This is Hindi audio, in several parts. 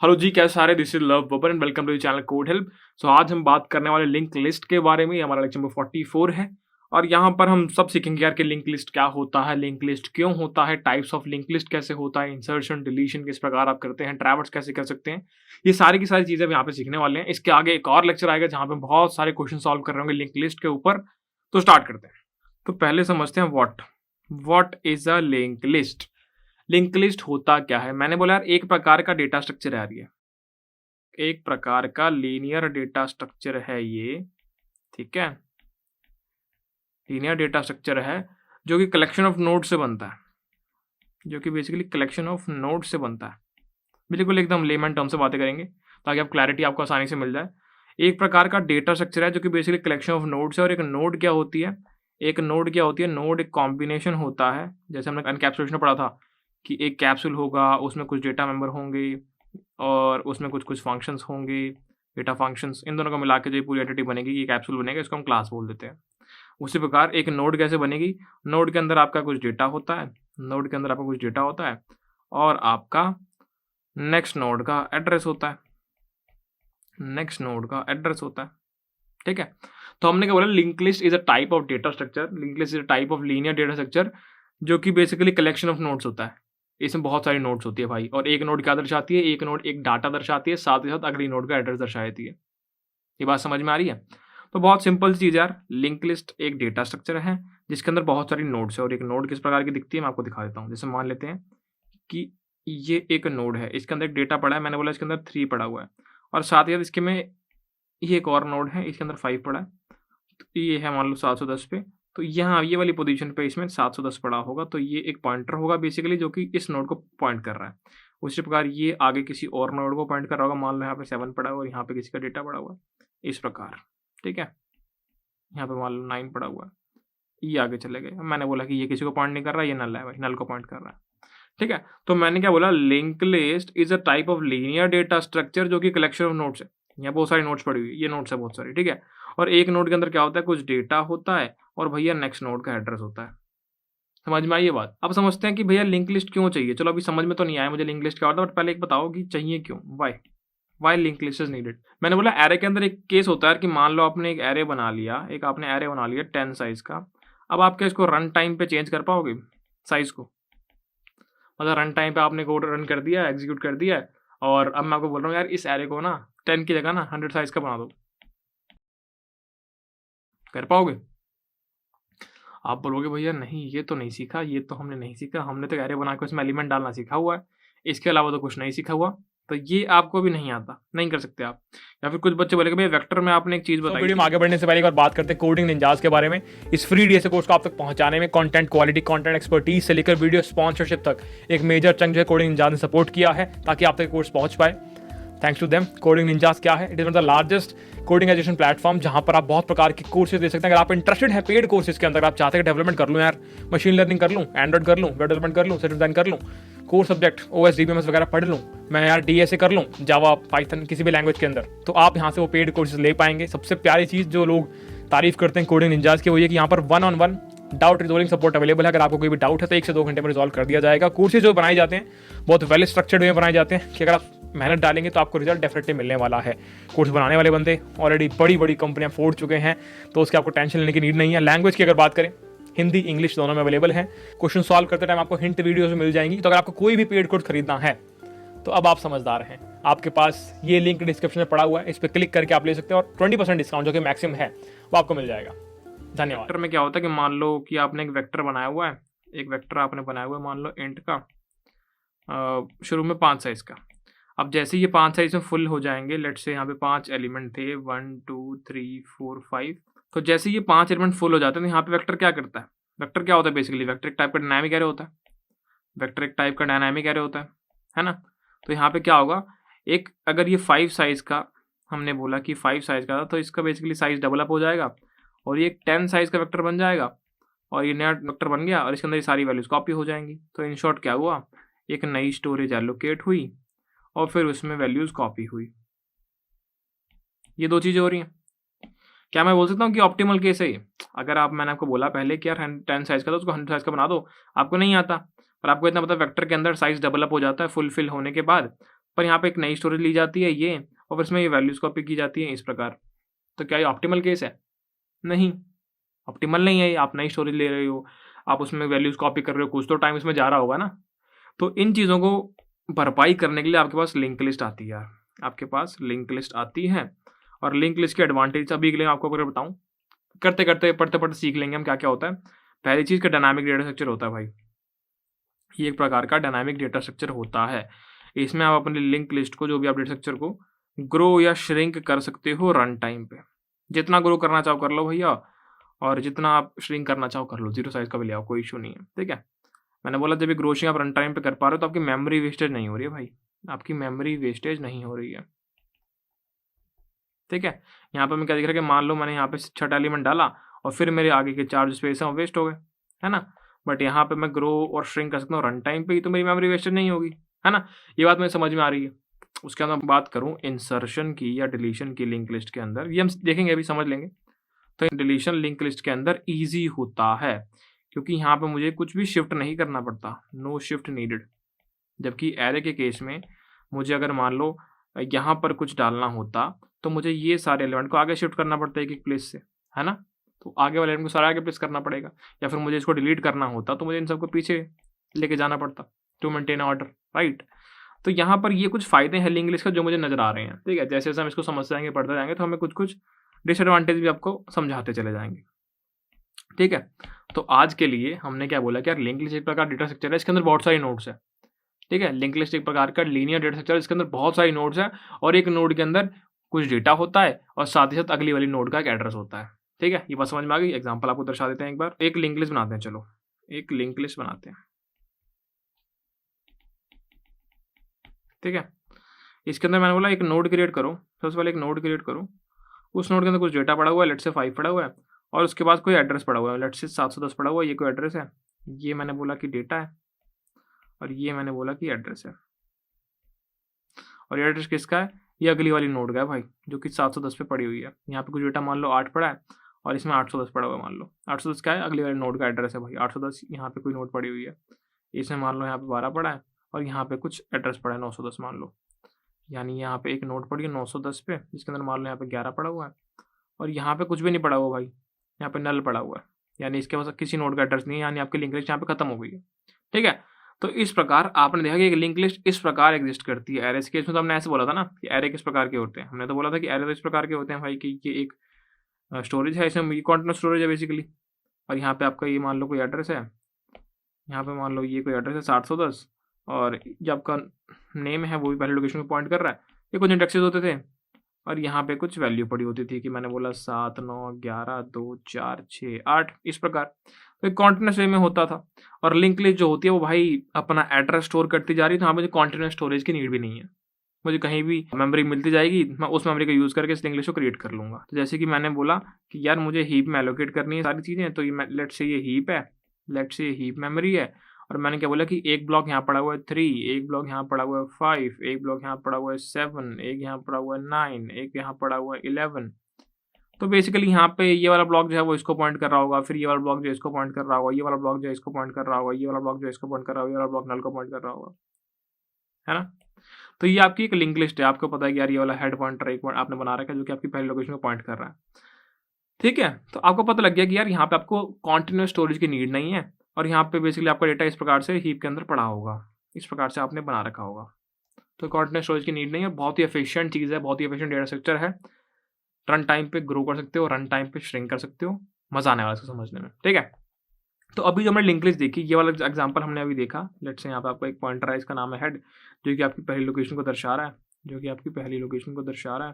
हेलो जी, कैसे सारे? This is Love Babbar and welcome to channel code help. So आज हम बात करने वाले लिंक लिस्ट के बारे में। हमारा लेक्चर नंबर 44 है और यहाँ पर हम सब सीखेंगे यार कि लिंक लिस्ट क्या होता है, लिंक लिस्ट क्यों होता है, टाइप्स ऑफ लिंक लिस्ट कैसे होता है, इंसर्शन डिलीशन किस प्रकार आप करते हैं, ट्रैवर्स कैसे कर सकते हैं। ये सारी की सारी चीज़ें हम यहाँ पे सीखने वाले हैं। इसके आगे एक और लेक्चर आएगा जहाँ पे बहुत सारे क्वेश्चन सॉल्व कर रहे होंगे लिंक लिस्ट के ऊपर। तो स्टार्ट करते हैं। तो पहले समझते हैं what is a link list. Link list होता क्या है? मैंने बोला यार एक प्रकार का डेटा स्ट्रक्चर है यार, ये एक प्रकार का लीनियर डेटा स्ट्रक्चर है ये, ठीक है। लीनियर डेटा स्ट्रक्चर है जो कि कलेक्शन ऑफ नोड से बनता है, जो कि बेसिकली कलेक्शन ऑफ नोड से बनता है। बिल्कुल एकदम लेमन टर्म से बातें करेंगे ताकि आप क्लैरिटी आपको आसानी से मिल जाए। एक प्रकार का डेटा स्ट्रक्चर है जो कि बेसिकली कलेक्शन ऑफ नोड्स है। और एक नोड क्या होती है? एक नोड क्या होती है? नोड एक कॉम्बिनेशन होता है। जैसे हमने एनकैप्सुलेशन में पढ़ा था कि एक कैप्सूल होगा, उसमें कुछ डेटा मेंबर होंगे और उसमें कुछ कुछ फंक्शंस होंगे, डेटा फंक्शंस। इन दोनों को मिला के जो पूरी एंटिटी बनेगी, ये कैप्सूल बनेगा, इसको हम क्लास बोल देते हैं। उसी प्रकार एक नोड कैसे बनेगी? नोड के अंदर आपका कुछ डेटा होता है, नोड के अंदर आपका कुछ डेटा होता है और आपका नेक्स्ट नोड का एड्रेस होता है, नेक्स्ट नोड का एड्रेस होता है, ठीक है। तो हमने क्या बोला? Link list is a type of data structure. Link list is a type of linear data structure जो कि बेसिकली कलेक्शन ऑफ नोड्स होता है। इसमें बहुत सारी नोड्स होती है भाई, और एक नोड क्या दर्शाती है? एक नोड एक डाटा दर्शाती है, साथ ही साथ अगली नोड का एड्रेस दर्शाती है। ये बात समझ में आ रही है? तो बहुत सिंपल चीज़ यार, लिंक लिस्ट एक डेटा स्ट्रक्चर है जिसके अंदर बहुत सारी नोड्स है। और एक नोड किस प्रकार की दिखती है मैं आपको दिखा देता हूँ। जैसे मान लेते हैं कि ये एक नोड है, इसके अंदर एक डेटा पड़ा है, मैंने बोला इसके अंदर 3 पड़ा हुआ है, और साथ ही साथ इसके में ये एक और नोड है, इसके अंदर 5 पड़ा है। तो ये है मान लो 710 पे, तो यहाँ ये वाली पोजीशन पे इसमें 710 पड़ा होगा, तो ये एक पॉइंटर होगा बेसिकली जो कि इस नोड को पॉइंट कर रहा है। उसी प्रकार ये आगे किसी और नोड को पॉइंट कर रहा होगा। मान लो यहाँ पे 7 पड़ा हुआ है और यहाँ पे किसी का डेटा पड़ा हुआ है, इस प्रकार, ठीक है। यहाँ पे मान लो 9 पड़ा हुआ है, ये आगे चले गए। मैंने बोला कि ये किसी को पॉइंट नहीं कर रहा, ये नल है भाई, नल को पॉइंट कर रहा है, ठीक है। तो मैंने क्या बोला? Link list is a type of linear data structure जो कि कलेक्शन ऑफ नोड्स है। यहाँ बहुत सारी नोट्स पड़ी हुई, ये नोट्स है बहुत सारी, ठीक है। और एक नोड के अंदर क्या होता है? कुछ डेटा होता है और भैया नेक्स्ट नोड का एड्रेस होता है। समझ में आई ये बात? अब समझते हैं कि भैया लिंक लिस्ट क्यों चाहिए। चलो अभी समझ में तो नहीं आया मुझे लिंक लिस्ट क्या होता है, बट पहले एक बताओ कि चाहिए क्यों, why link list is needed. मैंने बोला एरे के अंदर एक केस होता है कि मान लो आपने एक एरे बना लिया, एक आपने एरे बना लिया 10 साइज का। अब आप क्या इसको रन टाइम पे चेंज कर पाओगे साइज को? मतलब रन टाइम पे आपने कोड रन कर दिया, एग्जीक्यूट कर दिया है, और अब मैं आपको बोल रहा हूँ यार इस एरे को ना 10 की जगह ना 100 साइज का बना दो, कर पाओगे? आप बोलोगे भैया नहीं, ये तो नहीं सीखा, ये तो हमने नहीं सीखा, हमने तो एरे बना के उसमें एलिमेंट डालना सीखा हुआ है, इसके अलावा तो कुछ नहीं सीखा हुआ। तो ये आपको भी नहीं आता, नहीं कर सकते आप। या फिर कुछ बच्चे बोलेंगे भैया वेक्टर में आपने एक चीज बताई। वीडियो में आगे बढ़ने से पहले एक बार बात करते हैं कोडिंग निंजास के बारे में। इस फ्री डीएसए कोर्स को आप तक पहुंचाने में कंटेंट क्वालिटी, कंटेंट एक्सपर्टीज से लेकर वीडियो स्पॉन्सरशिप तक एक मेजर चंक जो है कोडिंग निंजास ने सपोर्ट किया है ताकि आप तक कोर्स पहुंच पाए। Thanks to them. Coding Ninjas क्या है? It is one of the largest coding education platform जहां पर आप बहुत प्रकार के कोर्सेज दे सकते हैं। अगर आप इंटरेस्टेड हैं पेड कोर्सेज के अंदर, आप चाहते हैं डेवलपमेंट कर लूँ यार, मशीन लर्निंग कर लूँ, एंड्रॉइड कर लूँ, वेब डेवलपमेंट कर लूँ, सिस्टम डिजाइन कर लूँ, कोर सब्जेक्ट OS DBMS वगैरह पढ़ लूँ, मैं यार DSA कर लूँ, जावा पाइथन किसी भी लैंग्वेज के अंदर, तो आप यहाँ से वो पेड कोर्सेज ले पाएंगे। सबसे प्यारी चीज़ जो लोग तारीफ करते हैं कोडिंग निंजास की वो ये कि यहाँ पर 1-on-1 doubt resolving support available है। अगर आपको कोई भी डाउट है तो 1 से 2 घंटे में रिजॉल्व कर दिया जाएगा। कोर्सेज जो बनाए जाते हैं बहुत वेल स्ट्रक्चर्ड वे बनाए जाते हैं कि अगर आप मेहनत डालेंगे तो आपको रिजल्ट डेफिनेटली मिलने वाला है। कोर्स बनाने वाले बंदे ऑलरेडी बड़ी बड़ी कंपनियां फोड़ चुके हैं, तो उसकी आपको टेंशन लेने की नीड नहीं है। लैंग्वेज की अगर बात करें, हिंदी इंग्लिश दोनों में अवेलेबल है। क्वेश्चन सॉल्व करते टाइम आपको हिंट वीडियोस मिल जाएंगी। तो अगर आपको कोई भी पेड कोर्स खरीदना है तो अब आप समझदार हैं, आपके पास ये लिंक डिस्क्रिप्शन में पड़ा हुआ है, इस पर क्लिक करके आप ले सकते हैं और 20% डिस्काउंट जो कि मैक्सिमम है वो आपको मिल जाएगा। धन्यवाद। वेक्टर में क्या होता है कि मान लो कि आपने एक वेक्टर बनाया हुआ है, एक वेक्टर आपने बनाया हुआ है मान लो इंट का, शुरू में 5 साइज का। अब जैसे ये 5 साइज में फुल हो जाएंगे, लेट्स से यहाँ पे 5 एलिमेंट थे 1 2 3 4 5, तो जैसे ये 5 एलिमेंट फुल हो जाते हैं तो यहाँ पे वेक्टर क्या करता है? वेक्टर क्या होता है बेसिकली? वेक्टर एक टाइप का डायनामिक एरे होता है। वेक्टर एक टाइप का डायनामिक एरे होता है ना। तो यहाँ पे क्या होगा, एक अगर ये 5 साइज का, हमने बोला कि 5 साइज का था, तो इसका बेसिकली साइज डबल अप हो जाएगा और ये 10 साइज का वेक्टर बन जाएगा, और ये नया वेक्टर बन गया और इसके अंदर ये सारी वैल्यूज कॉपी हो जाएंगी। तो इन शॉर्ट क्या हुआ, एक नई स्टोरेज एलोकेट हुई और फिर उसमें वैल्यूज कॉपी हुई। ये 2 चीजें हो रही हैं। क्या मैं बोल सकता हूँ कि ऑप्टिमल केस है ये? अगर आप, मैंने आपको बोला पहले कि यार 10 साइज का था उसको 100 साइज का बना दो, आपको नहीं आता, पर आपको इतना पता वेक्टर के अंदर साइज डबल अप हो जाता है फुलफिल होने के बाद, पर यहाँ पे एक नई स्टोरेज ली जाती है ये, और फिर इसमें ये वैल्यूज़ कॉपी की जाती है इस प्रकार। तो क्या ये ऑप्टिमल केस है? नहीं, ऑप्टिमल नहीं है ये। आप नई स्टोरेज ले रहे हो, आप उसमें वैल्यूज़ कॉपी कर रहे हो, कुछ तो टाइम इसमें जा रहा होगा ना। तो इन चीज़ों को भरपाई करने के लिए आपके पास लिंक लिस्ट आती है यार, आपके पास लिंक लिस्ट आती है। और लिंक लिस्ट के एडवांटेज अभी के लिए आपको अगर बताऊँ, करते करते पढ़ते पढ़ते सीख लेंगे हम क्या क्या होता है। पहली चीज़ का डायनामिक डेटा स्ट्रक्चर होता है भाई, ये एक प्रकार का डायनामिक डेटा स्ट्रक्चर होता है। इसमें आप अपने लिंक लिस्ट को, जो भी आप डेटा स्ट्रक्चर को ग्रो या श्रिंक कर सकते हो रन टाइम पे। जितना ग्रो करना चाहो कर लो भैया, और जितना आप श्रिंक करना चाहो कर लो, जीरो साइज का भी ले आओ, कोई इशू नहीं है, ठीक है। मैंने बोला जब ये ग्रो श्रिंक आप रन टाइम पे कर पा रहे हो तो आपकी मेमोरी वेस्टेज नहीं हो रही है भाई, आपकी मेमोरी वेस्टेज नहीं हो रही है, ठीक है। यहाँ पे मैं क्या दिख रहा है कि मान लो मैंने यहाँ पे 6 एलिमेंट डाला और फिर मेरे आगे के 4 स्पेस हैं वो वेस्ट हो गए, है ना। बट यहाँ पे मैं ग्रो और श्रिंक कर सकता हूँ रन टाइम पे ही, तो मेरी मेमोरी वेस्टेज नहीं होगी, है ना। ये बात मुझे समझ में आ रही है। उसके अंदर बात करूँ इंसर्शन की या डिलीशन की लिंक लिस्ट के अंदर, ये हम देखेंगे अभी, समझ लेंगे। तो डिलीशन लिंक लिस्ट के अंदर ईजी होता है, क्योंकि यहाँ पे मुझे कुछ भी शिफ्ट नहीं करना पड़ता, नो शिफ्ट नीडेड। जबकि एरे के केस में मुझे अगर मान लो यहाँ पर कुछ डालना होता तो मुझे ये सारे एलिमेंट को आगे शिफ्ट करना पड़ता है एक एक प्लेस से, है ना। तो आगे वाले एलिमेंट को सारा आगे प्लेस करना पड़ेगा, या फिर मुझे इसको डिलीट करना होता तो मुझे इन सबको पीछे लेके जाना पड़ता टू मेंटेन ऑर्डर, राइट। तो यहाँ पर ये कुछ फायदे हैं लिंक लिस्ट का जो मुझे नजर आ रहे हैं, ठीक है। जैसे जैसे हम इसको समझते जाएंगे, पढ़ते जाएंगे, तो हमें कुछ कुछ डिसएडवांटेज भी आपको समझाते चले जाएंगे, ठीक है। तो आज के लिए हमने क्या बोला कि यार लिंक लिस्ट एक प्रकार डेटा स्ट्रक्चर है, इसके अंदर बहुत सारी नोड्स है, ठीक है। लिंक लिस्ट एक प्रकार का लीनियर डेटा स्ट्रक्चर, इसके अंदर बहुत सारी नोड्स है, और एक नोड के अंदर कुछ डेटा होता है और साथ ही साथ अगली वाली नोड का एक एड्रेस होता है, ठीक है। ये बात समझ में आ गई। एग्जांपल आपको दर्शा देते हैं एक बार, एक लिंक लिस्ट बनाते हैं, चलो एक लिंक लिस्ट बनाते हैं, ठीक है। इसके अंदर मैंने बोला एक नोड क्रिएट करो, सबसे पहले एक नोड क्रिएट करो, उस नोड के अंदर कुछ डेटा पड़ा हुआ है, लेट से 5 पड़ा हुआ है, और उसके बाद कोई एड्रेस पड़ा हुआ है, लेट से 710 पड़ा हुआ है, ये कोई एड्रेस है, ये मैंने बोला कि डेटा है, और ये मैंने बोला कि एड्रेस है। और ये एड्रेस किसका है? ये अगली वाली नोड का है भाई, जो कि 710 पे पड़ी हुई है। यहाँ पे कुछ डेटा मान लो 8 पड़ा है और इसमें 810 पड़ा हुआ है, मान लो 810 क्या है? अगली वाली नोड का एड्रेस है भाई, 810 यहाँ पे कोई नोड पड़ी हुई है, इसमें मान लो यहाँ पे 12 पड़ा है और यहाँ पे कुछ एड्रेस पड़ा है 910 मान लो, यानी यहाँ पे एक नोड पड़ी है 910 पे, जिसके अंदर मान लो यहाँ पे 11 पड़ा हुआ है, और यहाँ पे कुछ भी नहीं पड़ा हुआ भाई, यहाँ पे नल पड़ा हुआ है, यानी इसके पास किसी नोड का एड्रेस नहीं है, यानी आपकी लिंक लिस्ट यहाँ पे खत्म हो गई है, ठीक है। तो इस प्रकार आपने देखा कि एक लिंक लिस्ट इस प्रकार एग्जिस्ट करती है। एरे के केस में तो हमने ऐसे बोला था ना कि एरे किस प्रकार के होते हैं, हमने तो बोला था कि एरे तो इस प्रकार के होते हैं भाई कि ये एक स्टोरेज है, इसमें कॉन्टिन्यूस स्टोरेज है बेसिकली, और यहाँ पे आपका ये मान लो कोई एड्रेस है, यहाँ पे मान लो ये कोई एड्रेस है 710, और जो आपका नेम है वो भी पहले लोकेशन को पॉइंट कर रहा है, ये कुछ इंडेक्सेस होते थे, और यहाँ पे कुछ वैल्यू पड़ी होती थी कि मैंने बोला 7 9 11 2 4 6 8 इस प्रकार। तो एक कॉन्टिन्यूस वे में होता था। और लिंक लिस्ट जो होती है वो भाई अपना एड्रेस स्टोर करती जा रही है, तो यहाँ मुझे कॉन्टिन्यूस स्टोरेज की नीड भी नहीं है, मुझे कहीं भी मेमोरी मिलती जाएगी, मैं उस मेमोरी का यूज़ करके इस लिंक लिस्ट को क्रिएट कर लूँगा। तो जैसे कि मैंने बोला कि यार मुझे हीप में एलोकेट करनी है सारी चीज़ें, तो ये लेट से ये हीप है, लेट से ये हीप मेमोरी है, और मैंने क्या बोला कि एक ब्लॉक यहाँ पड़ा हुआ है 3, एक ब्लॉक यहाँ पड़ा हुआ है 5, एक ब्लॉक यहाँ पड़ा हुआ है 7, एक यहाँ पड़ा हुआ है 9, एक यहाँ पड़ा हुआ है 11। तो बेसिकली यहाँ पे ये वाला ब्लॉक जो है वो इसको पॉइंट कर रहा होगा, फिर ये वाला ब्लॉक जो है इसको पॉइंट कर रहा होगा, ये वाला ब्लॉक जो है इसको पॉइंट कर रहा होगा, ये वाला ब्लॉक जो है इसको पॉइंट कर रहा होगा, ये वाला ब्लॉक नल को पॉइंट कर रहा होगा, है ना। तो ये आपकी एक लिंक लिस्ट है, आपको पता है कि यार ये वाला हेड पॉइंटर एक पॉइंट आपने बना रखा है जो कि आपकी पहली लोकेशन को पॉइंट कर रहा है, ठीक है। तो आपको पता लग गया कि यार यहाँ पे आपको कॉन्टिन्यूस स्टोरेज की नीड नहीं है, और यहाँ पे बेसिकली आपका डेटा इस प्रकार से हीप के अंदर पड़ा होगा, इस प्रकार से आपने बना रखा होगा। तो कॉन्टिन्यूस स्टोरेज की नीड नहीं है, बहुत ही एफिशिएंट चीज़ है, बहुत ही एफिशिएंट डेटा स्ट्रक्चर है। रन टाइम पे ग्रो कर सकते हो, रन टाइम पे श्रिंक कर सकते हो, मजा आने वाला है इसको समझने में, ठीक है। तो अभी जो हमने लिंक लिस्ट देखी, ये वाला एग्जांपल हमने अभी देखा, लेट्स से यहाँ पे आपको एक पॉइंटर है, इसका नाम है हेड, जो कि आपकी पहली लोकेशन को दर्शा रहा है, जो कि आपकी पहली लोकेशन को दर्शा रहा है,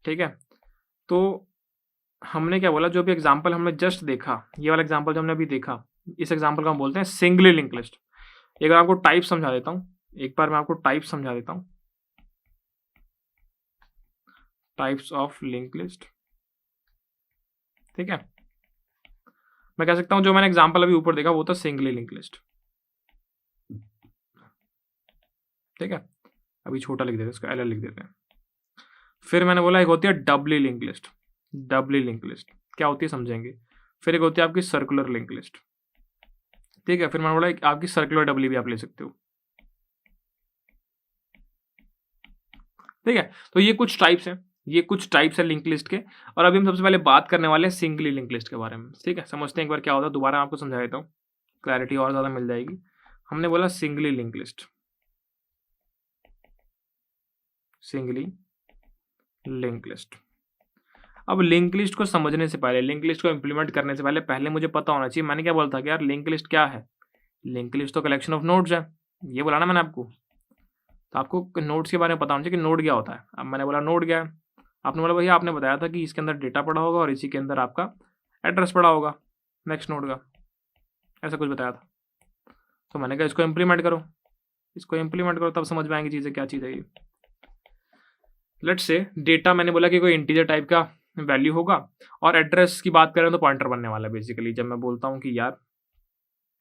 ठीक है। तो हमने क्या बोला, जो भी एग्जांपल हमने जस्ट देखा, ये वाला एग्जांपल जो हमने अभी देखा, इस एग्जांपल को हम बोलते हैं सिंगली लिंक लिस्ट। एक बार आपको टाइप समझा देता हूँ, एक बार मैं आपको टाइप समझा देता हूँ, टाइप्स ऑफ लिंक लिस्ट, ठीक है। मैं कह सकता हूं जो मैंने एग्जांपल अभी ऊपर देखा वो था सिंगली लिंक लिस्ट, ठीक है। अभी छोटा लिख देते हैं, इसका एल लिख देते हैं। फिर मैंने बोला एक होती है डबली लिंक लिस्ट, डबली लिंक लिस्ट क्या होती है समझेंगे। फिर एक होती है आपकी सर्कुलर लिंक लिस्ट, ठीक है। फिर मैंने बोला आपकी सर्कुलर डबली भी आप ले सकते हो, ठीक है, तो ये कुछ टाइप्स हैं, ये कुछ टाइप्स है लिंक लिस्ट के। और अभी हम सबसे पहले बात करने वाले हैं सिंगली लिंक लिस्ट के बारे में। ठीक है, समझते हैं एक बार क्या होता है, दोबारा आपको समझा देता हूँ, क्लैरिटी और ज़्यादा मिल जाएगी। हमने बोला singly link list, singly link list. अब लिंक लिस्ट को समझने से पहले, लिंक लिस्ट को इंप्लीमेंट करने से पहले मुझे पता होना चाहिए, मैंने क्या बोला था कि यार लिंक लिस्ट क्या है। लिंक लिस्ट तो कलेक्शन ऑफ नोड्स है, ये बोला ना मैंने आपको। तो आपको नोड्स के बारे में पता होना चाहिए कि नोड क्या होता है। अब मैंने बोला नोड क्या है, आपने बोला भैया आपने बताया था कि इसके अंदर डेटा पड़ा होगा और इसी के अंदर आपका एड्रेस पड़ा होगा नेक्स्ट नोड का, ऐसा कुछ बताया था। तो मैंने कहा इसको इम्प्लीमेंट करो, इसको इम्प्लीमेंट करो, तब समझ में आएंगी चीज़ें क्या चीज़ है ये। लेट्स से डेटा मैंने बोला कि कोई इंटीजर टाइप का वैल्यू होगा, और एड्रेस की बात करें तो पॉइंटर बनने वाला है बेसिकली। जब मैं बोलता हूँ कि यार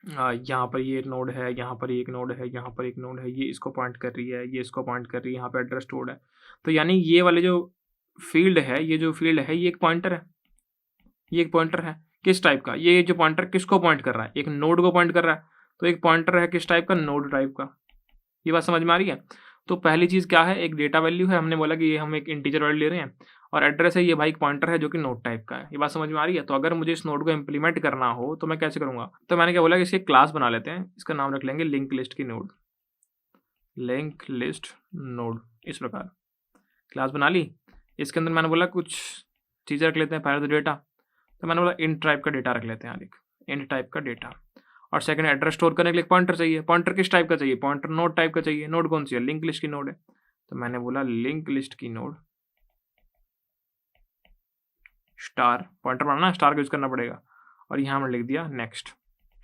यहाँ पर ये नोड है, यहाँ पर एक नोड है, यहाँ पर एक नोड है, ये इसको पॉइंट कर रही है, ये इसको पॉइंट कर रही है, यहाँ पे एड्रेस स्टोर्ड है, तो यानी ये वाले जो फील्ड है, ये जो फील्ड है, ये एक पॉइंटर है। ये एक पॉइंटर है किस टाइप का, ये जो पॉइंटर किसको पॉइंट कर रहा है, एक नोड को पॉइंट कर रहा है। तो एक पॉइंटर है किस टाइप का, नोड टाइप का। ये बात समझ में आ रही है। तो पहली चीज़ क्या है, एक डेटा वैल्यू है, हमने बोला कि ये हम एक इंटीजर वैल्यू ले रहे हैं, और एड्रेस है, ये भाई एक पॉइंटर है जो कि नोड टाइप का है। ये बात समझ में आ रही है। तो अगर मुझे इस नोड को इंप्लीमेंट करना हो तो मैं कैसे करूँगा, तो मैंने क्या बोला कि इसकी क्लास बना लेते हैं, इसका नाम रख लेंगे लिंक लिस्ट की नोड, लिंक लिस्ट नोड। इस प्रकार क्लास बना ली, इसके अंदर मैंने बोला कुछ चीज़ें रख लेते हैं। पहले तो डेटा, तो मैंने बोला इंट टाइप का डेटा रख लेते हैं, इंट टाइप का डेटा। और सेकंड एड्रेस स्टोर करने के लिए पॉइंटर चाहिए। पॉइंटर किस टाइप का चाहिए, पॉइंटर नोड टाइप का चाहिए। नोड कौन सी है, लिंक लिस्ट की नोड है। तो मैंने बोला लिंक लिस्ट की नोड स्टार, पॉइंटर बनाना स्टार का यूज करना पड़ेगा, और यहाँ मैंने लिख दिया नेक्स्ट,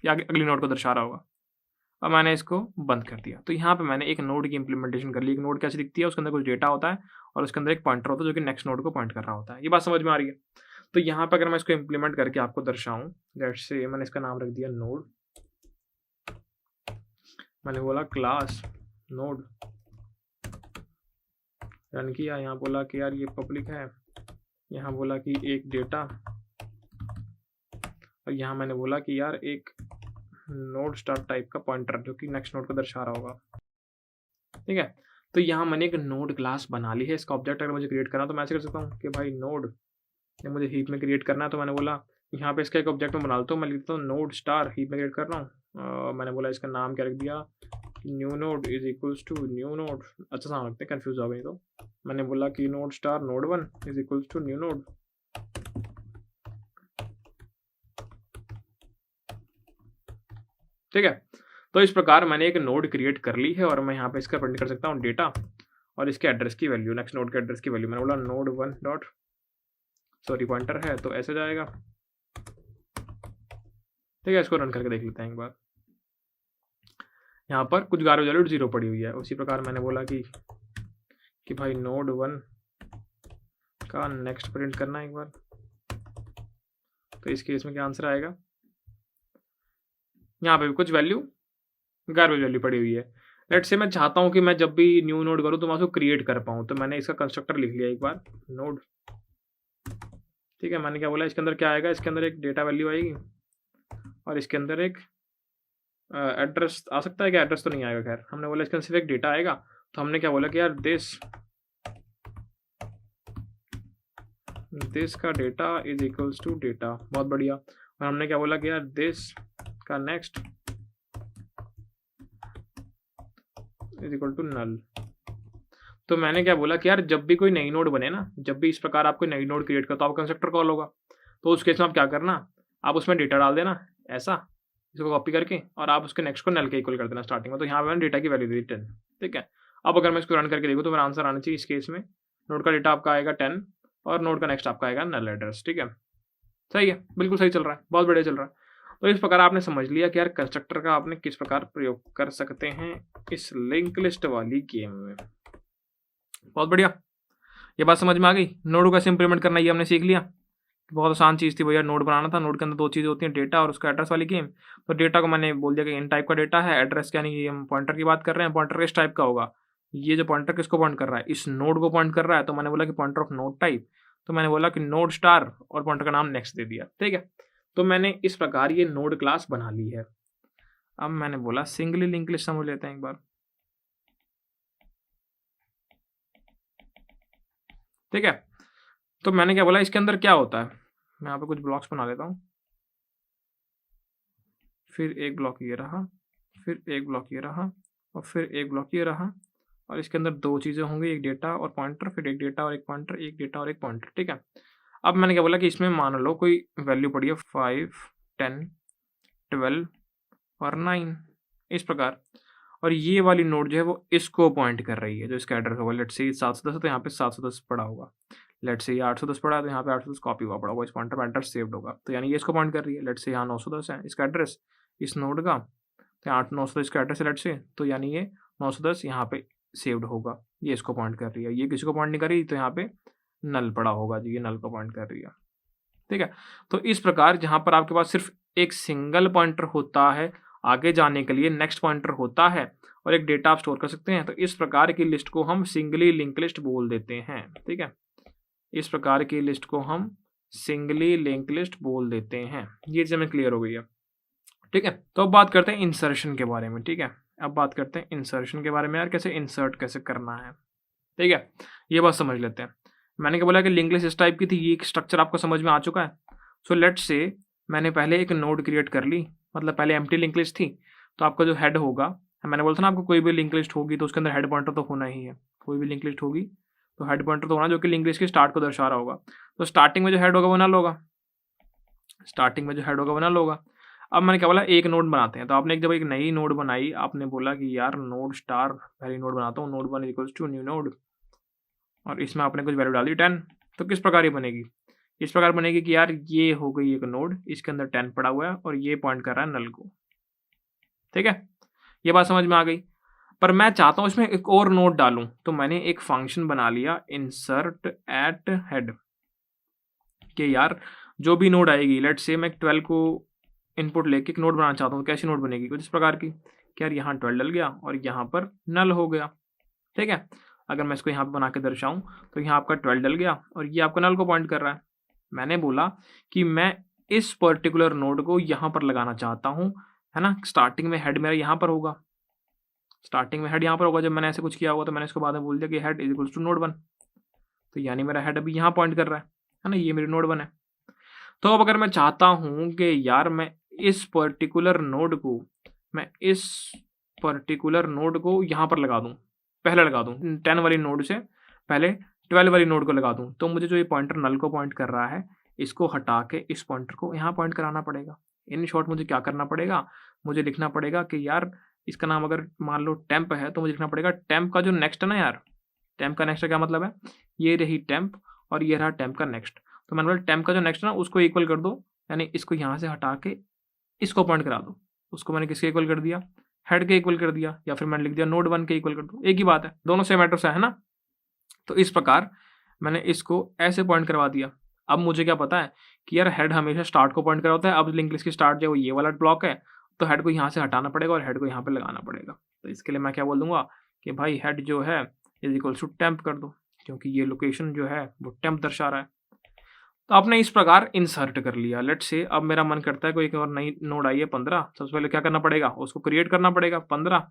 या अगली नोड को दर्शा रहा होगा। अब मैंने इसको बंद कर दिया। तो यहाँ पे मैंने एक नोड की इंप्लीमेंटेशन कर ली। एक नोड कैसे दिखती है, उसके अंदर कुछ डेटा होता है और उसके अंदर एक पॉइंटर होता है जो कि नेक्स्ट नोड को पॉइंट कर रहा होता है। ये बात समझ में आ रही है। तो यहाँ पर अगर मैं इसको इंप्लीमेंट करके आपको दर्शाऊं, लेट्स से मैंने इसका नाम रख दिया नोड, मैंने बोला क्लास नोड, रन किया, यहाँ बोला कि यार ये पब्लिक है, यहाँ बोला कि एक डेटा, और यहाँ मैंने बोला कि यार एक नोड स्टार टाइप का पॉइंटर जो कि नेक्स्ट नोड को दर्शा रहा होगा। ठीक है, तो यहाँ मैंने एक नोड क्लास बना ली है। इसका ऑब्जेक्ट अगर मुझे क्रिएट करना तो मैं ऐसे कर सकता हूँ कि भाई नोड, जब मुझे हीप में क्रिएट करना है तो मैंने बोला यहाँ पे इसका एक ऑब्जेक्ट में बना लेता हूँ। मैं लिखता हूँ नोड स्टार, हीप में क्रिएट कर रहा हूँ। मैंने बोला इसका नाम क्या रख दिया, new node is equals to new node. अच्छा नाम रखते हैं, कन्फ्यूज हो गई। तो मैंने बोला कि node star node 1 is equals to new node. ठीक है, तो इस प्रकार मैंने एक नोड क्रिएट कर ली है, और मैं यहाँ पे इसका प्रिंट कर सकता हूँ डेटा और इसके एड्रेस की वैल्यू, नेक्स्ट नोड के एड्रेस की वैल्यू। मैंने बोला नोड 1 डॉट, सॉरी पॉइंटर है तो ऐसे जाएगा। ठीक है, इसको रन करके देख लेते हैं एक बार। यहाँ पर कुछ गार्बेज वैल्यू 0 पड़ी हुई है। उसी प्रकार मैंने बोला कि भाई नोड 1 का नेक्स्ट प्रिंट करना है एक बार। तो इस केस में क्या आंसर आएगा, यहाँ पे भी कुछ वैल्यू गार्बेज वैल्यू पड़ी हुई है। लेट्स से मैं चाहता हूँ कि मैं जब भी न्यू नोड करूँ तो मैं उसको क्रिएट कर पाऊँ, तो मैंने इसका कंस्ट्रक्टर लिख लिया एक बार नोड। ठीक है, मैंने क्या बोला इसके अंदर क्या आएगा, इसके अंदर एक डेटा वैल्यू आएगी और इसके अंदर एक एड्रेस आ सकता है क्या, एड्रेस तो नहीं आएगा। खैर हमने बोला इसके अंदर सिर्फ एक डेटा आएगा। तो हमने क्या बोला कि यार दिस का data is equals to data, बहुत बढ़िया। और हमने क्या बोला कि यार दिस का next is equal to null. तो मैंने क्या बोला कि यार जब भी कोई नई नोड बने ना, जब भी इस प्रकार आप कोई नई नोड क्रिएट करो तो आप कंस्ट्रक्टर कॉल होगा। तो उस केस में आप क्या करना, आप उसमें डेटा डाल देना ऐसा, इसको कॉपी करके, और आप उसके नेक्स्ट को नल के इक्वल कर देना स्टार्टिंग में। तो यहाँ पे मैंने डेटा की वैल्यू दी 10। ठीक है, अब अगर मैं इसको रन करके देखूँ तो मेरा आंसर आना चाहिए इस केस में नोड का डेटा आपका आएगा 10 और नोड का नेक्स्ट आपका आएगा नल एड्रेस। ठीक है, सही है, बिल्कुल सही चल रहा है, बहुत बढ़िया चल रहा है। तो इस प्रकार आपने समझ लिया कि यार कंस्ट्रक्टर का आपने किस प्रकार प्रयोग कर सकते हैं इस लिंक लिस्ट वाली गेम में। बहुत बढ़िया, ये बात समझ में आ गई। नोड को कैसे इंप्लीमेंट करना ये हमने सीख लिया। बहुत आसान चीज़ थी भैया, नोड बनाना था। नोड के अंदर दो चीज़ें होती हैं, डेटा और उसका एड्रेस वाली गेम। तो डेटा को मैंने बोल दिया कि इन टाइप का डेटा है, एड्रेस यानी कि हम पॉइंटर की बात कर रहे हैं, पॉइंटर किस टाइप का होगा, ये जो पॉइंटर किसको पॉइंट कर रहा है, इस नोड को पॉइंट कर रहा है। तो मैंने बोला कि पॉइंटर ऑफ नोड टाइप, तो मैंने बोला कि नोड स्टार और पॉइंटर का नाम नेक्स्ट दे दिया। ठीक है, तो मैंने इस प्रकार ये नोड क्लास बना ली है। अब मैंने बोला सिंगली लिंक लिस्ट समझ लेते हैं एक बार। ठीक है, तो मैंने क्या बोला इसके अंदर क्या होता है, मैं यहाँ पे कुछ ब्लॉक्स बना लेता हूँ, फिर एक ब्लॉक ये रहा, फिर एक ब्लॉक ये रहा, और फिर एक ब्लॉक ये रहा, और इसके अंदर दो चीज़ें होंगी, एक डेटा और पॉइंटर, फिर एक डेटा और एक पॉइंटर, एक डेटा और एक पॉइंटर। ठीक है, अब मैंने क्या बोला कि इसमें मान लो कोई वैल्यू पड़ी है 5, 10, 12 और 9 इस प्रकार, और ये वाली नोड जो है वो इसको पॉइंट कर रही है, जो इसका एड्रेस होगा। लेट्स से 710 है तो यहाँ पे 710 पड़ा होगा, लेट्स से ये 810 पड़ा है तो यहाँ पे 810 कॉपी हुआ पड़ा होगा, इस पॉइंटर पर एड्रेस सेव्ड होगा, तो यानी ये इसको पॉइंट कर रही है। लेट्स से यहाँ 910 है इसका एड्रेस इस नोड का, तो 910 इसका एड्रेस है लेट्स से, तो यानी ये 910 यहाँ पे सेव्ड होगा, ये इसको पॉइंट कर रही है। ये किसी को पॉइंट नहीं कर रही, तो यहाँ पे नल पड़ा होगा जी, ये नल को पॉइंट कर रही है। ठीक है, तो इस प्रकार जहाँ पर आपके पास सिर्फ एक सिंगल पॉइंटर होता है, आगे जाने के लिए नेक्स्ट पॉइंटर होता है, और एक डेटा आप स्टोर कर सकते हैं, तो इस प्रकार की लिस्ट को हम सिंगली लिंक लिस्ट बोल देते हैं। ठीक है, इस प्रकार की लिस्ट को हम सिंगली लिंक लिस्ट बोल देते हैं। ये चीज़ हमें क्लियर हो गई है। ठीक है, तो अब बात करते हैं इंसर्शन के बारे में। ठीक है, अब बात करते हैं इंसर्शन के बारे में, यार कैसे इंसर्ट कैसे करना है। ठीक है, ये बात समझ लेते हैं। मैंने क्या बोला कि लिंक लिस्ट इस टाइप की थी, ये एक स्ट्रक्चर आपको समझ में आ चुका है। सो लेट्स से मैंने पहले एक नोड क्रिएट कर ली, मतलब पहले एम्प्टी लिंक लिस्ट थी, तो आपका जो हेड होगा, मैंने बोला था ना आपको कोई भी लिंक लिस्ट होगी तो उसके अंदर हेड पॉइंटर तो होना ही है। कोई भी लिंक लिस्ट होगी तो हेड पॉइंटर तो होना, जो कि लिंक लिस्ट की स्टार्ट को दर्शा रहा होगा। तो स्टार्टिंग में जो हेड होगा वो नल होगा, स्टार्टिंग में जो हेड होगा वो नल होगा। अब मैंने क्या बोला एक नोड बनाते हैं, तो आपने जब एक नई नोड बनाई, आपने बोला कि यार नोड स्टार पहली नोड बनाता हूँ, node 1 equals to new node, और इसमें आपने कुछ वैल्यू डाल दी 10। तो किस प्रकार ये बनेगी, इस प्रकार बनेगी कि यार ये हो गई एक नोड, इसके अंदर 10 पड़ा हुआ है और ये पॉइंट कर रहा है नल को। ठीक है, ये बात समझ में आ गई। पर मैं चाहता हूँ इसमें एक और नोड डालूं, तो मैंने एक फंक्शन बना लिया इंसर्ट एट हेड, कि यार जो भी नोड आएगी, लेट्स से मैं 12 को इनपुट लेके एक नोड बनाना चाहता हूँ, तो कैसी नोड बनेगी कुछ इस प्रकार की कि यार यहाँ 12 डल गया और यहाँ पर नल हो गया। ठीक है, अगर मैं इसको यहाँ पर बना के दर्शाऊँ तो यहाँ आपका 12 डल गया और ये आपका नल को पॉइंट कर रहा है। मैंने बोला कि मैं इस पर्टिकुलर नोड को यहाँ पर लगाना चाहता हूँ, है ना। स्टार्टिंग में हेड मेरा यहाँ पर होगा, स्टार्टिंग में हेड यहाँ पर होगा। जब मैंने ऐसे कुछ किया होगा तो मैंने इसको बाद में बोल दिया कि head is equals to node 1, तो यानी मेरा हेड अभी यहाँ पॉइंट कर रहा है ना, ये मेरी नोड 1 है। तो अब अगर मैं चाहता हूँ कि यार मैं इस पर्टिकुलर नोड को यहाँ पर लगा दूँ, पहले लगा दूँ 10 वाली नोड से पहले 12 वाली नोड को लगा दूँ, तो मुझे जो ये पॉइंटर नल को पॉइंट कर रहा है, इसको हटा के इस पॉइंटर को यहाँ पॉइंट कराना पड़ेगा। इन शॉर्ट मुझे क्या करना पड़ेगा, मुझे लिखना पड़ेगा कि यार इसका नाम अगर मान लो टेम्प है, तो मुझे लिखना पड़ेगा टेम्प का जो नेक्स्ट है ना यार, टेम्प का नेक्स्ट का क्या मतलब है, ये रही टेम्प और ये रहा टेम्प का नेक्स्ट। तो मैंने बोला टेम्प का जो नेक्स्ट है ना उसको इक्वल कर दो, यानी इसको यहाँ से हटा के इसको पॉइंट करा दो। उसको मैंने किसके इक्वल कर दिया, हेड के इक्वल कर दिया, या फिर मैंने लिख दिया नोड 1 के इक्वल कर दो, एक ही बात है, दोनों सेम एड्रेस है ना। तो इस प्रकार मैंने इसको ऐसे पॉइंट करवा दिया। अब मुझे क्या पता है कि यार हेड हमेशा स्टार्ट को पॉइंट कराता है। अब लिंक लिस्ट की स्टार्ट जो ये वाला ब्लॉक है, तो हेड को यहाँ से हटाना पड़ेगा और हेड को यहाँ पे लगाना पड़ेगा। तो इसके लिए मैं क्या बोल दूंगा कि भाई हेड जो है इज इक्वल्स टू टेम्प कर दो, क्योंकि ये लोकेशन जो है वो टेम्प दर्शा रहा है। तो आपने इस प्रकार इंसर्ट कर लिया। लेट से अब मेरा मन करता है कोई एक और नई नोड आई है 15, सबसे पहले क्या करना पड़ेगा, उसको क्रिएट करना पड़ेगा 15,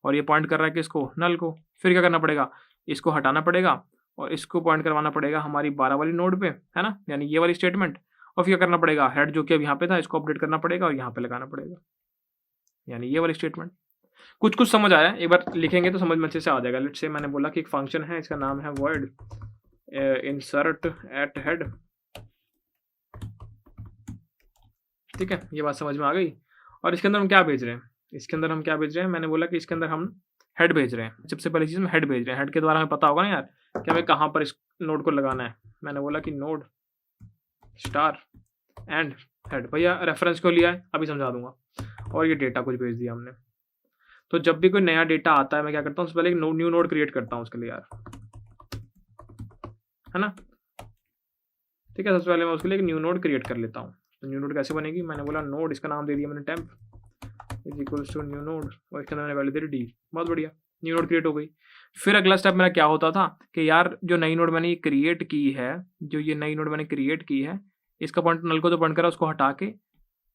और ये पॉइंट कर रहा है किसको, नल को। फिर क्या करना पड़ेगा, इसको हटाना पड़ेगा और इसको पॉइंट करवाना पड़ेगा हमारी 12 वाली नोड पे, है ना, यानी ये वाली स्टेटमेंट। और फिर क्या करना पड़ेगा, हेड जो कि अब यहाँ पे था इसको अपडेट करना पड़ेगा और यहाँ पे लगाना पड़ेगा, यानी ये वाली स्टेटमेंट। कुछ कुछ समझ आया, एक बार लिखेंगे तो समझ में अच्छे से आ जाएगा। लेट से मैंने बोला कि एक फंक्शन है, इसका नाम है void insert at head। ठीक है, ये बात समझ में आ गई। और इसके अंदर हम क्या भेज रहे हैं, इसके अंदर हम क्या भेज रहे हैं, मैंने बोला कि इसके अंदर हम हेड भेज रहे हैं। सबसे पहली चीज हम हेड भेज रहे हैं। हेड के द्वारा हमें पता होगा ना यार कि हमें कहाँ पर इस नोड को लगाना है। मैंने बोला कि नोड स्टार एंड हेड। भैया रेफरेंस क्यों लिया है अभी समझा दूंगा। और ये डेटा कुछ भेज दिया हमने। तो जब भी कोई नया डेटा आता है मैं क्या करता हूँ, उससे पहले एक न्यू नोड क्रिएट करता हूँ उसके लिए यार, है ना। ठीक है, सबसे पहले मैं उसके लिए एक न्यू नोड क्रिएट कर लेता हूँ। तो न्यू नोड कैसे बनेगी, मैंने बोला नोड, इसका नाम दे दिया मैंने temp is equals to new node, और इसके अंदर मैंने वैल्यू दे दी डी। बहुत बढ़िया, न्यू नोड क्रिएट हो गई। फिर अगला स्टेप मेरा क्या होता था कि यार जो नई नोड मैंने क्रिएट की है, जो ये नई नोड मैंने क्रिएट की है, इसका पॉइंट नल को जो पॉइंट करा उसको हटा के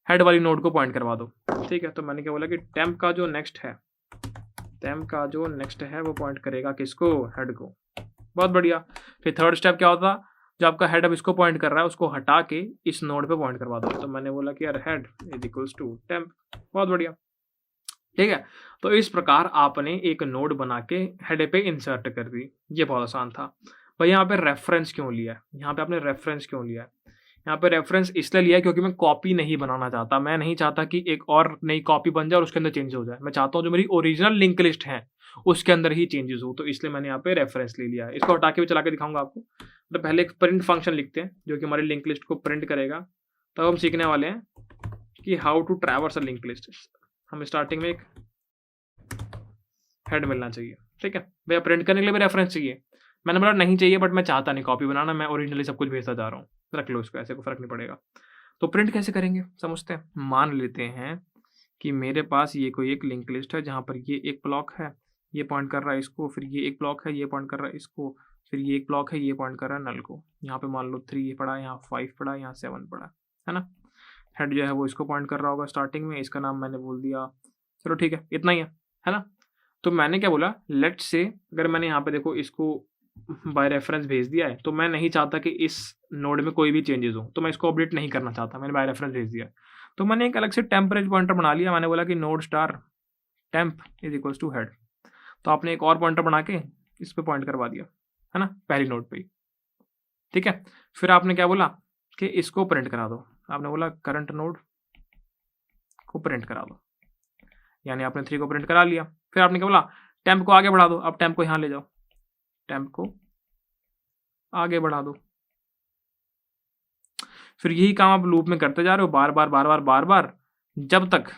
हेड वाली नोड को पॉइंट करवा दो। ठीक है, तो मैंने क्या बोला कि टेम्प का जो नेक्स्ट है, टेम्प का जो नेक्स्ट है वो पॉइंट करेगा किसको, हेड को। बहुत बढ़िया। फिर थर्ड स्टेप क्या होता, जो आपका हेड अब इसको पॉइंट कर रहा है उसको हटा के इस नोड पे पॉइंट करवा दो। तो मैंने बोला कि यार head is equals to temp. बहुत बढ़िया, ठीक है। तो इस प्रकार आपने एक नोड बना के हेड पे इंसर्ट कर दी। ये बहुत आसान था। भाई यहाँ पे रेफरेंस क्यों लिया है, यहाँ पे आपने रेफरेंस क्यों लिया है? यहाँ पे रेफरेंस इसलिए लिया है क्योंकि मैं कॉपी नहीं बनाना चाहता। मैं नहीं चाहता कि एक और नई कॉपी बन जाए और उसके अंदर चेंज हो जाए। मैं चाहता हूँ जो मेरी ओरिजिनल लिंक लिस्ट है उसके अंदर ही चेंजेस हो। तो इसलिए मैंने यहाँ पे रेफरेंस ले लिया है। इसको हटा के भी चला के दिखाऊंगा आपको। तो पहले एक प्रिंट फंक्शन लिखते हैं जो कि हमारी लिंक लिस्ट को प्रिंट करेगा। तब हम सीखने वाले हैं कि how to traverse a link list. हमें स्टार्टिंग में एक हेड मिलना चाहिए, ठीक है भैया। प्रिंट करने के लिए भी रेफरेंस चाहिए। मैंने बोला नहीं चाहिए, बट मैं चाहता नहीं कॉपी बनाना, मैं ओरिजिनली सब कुछ भेजता जा रहा हूँ। रख लो इसको, ऐसे को फर्क नहीं पड़ेगा। तो प्रिंट कैसे करेंगे समझते हैं। मान लेते हैं कि मेरे पास ये कोई एक लिंक लिस्ट है जहाँ पर ये एक ब्लॉक है, ये पॉइंट कर रहा है इसको, फिर ये एक ब्लॉक है, ये पॉइंट कर रहा है इसको, फिर ये एक ब्लॉक है, ये पॉइंट कर रहा है नल को। यहाँ पे मान लो 3 पड़ा, यहाँ 5 पड़ा, यहाँ 7 पड़ा, है ना। हेड जो है वो इसको पॉइंट कर रहा होगा स्टार्टिंग में। इसका नाम मैंने बोल दिया, चलो ठीक है, इतना ही है ना। तो मैंने क्या बोला, लेट से अगर मैंने यहाँ पे देखो इसको बाय रेफरेंस भेज दिया है, तो मैं नहीं चाहता कि इस नोड में कोई भी चेंजेस हो, तो मैं इसको अपडेट नहीं करना चाहता। मैंने बाय रेफरेंस भेज दिया, तो मैंने एक अलग से टेम्परेज पॉइंटर बना लिया। मैंने बोला कि node star temp is equals to head. तो आपने एक और पॉइंटर बना के इस पे पॉइंट करवा दिया, है ना, पहली नोड पे ही, ठीक है। फिर आपने क्या बोला कि इसको प्रिंट करा दो। आपने बोला करंट नोड को प्रिंट करा दो, यानी आपने 3 को प्रिंट करा लिया। फिर आपने क्या बोला, टेम्प को आगे बढ़ा दो। अब टेम्प को यहाँ ले जाओ, टेम्प को आगे बढ़ा दो। फिर यही काम आप लूप में करते जा रहे हो, बार बार बार बार बार बार, जब तक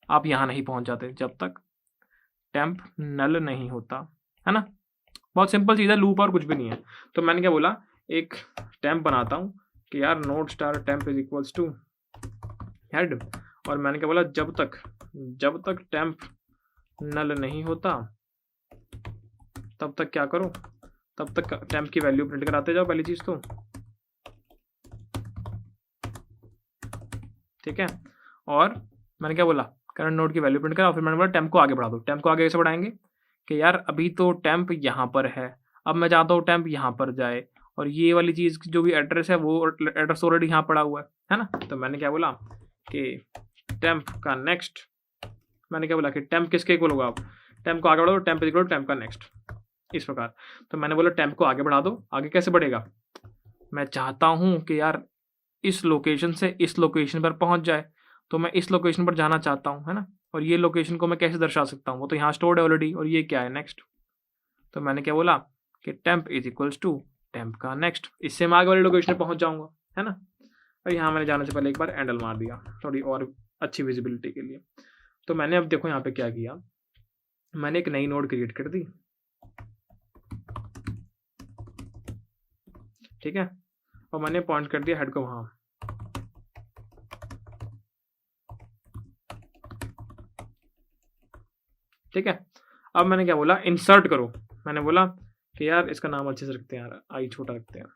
आप यहां नहीं पहुंच जाते, जब तक टेम्प नल नहीं होता, है ना। बहुत सिंपल चीज है, लूप और कुछ भी नहीं है। तो मैंने क्या बोला, एक टेम्प बनाता हूं कि यार node star temp is equals to head, और मैंने क्या बोला, जब तक टेम्प नल नहीं होता तब तक क्या करो, तब तक टेम्प की वैल्यू प्रिंट कराते जाओ। पहली चीज तो ठीक है। और मैंने क्या बोला, करंट नोड की वैल्यू प्रिंट करा। फिर मैंने बोला टेम्प को आगे बढ़ा दो। टेम्प को आगे कैसे बढ़ाएंगे कि यार अभी तो टेम्प यहाँ पर है, अब मैं चाहता हूँ टेम्प यहाँ पर जाए, और ये वाली चीज जो भी एड्रेस है वो एड्रेस ऑलरेडी यहाँ पड़ा हुआ है ना। तो मैंने क्या बोला कि टेम्प का नेक्स्ट, मैंने क्या बोला कि टेम्प किसके इक्वल होगा, आप टेम्प को आगे बढ़ा दो, टेम्प इक्वल टेम्प का नेक्स्ट, इस प्रकार। तो मैंने बोला टेम्प को आगे बढ़ा दो। आगे कैसे बढ़ेगा, मैं चाहता हूँ कि यार इस लोकेशन से इस लोकेशन पर पहुंच जाए, तो मैं इस लोकेशन पर जाना चाहता हूँ, है ना। और ये लोकेशन को मैं कैसे दर्शा सकता हूँ, वो तो यहाँ स्टोर्ड है ऑलरेडी, और ये क्या है, नेक्स्ट। तो मैंने क्या बोला कि temp is equals to temp का नेक्स्ट। इससे मैं आगे वाली लोकेशन पर पहुंच जाऊंगा, है ना। और यहाँ मैंने जाने से पहले एक बार एंडल मार दिया थोड़ी और अच्छी विजिबिलिटी के लिए। तो मैंने अब देखो यहाँ पे क्या किया, मैंने एक नई नोड क्रिएट कर दी, ठीक है, और मैंने पॉइंट कर दिया हेड को वहां, ठीक है। अब मैंने क्या बोला, इंसर्ट करो। मैंने बोला कि यार इसका नाम अच्छे से रखते हैं यार, आई छोटा रखते हैं।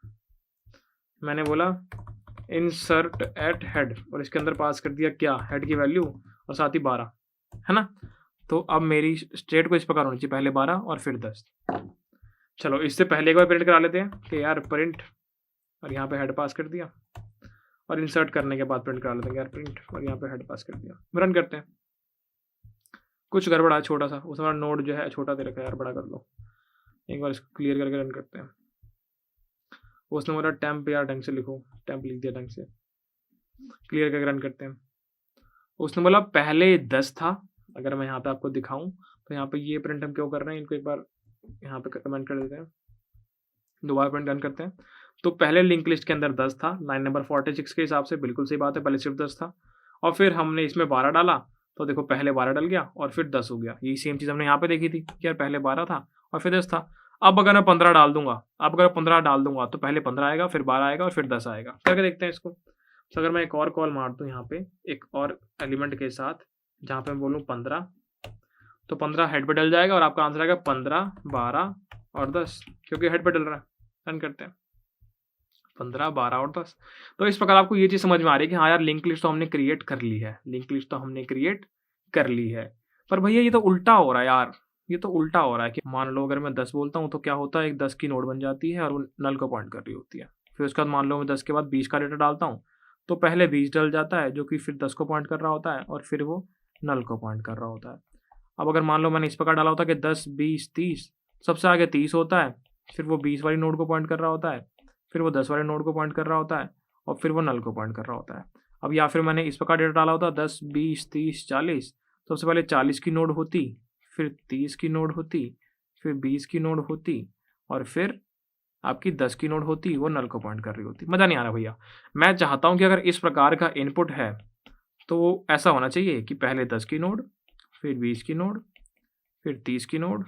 मैंने बोला इंसर्ट एट हेड, और इसके अंदर पास कर दिया क्या, हेड की वैल्यू और साथ ही 12, है ना। तो अब मेरी स्टेट को इस प्रकार होनी चाहिए, पहले 12 और फिर 10। चलो इससे पहले एक बार प्रिंट करा लेते हैं कि यार प्रिंट, और यहाँ पे हेड पास कर दिया, और इंसर्ट करने के बाद प्रिंट करा लेते हैं यार प्रिंट, और यहाँ पे हेड पास कर दिया। रन करते हैं। कुछ गड़बड़ा है छोटा सा, उस हमारा नोड जो है छोटा दे रखा है यार, बड़ा कर लो। एक बार इसको क्लियर करके रन करते हैं। उसने बोला टेम्प यार ढंग से लिखो, टेम्प लिख दिया ढंग से, क्लियर करके रन करते हैं। उसने बोला पहले 10 था। अगर मैं यहाँ पे आपको दिखाऊं तो यहाँ पे ये प्रिंट हम क्यों कर रहे हैं, इनको एक बार यहाँ पे कमेंट कर देते हैं, दोबारा प्रिंट रन करते हैं। तो पहले लिंक लिस्ट के अंदर 10 था, लाइन नंबर 46 के हिसाब से बिल्कुल सही बात है, पहले सिर्फ 10 था, और फिर हमने इसमें 12 डाला, तो देखो पहले 12 डल गया और फिर 10 हो गया। यही सेम चीज़ हमने यहाँ पे देखी थी कि यार पहले 12 था और फिर 10 था। अब अगर मैं 15 डाल दूंगा, तो पहले 15 आएगा, फिर 12 आएगा और फिर 10 आएगा। करके देखते हैं इसको। तो अगर मैं एक और कॉल मार दूँ यहाँ पे एक और एलिमेंट के साथ, जहाँ पे मैं बोलूँ 15, तो 15 हेड पे डल जाएगा और आपका आंसर आएगा 15, 12 और 10, क्योंकि हेड पे डल रहा है। रन करते हैं, 15, 12 और 10। तो इस प्रकार आपको ये चीज़ समझ में आ रही है कि हाँ यार लिंक लिस्ट तो हमने क्रिएट कर ली है, पर भैया ये तो उल्टा हो रहा है यार। ये तो उल्टा हो रहा है कि मान लो अगर मैं 10 बोलता हूँ तो क्या होता है, एक 10 की नोट बन जाती है और वो नल को पॉइंट कर रही होती है। फिर उसके बाद मान लो मैं 10 के बाद 20 का लेटर डालता हूँ, तो पहले 20 डल जाता है जो कि फिर 10 को पॉइंट कर रहा होता है और फिर वो नल को पॉइंट कर रहा होता है। अब अगर मान लो मैंने इस प्रकार डाला होता कि 10, 20, 30, सबसे आगे 30 होता है, फिर वो 20 वाली नोट को पॉइंट कर रहा होता है, फिर वो 10 वाले नोट को पॉइंट कर रहा होता है और फिर वो नल को पॉइंट कर रहा होता है। अब या फिर मैंने इस प्रकार डेटा डाला होता 10, 20, 30, 40, तो सबसे पहले 40 की नोट होती, फिर 30 की नोट होती, फिर 20 की नोट होती और फिर आपकी 10 की नोट होती, वो नल को पॉइंट कर रही होती। मज़ा नहीं आ रहा भैया। मैं चाहता हूँ कि अगर इस प्रकार का इनपुट है तो ऐसा होना चाहिए कि पहले 10 की नोट, फिर 20 की नोट, फिर 30 की नोट,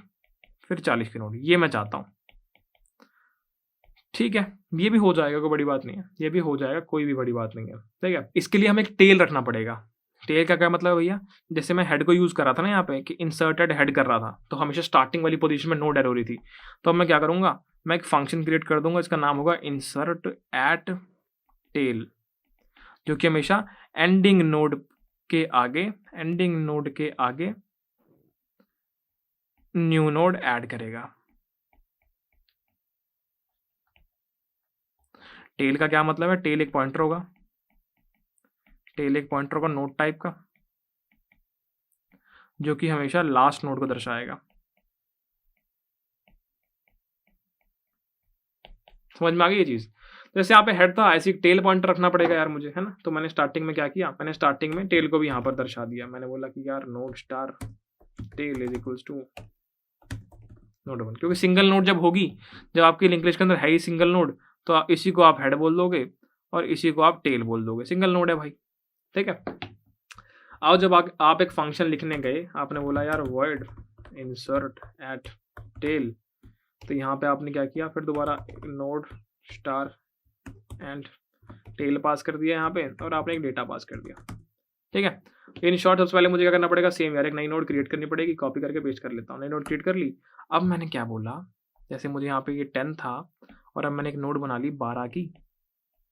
फिर 40 की नोट, ये मैं चाहता हूँ। ठीक है, ये भी हो जाएगा, कोई बड़ी बात नहीं है, ये भी हो जाएगा, कोई भी बड़ी बात नहीं है, ठीक है। इसके लिए हमें एक टेल रखना पड़ेगा। टेल का क्या मतलब है भैया, जैसे मैं हेड को यूज़ कर रहा था ना यहाँ पे कि इंसर्टेड हेड कर रहा था, तो हमेशा स्टार्टिंग वाली पोजीशन में नो एरर हो रही थी। तो अब मैं क्या करूँगा, मैं एक फंक्शन क्रिएट कर दूंगा, इसका नाम होगा इंसर्ट एट टेल, जो कि हमेशा एंडिंग नोड के आगे न्यू नोड ऐड करेगा। टेल का क्या मतलब है, टेल एक पॉइंटर होगा, नोड टाइप का, जो कि हमेशा लास्ट नोड को दर्शाएगा। समझ में आ गई ये चीज। जैसे यहाँ पे हेड था, ऐसी टेल पॉइंटर रखना पड़ेगा यार मुझे, है ना। तो मैंने स्टार्टिंग में क्या किया, मैंने स्टार्टिंग में टेल को भी यहाँ पर दर्शा दिया। मैंने बोला कि यार node star tail is equals to node 1, क्योंकि सिंगल नोड जब होगी, जब आपकी लिंक लिस्ट के अंदर है ही सिंगल नोड, तो इसी को आप हेड बोल दोगे और इसी को आप टेल बोल दोगे, सिंगल नोड है भाई, ठीक है। आओ, जब आप एक फंक्शन लिखने गए, आपने बोला यार void insert at tail, तो यहाँ पे आपने क्या किया, फिर दोबारा नोड स्टार एंड टेल पास कर दिया यहाँ पे और आपने एक डेटा पास कर दिया, ठीक है। इन शॉर्ट सबसे पहले मुझे क्या करना पड़ेगा, सेम यार एक नई नोड क्रिएट करनी पड़ेगी, कॉपी करके पेस्ट कर लेता हूँ। नई नोड क्रिएट कर ली। अब मैंने क्या बोला, जैसे मुझे यहाँ पे ये 10 था और अब मैंने एक नोड बना ली 12 की,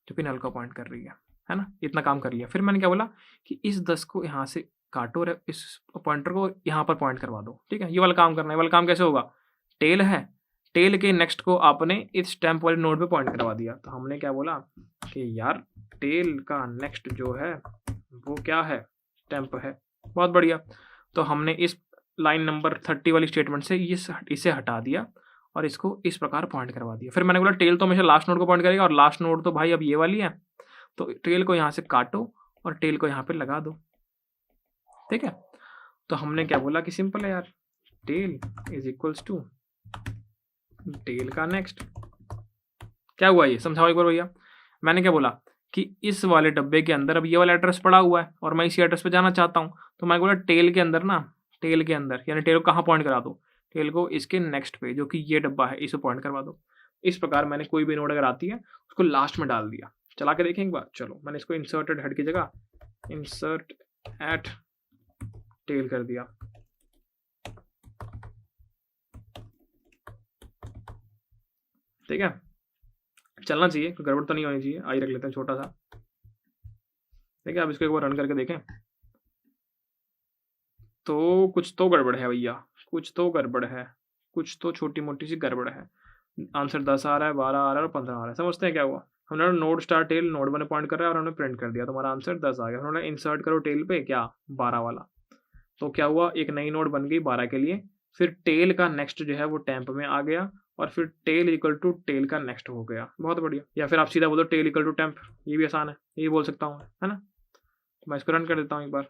जो कि नल को पॉइंट कर रही है ना। इतना काम कर लिया। फिर मैंने क्या बोला कि इस 10 को यहाँ से काटो और इस पॉइंटर को यहाँ पर पॉइंट करवा दो, ठीक है। ये वाला काम करना है। ये वाला काम कैसे होगा, टेल है, टेल के नेक्स्ट को आपने इस स्टैम्प वाले नोड पे पॉइंट करवा दिया। तो हमने क्या बोला कि यार टेल का नेक्स्ट जो है वो क्या है, स्टैम्प है। बहुत बढ़िया। तो हमने इस लाइन नंबर 30 वाली स्टेटमेंट से इसे हटा दिया और इसको इस प्रकार पॉइंट करवा दिया। फिर मैंने बोला टेल तो हमेशा लास्ट नोड को पॉइंट करेगा और लास्ट नोड तो भाई अब ये वाली है, तो टेल को यहाँ से काटो और टेल को यहाँ पे लगा दो, ठीक है। तो हमने क्या बोला कि सिंपल है यार, tail is equals to tail का नेक्स्ट। क्या हुआ ये समझाओ एक बार भैया। मैंने क्या बोला कि इस वाले डब्बे के अंदर अब ये वाला एड्रेस पड़ा हुआ है और मैं इसी एड्रेस पे जाना चाहता हूँ, तो मैं बोला टेल के अंदर ना, टेल के अंदर यानी टेल को कहाँ पॉइंट करा दो, टेल को इसके नेक्स्ट पे जो कि ये डब्बा है इसे पॉइंट करवा दो। इस प्रकार मैंने कोई भी नोड अगर आती है उसको लास्ट में डाल दिया। चला के देखें एक बार। चलो, मैंने इसको इंसर्टेड हेड की जगह इंसर्ट एट टेल कर दिया, ठीक है। चलना चाहिए, कोई गड़बड़ तो नहीं होनी चाहिए। आई रख लेते हैं छोटा सा, ठीक है। अब इसको एक बार रन करके देखें तो कुछ तो गड़बड़ है भैया, कुछ तो गड़बड़ है, कुछ तो छोटी मोटी सी गड़बड़ है। आंसर 10 आ रहा है, 12 आ रहा है और 15 आ रहा है। समझते हैं क्या हुआ। हमने node star tail node 1 point कर रहा है और हमने प्रिंट कर दिया, तो हमारा आंसर 10 आ गया। हमने इंसर्ट करो टेल पे क्या 12 वाला, तो क्या हुआ, एक नई नोड बन गई 12 के लिए। फिर टेल का नेक्स्ट जो है वो टेम्प में आ गया और फिर टेल इक्वल टू टेल का नेक्स्ट हो गया। बहुत बढ़िया। या फिर आप सीधा बोलो टेल इक्वल टू टेम्प, ये भी आसान है, ये बोल सकता हूँ, है ना। तो मैं इसको रन कर देता हूँ एक बार,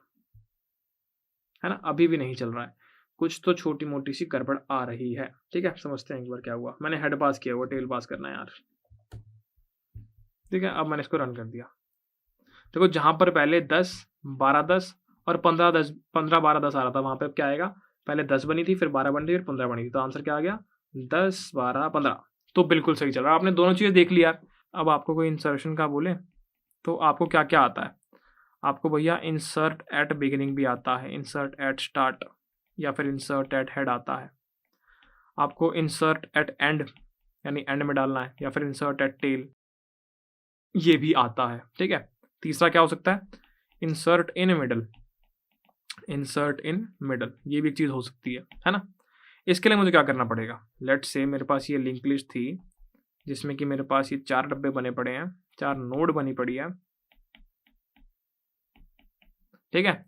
है ना। अभी भी नहीं चल रहा है, कुछ तो छोटी मोटी सी गड़बड़ आ रही है, ठीक है। समझते हैं एक बार क्या हुआ। मैंने हेड पास किया हुआ, टेल पास करना है यार, ठीक है। अब मैंने इसको रन कर दिया। देखो, जहां पर पहले 10, 12, 10 और 15, 10, 15, 12, 10 आ रहा था, वहां पे क्या आएगा, पहले 10 बनी थी, फिर 12 बनी थी, फिर 15 बनी थी। तो आंसर क्या आ गया, 10, 12, 15। तो बिल्कुल सही चल रहा है। आपने दोनों चीजें देख ली यार। अब आपको कोई इंसर्शन का बोले तो आपको क्या क्या आता है। आपको भैया इंसर्ट एट बिगिनिंग भी आता है, इंसर्ट एट स्टार्ट या फिर इंसर्ट एट हेड आता है। आपको इंसर्ट एट एंड यानी एंड में डालना है, या फिर इंसर्ट एट टेल, ये भी आता है, ठीक है। तीसरा क्या हो सकता है, insert in middle, insert in middle, ये भी एक चीज हो सकती है ना। इसके लिए मुझे क्या करना पड़ेगा, लेट्स से मेरे पास ये लिंक लिस्ट थी जिसमें कि मेरे पास ये 4 डब्बे बने पड़े हैं, 4 नोड बनी पड़ी है, ठीक है।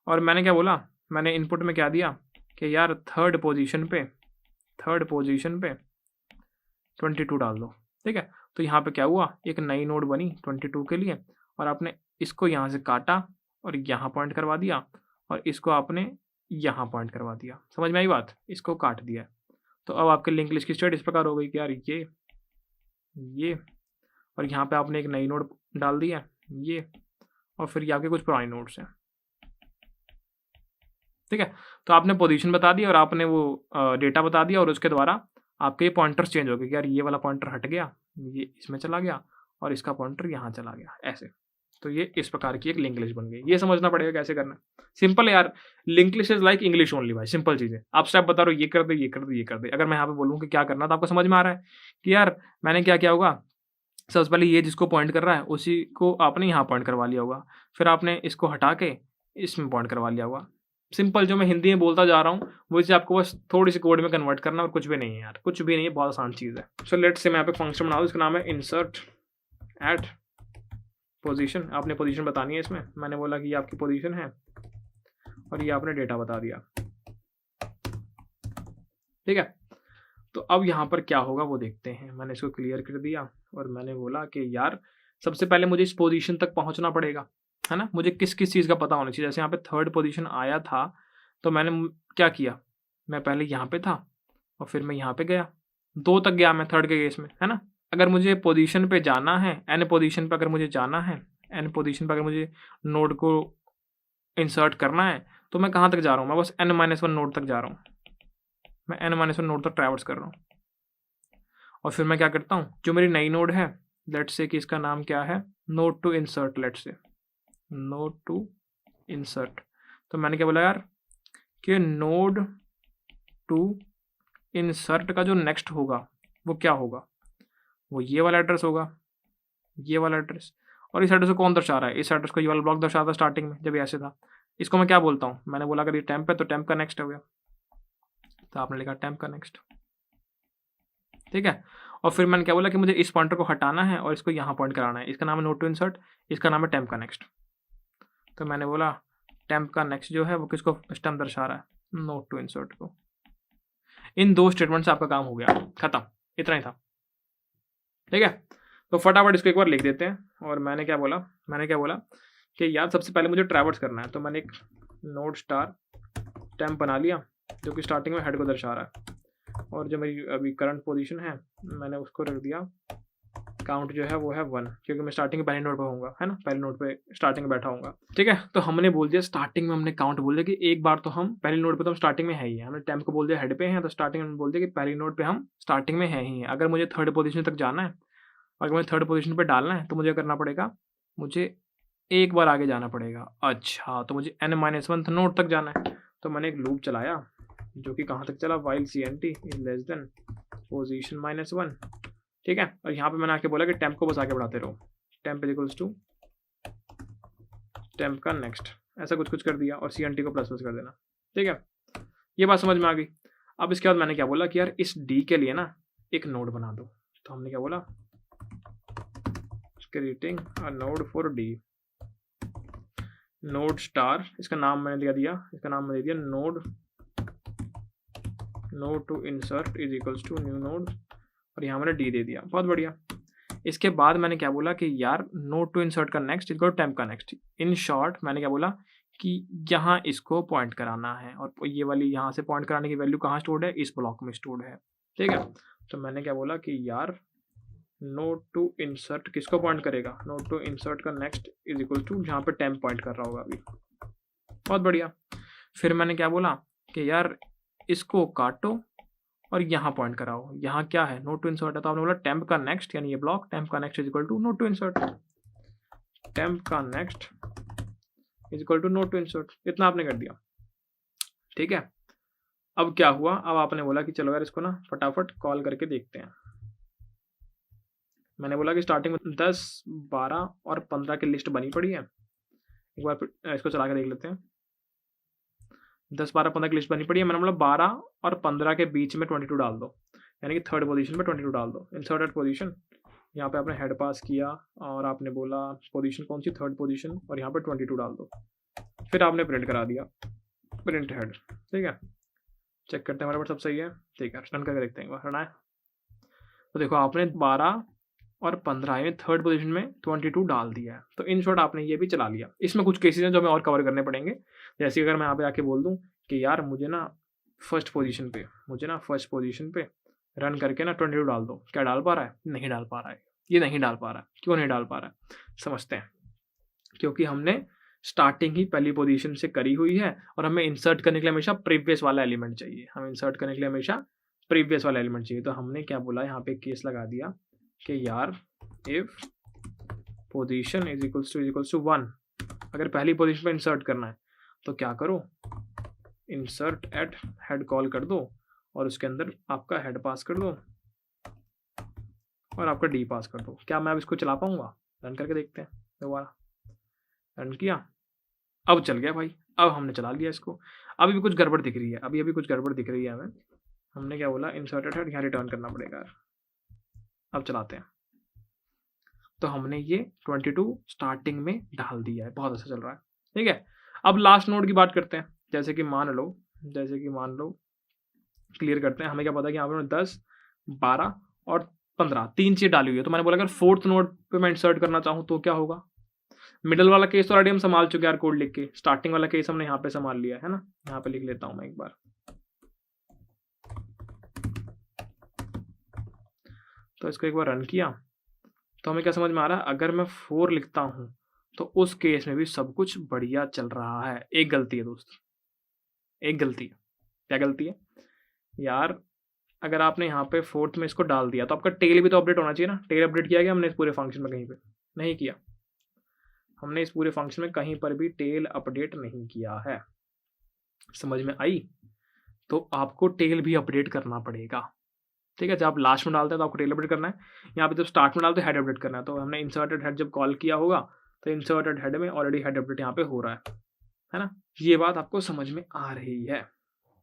और मैंने क्या बोला, मैंने इनपुट में क्या दिया कि यार थर्ड पोजीशन पे 22 डाल दो, ठीक है। तो यहाँ पे क्या हुआ, एक नई नोड बनी 22 के लिए, और आपने इसको यहाँ से काटा और यहाँ पॉइंट करवा दिया, और इसको आपने यहाँ पॉइंट करवा दिया। समझ में आई बात, इसको काट दिया। तो अब आपके लिंक लिस्ट की स्टेट इस प्रकार हो गई कि यार ये और यहाँ पे आपने एक नई नोड डाल दिया ये, और फिर ये आपके कुछ पुराने नोड्स हैं, ठीक है। तो आपने पोजीशन बता दी और आपने वो डेटा बता दिया, और उसके द्वारा आपके ये पॉइंटर्स चेंज हो गए कि यार ये वाला पॉइंटर हट गया, ये इसमें चला गया, और इसका पॉइंटर यहाँ चला गया, ऐसे। तो ये इस प्रकार की एक लिंक लिस्ट बन गई। ये समझना पड़ेगा कैसे करना। सिंपल है यार, link list is like English only भाई, सिंपल चीज़ है। आप स्टेप बता रहे हो, ये कर दे, ये कर दे, ये कर दे। अगर मैं यहाँ पे बोलूँ कि क्या करना, तो आपको समझ में आ रहा है कि यार मैंने क्या किया होगा। सबसे पहले ये जिसको पॉइंट कर रहा है उसी को आपने यहाँ पॉइंट करवा लिया होगा, फिर आपने इसको हटा के इसमें पॉइंट करवा लिया होगा। सिंपल, जो मैं हिंदी में बोलता जा रहा हूँ वो चीज़ आपको बस थोड़ी सी कोड में कन्वर्ट करना, और कुछ भी नहीं है यार, कुछ भी नहीं है, बहुत आसान चीज़ है। सो लेट्स से मैं यहाँ पे फंक्शन बना दूँ, इसका नाम है इंसर्ट एट पोजीशन। आपने पोजीशन बतानी है इसमें। मैंने बोला कि ये आपकी पोजीशन है और ये आपने डेटा बता दिया, ठीक है। तो अब यहाँ पर क्या होगा वो देखते हैं। मैंने इसको क्लियर कर दिया और मैंने बोला कि यार सबसे पहले मुझे इस पोजीशन तक पहुँचना पड़ेगा, है ना। मुझे किस किस चीज़ का पता होना चाहिए। जैसे यहाँ पे थर्ड पोजीशन आया था, तो मैंने क्या किया, मैं पहले यहाँ पे था और फिर मैं यहाँ पे गया, 2 तक गया मैं थर्ड के केस में, है ना। अगर मुझे पोजीशन पे जाना है, एन पोजीशन पे अगर मुझे जाना है, एन पोजीशन पे अगर मुझे नोड को इंसर्ट करना है, तो मैं कहाँ तक जा रहा हूँ, मैं बस n-1 नोड तक जा रहा हूँ। मैं n-1 नोड तक ट्रैवर्स कर रहा हूँ, और फिर मैं क्या करता हूँ, जो मेरी नई नोड है, लेट्स से कि इसका नाम क्या है, node to insert, let's say node to insert. तो मैंने क्या बोला यार कि नोड टू इंसर्ट का जो नेक्स्ट होगा वो क्या होगा, वो ये वाला एड्रेस होगा, ये वाला एड्रेस। और इस एड्रेस को कौन दर्शा रहा है, इस एड्रेस को ये वाला ब्लॉक दर्शा था स्टार्टिंग में जब ये ऐसे था। इसको मैं क्या बोलता हूँ, मैंने बोला अगर ये टेम्प है तो टेम्प का नेक्स्ट हो गया, तो आपने लिखा टेम्प का नेक्स्ट, ठीक है। और फिर मैंने क्या बोला कि मुझे इस पॉइंटर को हटाना है और इसको यहाँ पॉइंट कराना है। इसका नाम है नोड टू इंसर्ट, इसका नाम है टेम्प का नेक्स्ट। तो मैंने बोला टेम्प का नेक्स्ट जो है वो किसको इस टाइम दर्शा रहा है, नोड टू इंसर्ट को। इन 2 स्टेटमेंट से आपका काम हो गया, खत्म, इतना ही था, ठीक है। तो फटाफट इसको एक बार लिख देते हैं। और मैंने क्या बोला कि यार सबसे पहले मुझे ट्रैवर्स करना है, तो मैंने एक नोड स्टार टेम्प बना लिया जो कि स्टार्टिंग में हेड को दर्शा रहा है, और जो मेरी अभी करंट पोजीशन है मैंने उसको रख दिया काउंट जो है वो है 1, क्योंकि मैं स्टार्टिंग के पहले नोड पे होऊंगा, है ना, पहले नोड पे स्टार्टिंग में बैठा हूँगा, ठीक है। तो हमने बोल दिया स्टार्टिंग में, हमने काउंट बोल दिया कि एक बार तो हम पहले नोड पे तो हम स्टार्टिंग में है ही है। हमने टेम्प को बोल दिया हेड पे हैं, तो स्टार्टिंग में बोल दिया कि पहली नोड पे हम स्टार्टिंग में है ही है। अगर मुझे थर्ड पोजीशन तक जाना है, अगर मुझे थर्ड पोजीशन पे डालना है, तो मुझे करना पड़ेगा, मुझे एक बार आगे जाना पड़ेगा। अच्छा, तो मुझे n-1 नोड तक जाना है। तो मैंने एक लूप चलाया जो कि कहाँ तक चला, while CNT is less than position -1, ठीक है। और यहाँ पे मैंने आके बोला कि टेम्प को बस आगे बढ़ाते रहो, temp is equals to temp का नेक्स्ट, ऐसा कुछ कर दिया, और CNT को प्लस कर देना, ठीक है। ये बात समझ में आ गई। अब इसके बाद मैंने क्या बोला कि यार इस D के लिए ना एक नोड बना दो। तो हमने क्या बोला, creating a node for D, node star, इसका नाम मैंने दिया, इसका नाम मैंने दिया node to insert is equals to new node, और यहाँ मैंने D दे दिया। बहुत बढ़िया। इसके बाद मैंने क्या बोला कि यार नोड टू इंसर्ट का नेक्स्ट इक्वल टेम्प का नेक्स्ट। इन शॉर्ट मैंने क्या बोला कि यहाँ इसको पॉइंट कराना है, और ये वाली यहाँ से पॉइंट कराने की वैल्यू कहाँ स्टोर्ड है, इस ब्लॉक में स्टोर्ड है, ठीक है। तो मैंने क्या बोला कि यार नोड टू इंसर्ट किसको पॉइंट करेगा, नोड टू इंसर्ट का नेक्स्ट इज इक्वल टू जहाँ पे टेम्प पॉइंट कर रहा होगा अभी। बहुत बढ़िया। फिर मैंने क्या बोला कि यार इसको काटो और यहाँ पॉइंट कराओ, यहाँ क्या है, नोड टू इंसर्ट है, तो आपने बोला टेम्प का नेक्स्ट, यानी ये ब्लॉक टेम्प का next is equal to node to insert, temp का next is equal to node to insert. इतना आपने कर दिया, ठीक है। अब क्या हुआ, अब आपने बोला कि चलो यार इसको ना फटाफट कॉल करके देखते हैं। मैंने बोला कि स्टार्टिंग में 10, 12 और 15 की लिस्ट बनी पड़ी है। एक बार इसको चला के देख लेते हैं। 10, 12, 15 की लिस्ट बनी पड़ी है, मैंने बोला 12 और 15 के बीच में 22 डाल दो, यानी कि थर्ड पोजीशन पे 22 डाल दो। इंसर्ट एट पोजीशन, यहाँ पे आपने हेड पास किया और आपने बोला पोजीशन कौन सी, थर्ड पोजीशन, और यहाँ पे 22 डाल दो। फिर आपने प्रिंट करा दिया, प्रिंट हेड। ठीक है, चेक करते हैं हमारे पास सब सही है। ठीक है, रन करके देखते हैं, एक बार रन आए तो देखो आपने 12 और 15 में थर्ड पोजीशन में 22 डाल दिया है। तो इन शॉर्ट आपने ये भी चला लिया। इसमें कुछ केसेस हैं जो हमें और कवर करने पड़ेंगे। जैसे अगर मैं यहाँ पे आके बोल दूँ कि यार मुझे ना फर्स्ट पोजीशन पे रन करके ना 22 डाल दो, क्या डाल पा रहा है? नहीं डाल पा रहा है, ये नहीं डाल पा रहा है। क्यों नहीं डाल पा रहा है, समझते हैं। क्योंकि हमने स्टार्टिंग ही पहली पोजीशन से करी हुई है और हमें इंसर्ट करने के लिए हमेशा प्रीवियस वाला एलिमेंट चाहिए। हमें इंसर्ट करने के लिए हमेशा प्रीवियस वाला एलिमेंट चाहिए। तो हमने क्या बोला, यहाँ पे केस लगा दिया कि यार if position is equals to 1, अगर पहली पोजीशन पे इंसर्ट करना है तो क्या करो, इंसर्ट एट हेड कॉल कर दो और उसके अंदर आपका हेड पास कर दो और आपका डी पास कर दो। क्या मैं अब इसको चला पाऊंगा? रन करके देखते हैं दोबारा। रन किया, अब चल गया भाई, अब हमने चला लिया इसको। अभी भी कुछ गड़बड़ दिख रही है, अभी कुछ गड़बड़ दिख रही है हमें। हमने क्या बोला, इंसर्टेड हेड, यहाँ रिटर्न करना पड़ेगा। अब चलाते हैं तो हमने ये 22 स्टार्टिंग में डाल दिया है, बहुत अच्छा चल रहा है। ठीक है, अब लास्ट नोड की बात करते हैं। जैसे कि मान लो क्लियर करते हैं। हमें क्या पता है कि यहाँ पर 10, 12 और 15 तीन चीज़ डाली हुई है। तो मैंने बोला अगर फोर्थ नोड पे मैं इंसर्ट करना चाहूँ तो क्या होगा। मिडल वाला केस तो ऑलरेडी हम संभाल चुके हैं यार कोड लिख के, स्टार्टिंग वाला केस हमने यहाँ पे संभाल लिया है ना। यहाँ पे लिख लेता हूँ मैं एक बार, तो इसको एक बार रन किया तो हमें क्या समझ में आ रहा है, अगर मैं 4 लिखता हूँ तो उस केस में भी सब कुछ बढ़िया चल रहा है। एक गलती है दोस्त, एक गलती है। क्या गलती है यार, अगर आपने यहाँ पे फोर्थ में इसको डाल दिया तो आपका टेल भी तो अपडेट होना चाहिए ना। टेल अपडेट किया गया हमने इस पूरे फंक्शन में? कहीं पे नहीं किया। हमने इस पूरे फंक्शन में कहीं पर भी टेल अपडेट नहीं किया है। समझ में आई? तो आपको टेल भी अपडेट करना पड़ेगा। ठीक है, जब आप लास्ट में डालते हैं तो आपको टेल अपडेट करना है। यहाँ पे जब स्टार्ट में डालते हैं हेड अपडेट करना है। तो हमने इंसर्टेड हेड जब कॉल किया होगा तो इंसर्टेड हेड में ऑलरेडी हेड अपडेट यहाँ पे हो रहा है ना। ये बात आपको समझ में आ रही है?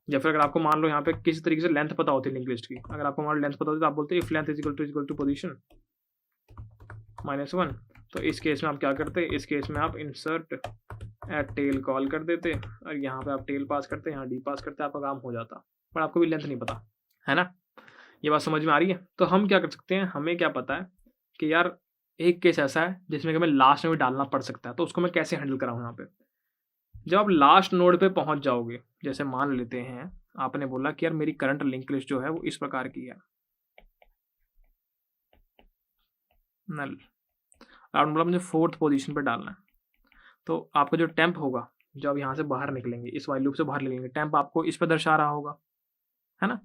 या फिर अगर आपको मान लो यहाँ पे किसी तरीके से लेंथ पता होती है लिंक लिस्ट की, अगर आपको मान लो लेंथ पता होती है तो आप बोलते हैं if length is equal to position -1, तो इस केस में आप क्या करते, इस केस में आप इंसर्ट एट टेल कॉल कर देते और यहाँ पे आप टेल पास करते, यहाँ डी पास करते, आपका काम हो जाता। पर आपको भी लेंथ नहीं पता है ना। ये बात समझ में आ रही है? तो हम क्या कर सकते हैं, हमें क्या पता है कि यार एक केस ऐसा है जिसमें कि हमें लास्ट में भी डालना पड़ सकता है। तो उसको मैं कैसे हैंडल कराऊँ यहाँ पे। जब आप लास्ट नोड पे पहुंच जाओगे, जैसे मान लेते हैं आपने बोला कि यार मेरी करंट लिंक लिस्ट जो है वो इस प्रकार की है, नल, आपने बोला मुझे फोर्थ पोजीशन पे डालना है। तो आपका जो टेम्प होगा, जब आप यहाँ से बाहर निकलेंगे, इस वाइल लूप से बाहर निकलेंगे, टेम्प आपको इस पर दर्शा रहा होगा, है ना।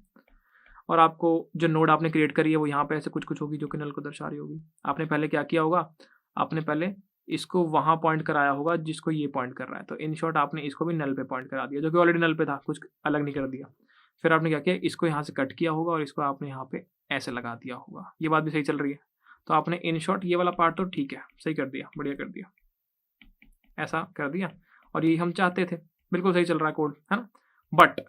और आपको जो नोड आपने क्रिएट करी है वो यहाँ पे ऐसे कुछ होगी जो कि नल को दर्शा रही होगी। आपने पहले क्या किया होगा, आपने पहले इसको वहाँ पॉइंट कराया होगा जिसको ये पॉइंट कर रहा है। तो इन शॉर्ट आपने इसको भी नल पे पॉइंट करा दिया, जो कि ऑलरेडी नल पे था, कुछ अलग नहीं कर दिया। फिर आपने क्या किया, इसको यहाँ से कट किया होगा और इसको आपने यहाँ पे ऐसे लगा दिया होगा। ये बात भी सही चल रही है। तो आपने इन शॉर्ट ये वाला पार्ट तो ठीक है, सही कर दिया, बढ़िया कर दिया, ऐसा कर दिया। और यही हम चाहते थे, बिल्कुल सही चल रहा है कोड, है ना। बट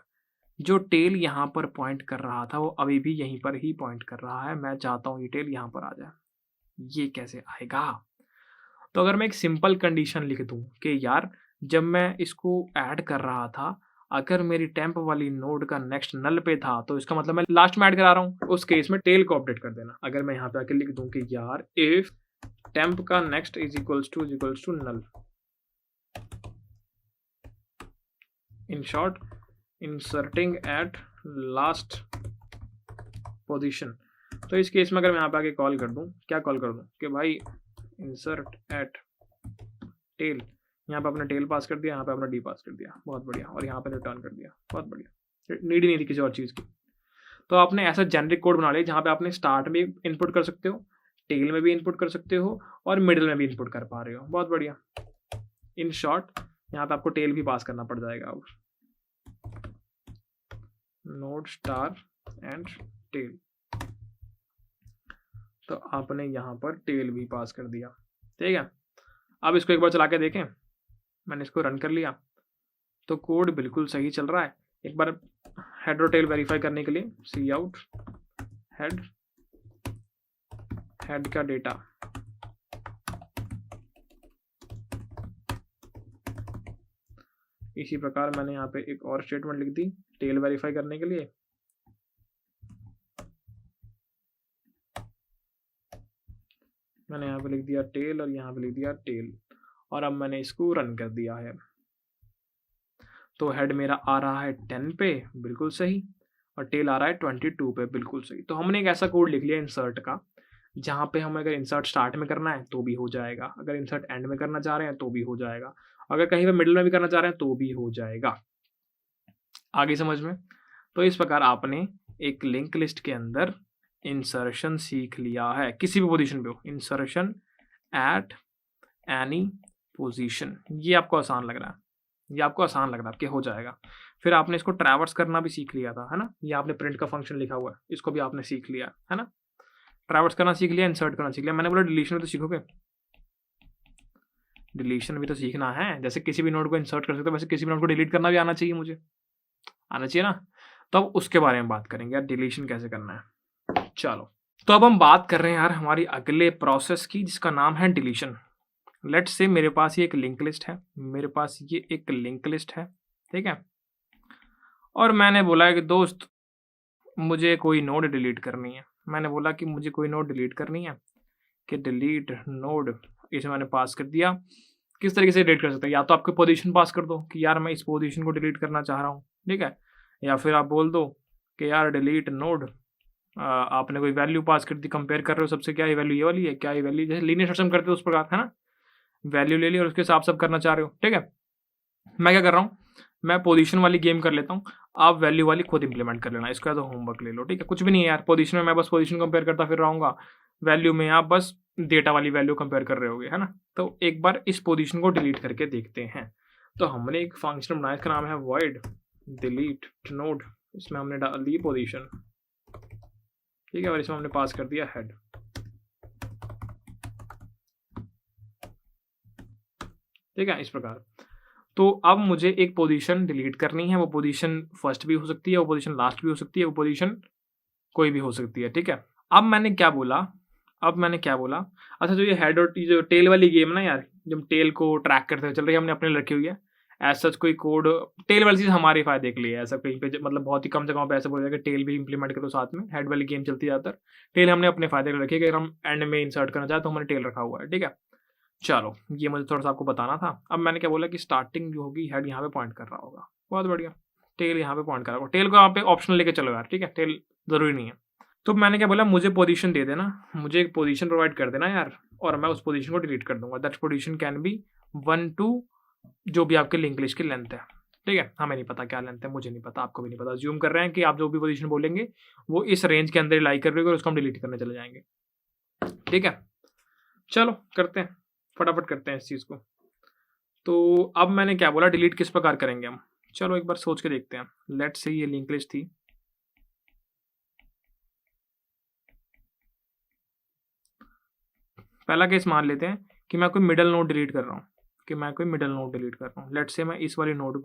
जो टेल यहाँ पर पॉइंट कर रहा था वो अभी भी यहीं पर ही पॉइंट कर रहा है। मैं चाहता हूँ ये टेल यहाँ पर आ जाए, ये कैसे आएगा। तो अगर मैं एक सिंपल कंडीशन लिख दूँ कि यार जब मैं इसको ऐड कर रहा था, अगर मेरी टेम्प वाली नोड का नेक्स्ट नल पे था तो इसका मतलब मैं लास्ट में ऐड करा रहा हूँ, उस केस में टेल को अपडेट कर देना। अगर मैं यहाँ पे आके लिख दूँ कि यार इफ टेम्प का next is equals to null, in short inserting at last position. तो इस केस में अगर मैं यहाँ पे आके कॉल कर दूँ, क्या कॉल कर दूँ कि भाई इंसर्ट एट टेल, यहाँ पे अपना टेल पास कर दिया, यहाँ पे अपना डी पास कर दिया, बहुत बढ़िया, और यहाँ पे रिटर्न कर दिया, बहुत बढ़िया, नीड ही नहीं थी किसी और चीज़ की। तो आपने ऐसा जेनरिक कोड बना लिया जहाँ पे आपने स्टार्ट में इनपुट कर सकते हो, टेल में भी इनपुट कर सकते हो और मिडिल में भी इनपुट कर पा रहे हो, बहुत बढ़िया। इन शॉर्ट यहाँ पे आपको टेल भी पास करना पड़ जाएगा अब, नोड स्टार एंड टेल। तो आपने यहाँ पर टेल भी पास कर दिया, ठीक है। अब इसको एक बार चला के देखें, मैंने इसको रन कर लिया तो कोड बिल्कुल सही चल रहा है। एक बार हेड और टेल वेरीफाई करने के लिए सी आउट हेड, हेड का डेटा, इसी प्रकार मैंने यहाँ पे एक और स्टेटमेंट लिख दी टेल वेरीफाई करने के लिए। मैंने यहाँ पे लिख दिया टेल और यहाँ पे लिख दिया टेल, और अब मैंने इसको रन कर दिया है। तो हेड मेरा आ रहा है 10 पे, बिल्कुल सही, और टेल आ रहा है 22 पे, बिल्कुल सही। तो हमने एक ऐसा कोड लिख लिया इंसर्ट का, जहाँ पे हमें अगर इंसर्ट स्टार्ट में करना है तो भी हो जाएगा, अगर इंसर्ट एंड में करना चाह रहे हैं तो भी हो जाएगा, अगर कहीं पे मिडिल में भी करना चाह रहे हैं तो भी हो जाएगा। आगे समझ में? तो इस प्रकार आपने एक लिंक लिस्ट के अंदर इंसर्शन सीख लिया है, किसी भी पोजीशन पे हो, इंसर्शन एट एनी पोजीशन। ये आपको आसान लग रहा है, ये आपको आसान लग रहा है कि हो जाएगा। फिर आपने इसको ट्रैवर्स करना भी सीख लिया था, है ना? ये आपने प्रिंट का फंक्शन लिखा हुआ है, इसको भी आपने सीख लिया है ना? ट्रैवर्स करना सीख लिया, इंसर्ट करना सीख लिया। मैंने बोला डिलीशन भी तो सीखोगे, डिलीशन भी तो सीखना है। जैसे किसी भी नोड को इंसर्ट कर सकते हो, वैसे किसी भी नोड को डिलीट करना भी आना चाहिए, मुझे आना चाहिए ना। तो अब उसके बारे में बात करेंगे यार, डिलीशन कैसे करना है। चलो, तो अब हम बात कर रहे हैं यार हमारी अगले प्रोसेस की, जिसका नाम है डिलीशन। लेट्स से मेरे पास ये एक लिंक लिस्ट है, मेरे पास ये एक लिंक लिस्ट है, ठीक है। और मैंने बोला है कि दोस्त मुझे कोई नोड डिलीट करनी है। मैंने बोला कि मुझे कोई नोड डिलीट करनी है, कि डिलीट नोड, इसे मैंने पास कर दिया। किस तरीके से डिलीट कर सकते हैं? या तो आपको पोजीशन पास कर दो कि यार मैं इस पोजीशन को डिलीट करना चाह रहा हूँ, ठीक है। या फिर आप बोल दो कि यार डिलीट नोड, आपने कोई वैल्यू पास कर दी, कंपेयर कर रहे हो सबसे, क्या ये वैल्यू ये वाली है, क्या ये वैल्यू, जैसे लीनियर सिस्टम करते हो उस प्रकार, है ना। वैल्यू ले ली और उसके हिसाब सब करना चाह रहे हो, ठीक है। मैं क्या कर रहा हूँ, मैं पोजीशन वाली गेम कर लेता हूँ, आप वैल्यू वाली खुद इंप्लीमेंट कर लेना। इसको एज होमवर्क ले लो, ठीक है। कुछ भी नहीं है यार, पोजीशन में मैं बस पोजीशन कंपेयर करता फिर रहूँगा, वैल्यू में आप बस डेटा वाली वैल्यू कंपेयर कर रहे होगे, है ना। तो एक बार इस पोजीशन को डिलीट करके देखते हैं। तो हमने एक फंक्शन बनाया, इसका नाम है void delete node। इसमें हमने डाल दी पोजीशन, ठीक है, और इसमें हमने पास कर दिया हेड, ठीक है, इस प्रकार। तो अब मुझे एक पोजीशन डिलीट करनी है, वो पोजीशन फर्स्ट भी हो सकती है, वो पोजीशन लास्ट भी हो सकती है, वो पोजीशन कोई भी हो सकती है, ठीक है। अब मैंने क्या बोला, अच्छा, जो ये हेड और जो टेल वाली गेम ना यार, जब टेल को ट्रैक करते हुए चल रही है, हमने अपने लिए रखी हुई है। एज सच कोई कोड, टेल वाली चीज़ हमारे फायदे के लिए है, ऐसा कहीं पे मतलब बहुत ही कम जगहों पे ऐसा बोला जाएगा कि टेल भी इंप्लीमेंट करो साथ में, हेड वाली गेम चलती ज़्यादातर। टेल हमने अपने फायदे के लिए रखी है, अगर हम एंड में इंसर्ट करना चाहे तो हमने टेल रखा हुआ है, ठीक है। चलो, ये मुझे थोड़ा सा आपको बताना था। अब मैंने क्या बोला कि स्टार्टिंग जो होगी हेड यहाँ पे पॉइंट कर रहा होगा, बहुत बढ़िया। टेल यहाँ पे पॉइंट कर रहा होगा, टेल को यहाँ पे ऑप्शन लेके चलो यार, ठीक है, टेल जरूरी नहीं है। तो मैंने क्या बोला, मुझे पोजीशन दे देना, मुझे एक पोजीशन प्रोवाइड कर देना यार, और मैं उस पोजीशन को डिलीट कर दूंगा। That position can be 1 to जो भी आपके लिंक लिस्ट की लेंथ है, ठीक है। हमें नहीं पता क्या लेंथ है, मुझे नहीं पता, आपको भी नहीं पता। ज्यूम कर रहे हैं कि आप जो भी पोजीशन बोलेंगे वो इस रेंज के अंदर लाई कर रही और उसको हम डिलीट करने चले जाएंगे, ठीक है। चलो करते हैं, फटाफट करते हैं इस चीज़ को। तो अब मैंने क्या बोला, डिलीट किस प्रकार करेंगे हम, चलो एक बार सोच के देखते हैं। लेट्स से ये लिंक लिस्ट थी, पहला केस मान लेते हैं कि मैं कोई मिडल नोड डिलीट कर रहा हूँ, लेट्स से मैं इस वाली नोड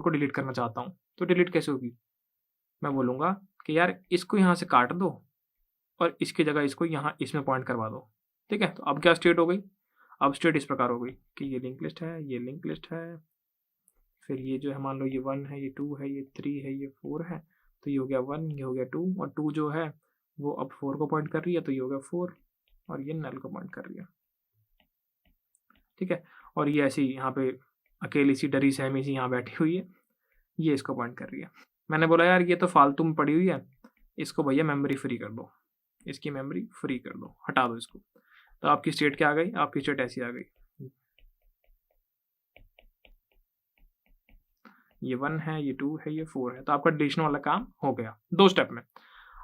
को डिलीट करना चाहता हूँ। तो डिलीट कैसे होगी, मैं बोलूँगा कि यार इसको यहाँ से काट दो और इसकी जगह इसको यहाँ इसमें पॉइंट करवा दो, ठीक है। तो अब क्या स्टेट हो गई, अब स्टेट इस प्रकार हो गई कि ये लिंक लिस्ट है, फिर ये जो है मान लो ये 1 है, ये 2 है, ये 3 है, ये 4 है, तो ये हो गया 1, ये हो गया 2, और 2 जो है वो अब 4 को पॉइंट कर रही है, तो ये हो गया 4, और ये नल को पॉइंट कर रही है, ठीक है। और ये ऐसी यहाँ पे अकेली सी डरी सहमी सी यहाँ बैठी हुई है, ये इसको पॉइंट कर रही है। मैंने बोला यार ये तो फालतू में पड़ी हुई है, इसको भैया मेमोरी फ्री कर दो, इसकी मेमोरी फ्री कर दो, हटा दो इसको। तो आपकी स्टेट क्या आ गई, आपकी स्टेट ऐसी आ गई, ये 1 है, ये 2 है, ये 4 है। तो आपका डिलीशन वाला काम हो गया 2 स्टेप में।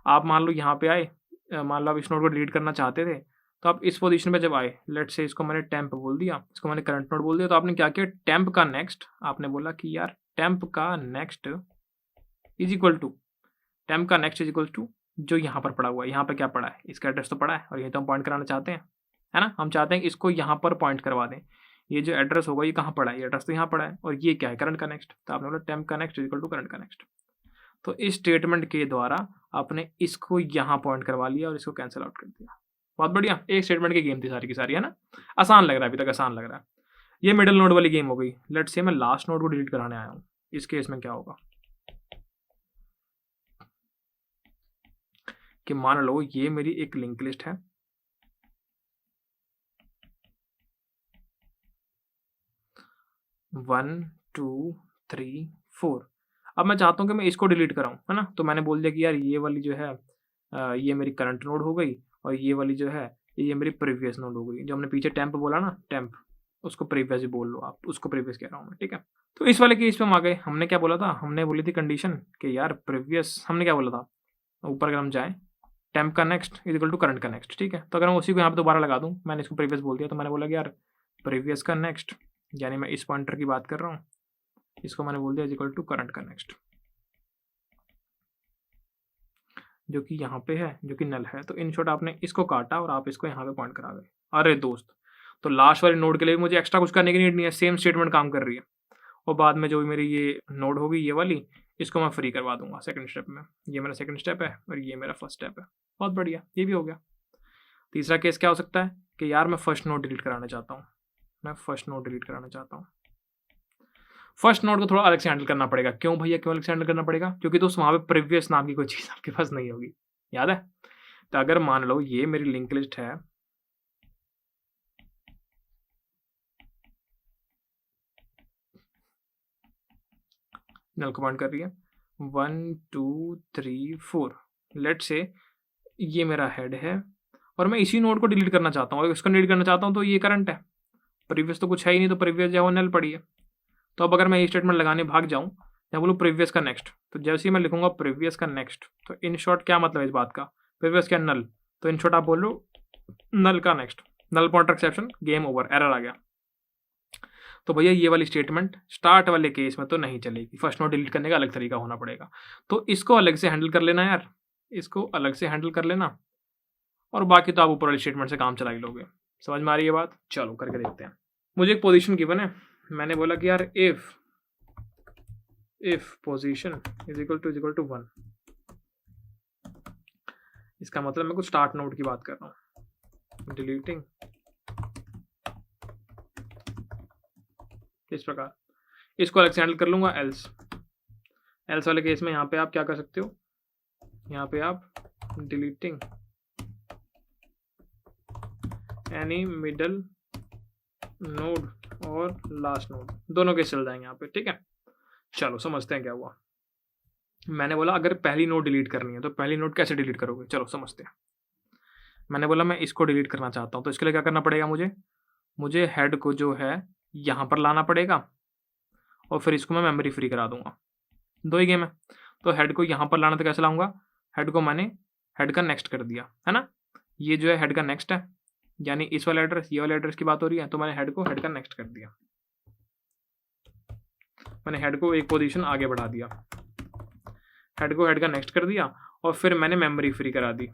आप मान लो यहाँ पे आए, मान लो आप इस नोड को डिलीट करना चाहते थे, तो आप इस पोजीशन पे जब आए, लेट्स से इसको मैंने टेम्प बोल दिया, इसको मैंने करंट नोड बोल दिया, तो आपने क्या किया, टेम्प का नेक्स्ट, आपने बोला कि यार टेम्प का next is equal to, temp का नेक्स्ट इज इक्वल टू जो यहाँ पर पड़ा हुआ है। यहाँ पे क्या पड़ा है, इसका एड्रेस तो पड़ा है, और यही तो हम पॉइंट कराना चाहते हैं, है ना। हम चाहते हैं कि इसको यहाँ पर पॉइंट करवा दें, ये जो एड्रेस होगा ये कहाँ पड़ा है, ये एड्रेस तो यहाँ पड़ा है, और ये क्या है, करंट का नेक्स्ट। तो आपने बोला टेम्प का नेक्स्ट इक्वल टू करंट का नेक्स्ट। तो इस स्टेटमेंट के द्वारा आपने इसको यहाँ पॉइंट करवा लिया और इसको कैंसिल आउट कर दिया। बहुत बढ़िया, एक स्टेटमेंट की गेम थी सारी की सारी, है ना। आसान लग रहा है, अभी तक आसान लग रहा है। ये मिडिल नोड वाली गेम हो गई। लेट्स से मैं लास्ट नोड को डिलीट कराने आया हूँ। इस केस में क्या होगा कि मान लो ये मेरी एक लिंक लिस्ट है, वन टू थ्री फोर। अब मैं चाहता हूँ कि मैं इसको डिलीट कराऊँ, है ना। तो मैंने बोल दिया कि यार ये वाली जो है ये मेरी करंट नोड हो गई, और ये वाली जो है ये मेरी प्रीवियस नोड हो गई। जो हमने पीछे टेम्प बोला ना, टेम्प, उसको प्रीवियस ही बोल लो आप, उसको प्रीवियस कह रहा हूँ मैं, ठीक है। तो इस वाले केस पे हम आ गए। हमने क्या बोला था, हमने बोली थी कंडीशन कि यार प्रीवियस, हमने क्या बोला था, ऊपर अगर हम जाएँ टेम्प का next is equal to current का नेक्स्ट, ठीक है। तो अगर मैं उसी को यहाँ पे दोबारा लगा दूँ, मैंने इसको प्रीवियस बोल दिया, तो मैंने बोला कि यार प्रीवियस का नेक्स्ट, यानी मैं इस पॉइंटर की बात कर रहा हूँ, इसको मैंने बोल दिया इज इक्वल टू करंट का नेक्स्ट, जो कि यहाँ पे है, जो कि नल है। तो इन शॉर्ट आपने इसको काटा और आप इसको यहाँ पे पॉइंट करा गए। अरे दोस्त, तो लास्ट वाले नोड के लिए मुझे एक्स्ट्रा कुछ करने की नीड नहीं है, सेम स्टेटमेंट काम कर रही है। और बाद में जो मेरी ये नोड होगी ये वाली, इसको मैं फ्री करवा दूंगा सेकंड स्टेप में। ये मेरा सेकंड स्टेप है और ये मेरा फर्स्ट स्टेप है। बहुत बढ़िया, ये भी हो गया। तीसरा केस क्या हो सकता है कि यार मैं फर्स्ट नोड डिलीट कराना चाहता हूँ, मैं फर्स्ट नोड डिलीट कराना चाहता हूँ। फर्स्ट नोड को थोड़ा अलग से हैंडल करना पड़ेगा। क्यों भैया, क्यों अलग से हैंडल करना पड़ेगा? क्योंकि दोस्त वहाँ पे प्रीवियस नाम की कोई चीज़ आपके पास नहीं होगी, याद है। तो अगर मान लो ये मेरी लिंक लिस्ट है, नल को पॉइंट कर रही है 1 2 3 4। लेट से ये मेरा हेड है और मैं इसी नोड को डिलीट करना चाहता हूँ, और इसको डिलीट करना चाहता हूँ तो ये करंट है, प्रीवियस तो कुछ है ही नहीं, तो प्रीवियस जो है नल पड़ी है। तो अब अगर मैं ये स्टेटमेंट लगाने भाग जाऊँ या बोलूँ प्रीवियस का नेक्स्ट, तो जैसे ही मैं लिखूंगा प्रीवियस का नेक्स्ट, तो इन शॉर्ट क्या मतलब है इस बात का, प्रीवियस क्या नल, तो इन शॉर्ट आप बोल लो नल का next, null pointer exception, game over, error आ गया। तो भैया ये वाली स्टेटमेंट स्टार्ट वाले केस में तो नहीं चलेगी, फर्स्ट नोड डिलीट करने का अलग तरीका होना पड़ेगा। तो इसको अलग से हैंडल कर लेना यार, इसको अलग से हैंडल कर लेना, और बाकी तो आप ऊपर वाली स्टेटमेंट से काम चला ही लोगे। समझ में आ रही है बात? चलो करके देखते हैं। मुझे एक पोजीशन गिवन है, मैंने बोला कि यार if position is equal to 1, इसका मतलब मैं कुछ स्टार्ट नोड की बात कर रहा हूँ, डिलीटिंग इस प्रकार, इसको अलग से हैंडल कर लूंगा। एल्स वाले केस में यहाँ पे आप क्या कर सकते हो, यहाँ पे आप डिलीटिंग एनी मिडल नोड और लास्ट नोड, दोनों केस चल जाएंगे यहाँ पे, ठीक है। चलो समझते हैं क्या हुआ। मैंने बोला अगर पहली नोड डिलीट करनी है तो पहली नोड कैसे डिलीट करोगे, चलो समझते हैं। मैंने बोला मैं इसको डिलीट करना चाहता हूँ, तो इसके लिए क्या करना पड़ेगा, मुझे हेड को जो है यहाँ पर लाना पड़ेगा, और फिर इसको मैं मेमोरी फ्री करा दूंगा। दो ही गेम है, तो हेड को यहाँ पर लाना तो कैसे लाऊंगा, हेड को मैंने हेड का नेक्स्ट कर दिया, है ना। ये जो है हेड का नेक्स्ट है, यानी इस वाले एड्रेस, ये वाले एड्रेस की बात हो रही है, तो मैंने हेड को हेड का नेक्स्ट कर दिया, मैंने हेड को एक पोजीशन आगे बढ़ा दिया, हेड को हेड का नेक्स्ट कर दिया, और फिर मैंने मेमोरी फ्री करा दी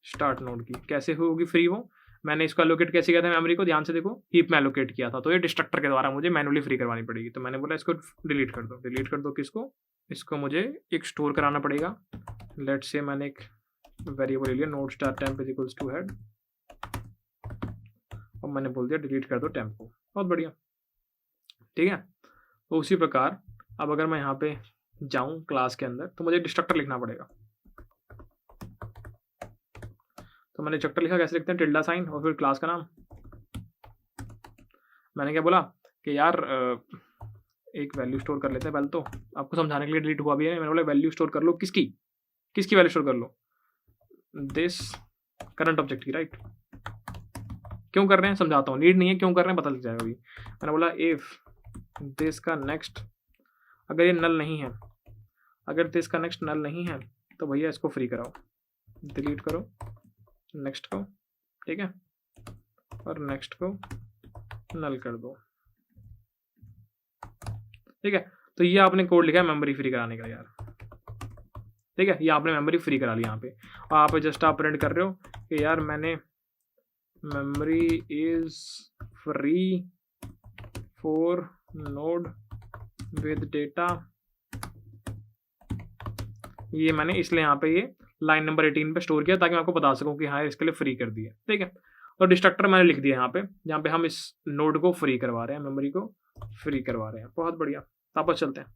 स्टार्ट नोड की। कैसे होगी फ्री वो, मैंने इसको एलोकेट कैसे किया था मेमोरी को, ध्यान से देखो, हीप में एलोकेट किया था, तो ये डिस्ट्रक्टर के द्वारा मुझे मैनुअली फ्री करवानी पड़ेगी। तो मैंने बोला इसको डिलीट कर दो किसको, इसको मुझे एक स्टोर कराना पड़ेगा। लेट से मैंने एक वेरिएबल ले लिया, node star temp is equals to head, और मैंने बोल दिया डिलीट कर दो टेम्प को। बहुत बढ़िया, ठीक है। तो उसी प्रकार अब अगर मैं यहाँ पे जाऊँ क्लास के अंदर, तो मुझे डिस्ट्रक्टर लिखना पड़ेगा। तो मैंने डिस्ट्रक्टर लिखा, कैसे लिखते हैं, टिल्डा साइन और फिर क्लास का नाम। मैंने क्या बोला कि यार एक वैल्यू स्टोर कर लेते हैं पहले, तो आपको समझाने के लिए डिलीट हुआ भी है। मैंने बोला वैल्यू स्टोर कर लो, किसकी वैल्यू स्टोर कर लो, दिस करंट ऑब्जेक्ट की, राइट। क्यों कर रहे हैं समझाता हूँ, नीड नहीं है, क्यों कर रहे हैं पता लग जाएगा अभी। मैंने बोला इफ दिस का नेक्स्ट, अगर ये नल नहीं है, अगर दिस का नेक्स्ट नल नहीं है, तो भैया इसको फ्री कराओ, डिलीट करो नेक्स्ट को, ठीक है, और नेक्स्ट को नल कर दो, ठीक है। तो ये आपने कोड लिखा है मेमोरी फ्री कराने का यार, ठीक है। ये आपने मेमोरी फ्री करा ली यहाँ पे, और आप जस्ट आप प्रिंट कर रहे हो कि यार मैंने memory is free for node with data. ये मैंने इसलिए यहाँ पे ये लाइन नंबर 18 पे स्टोर किया ताकि मैं आपको बता सकूं कि हाँ इसके लिए फ्री कर दिया, ठीक है। और डिस्ट्रक्टर मैंने लिख दिया यहाँ पे, जहाँ पे हम इस नोड को फ्री करवा रहे हैं, मेमोरी को फ्री करवा रहे हैं। बहुत बढ़िया, वापस चलते हैं।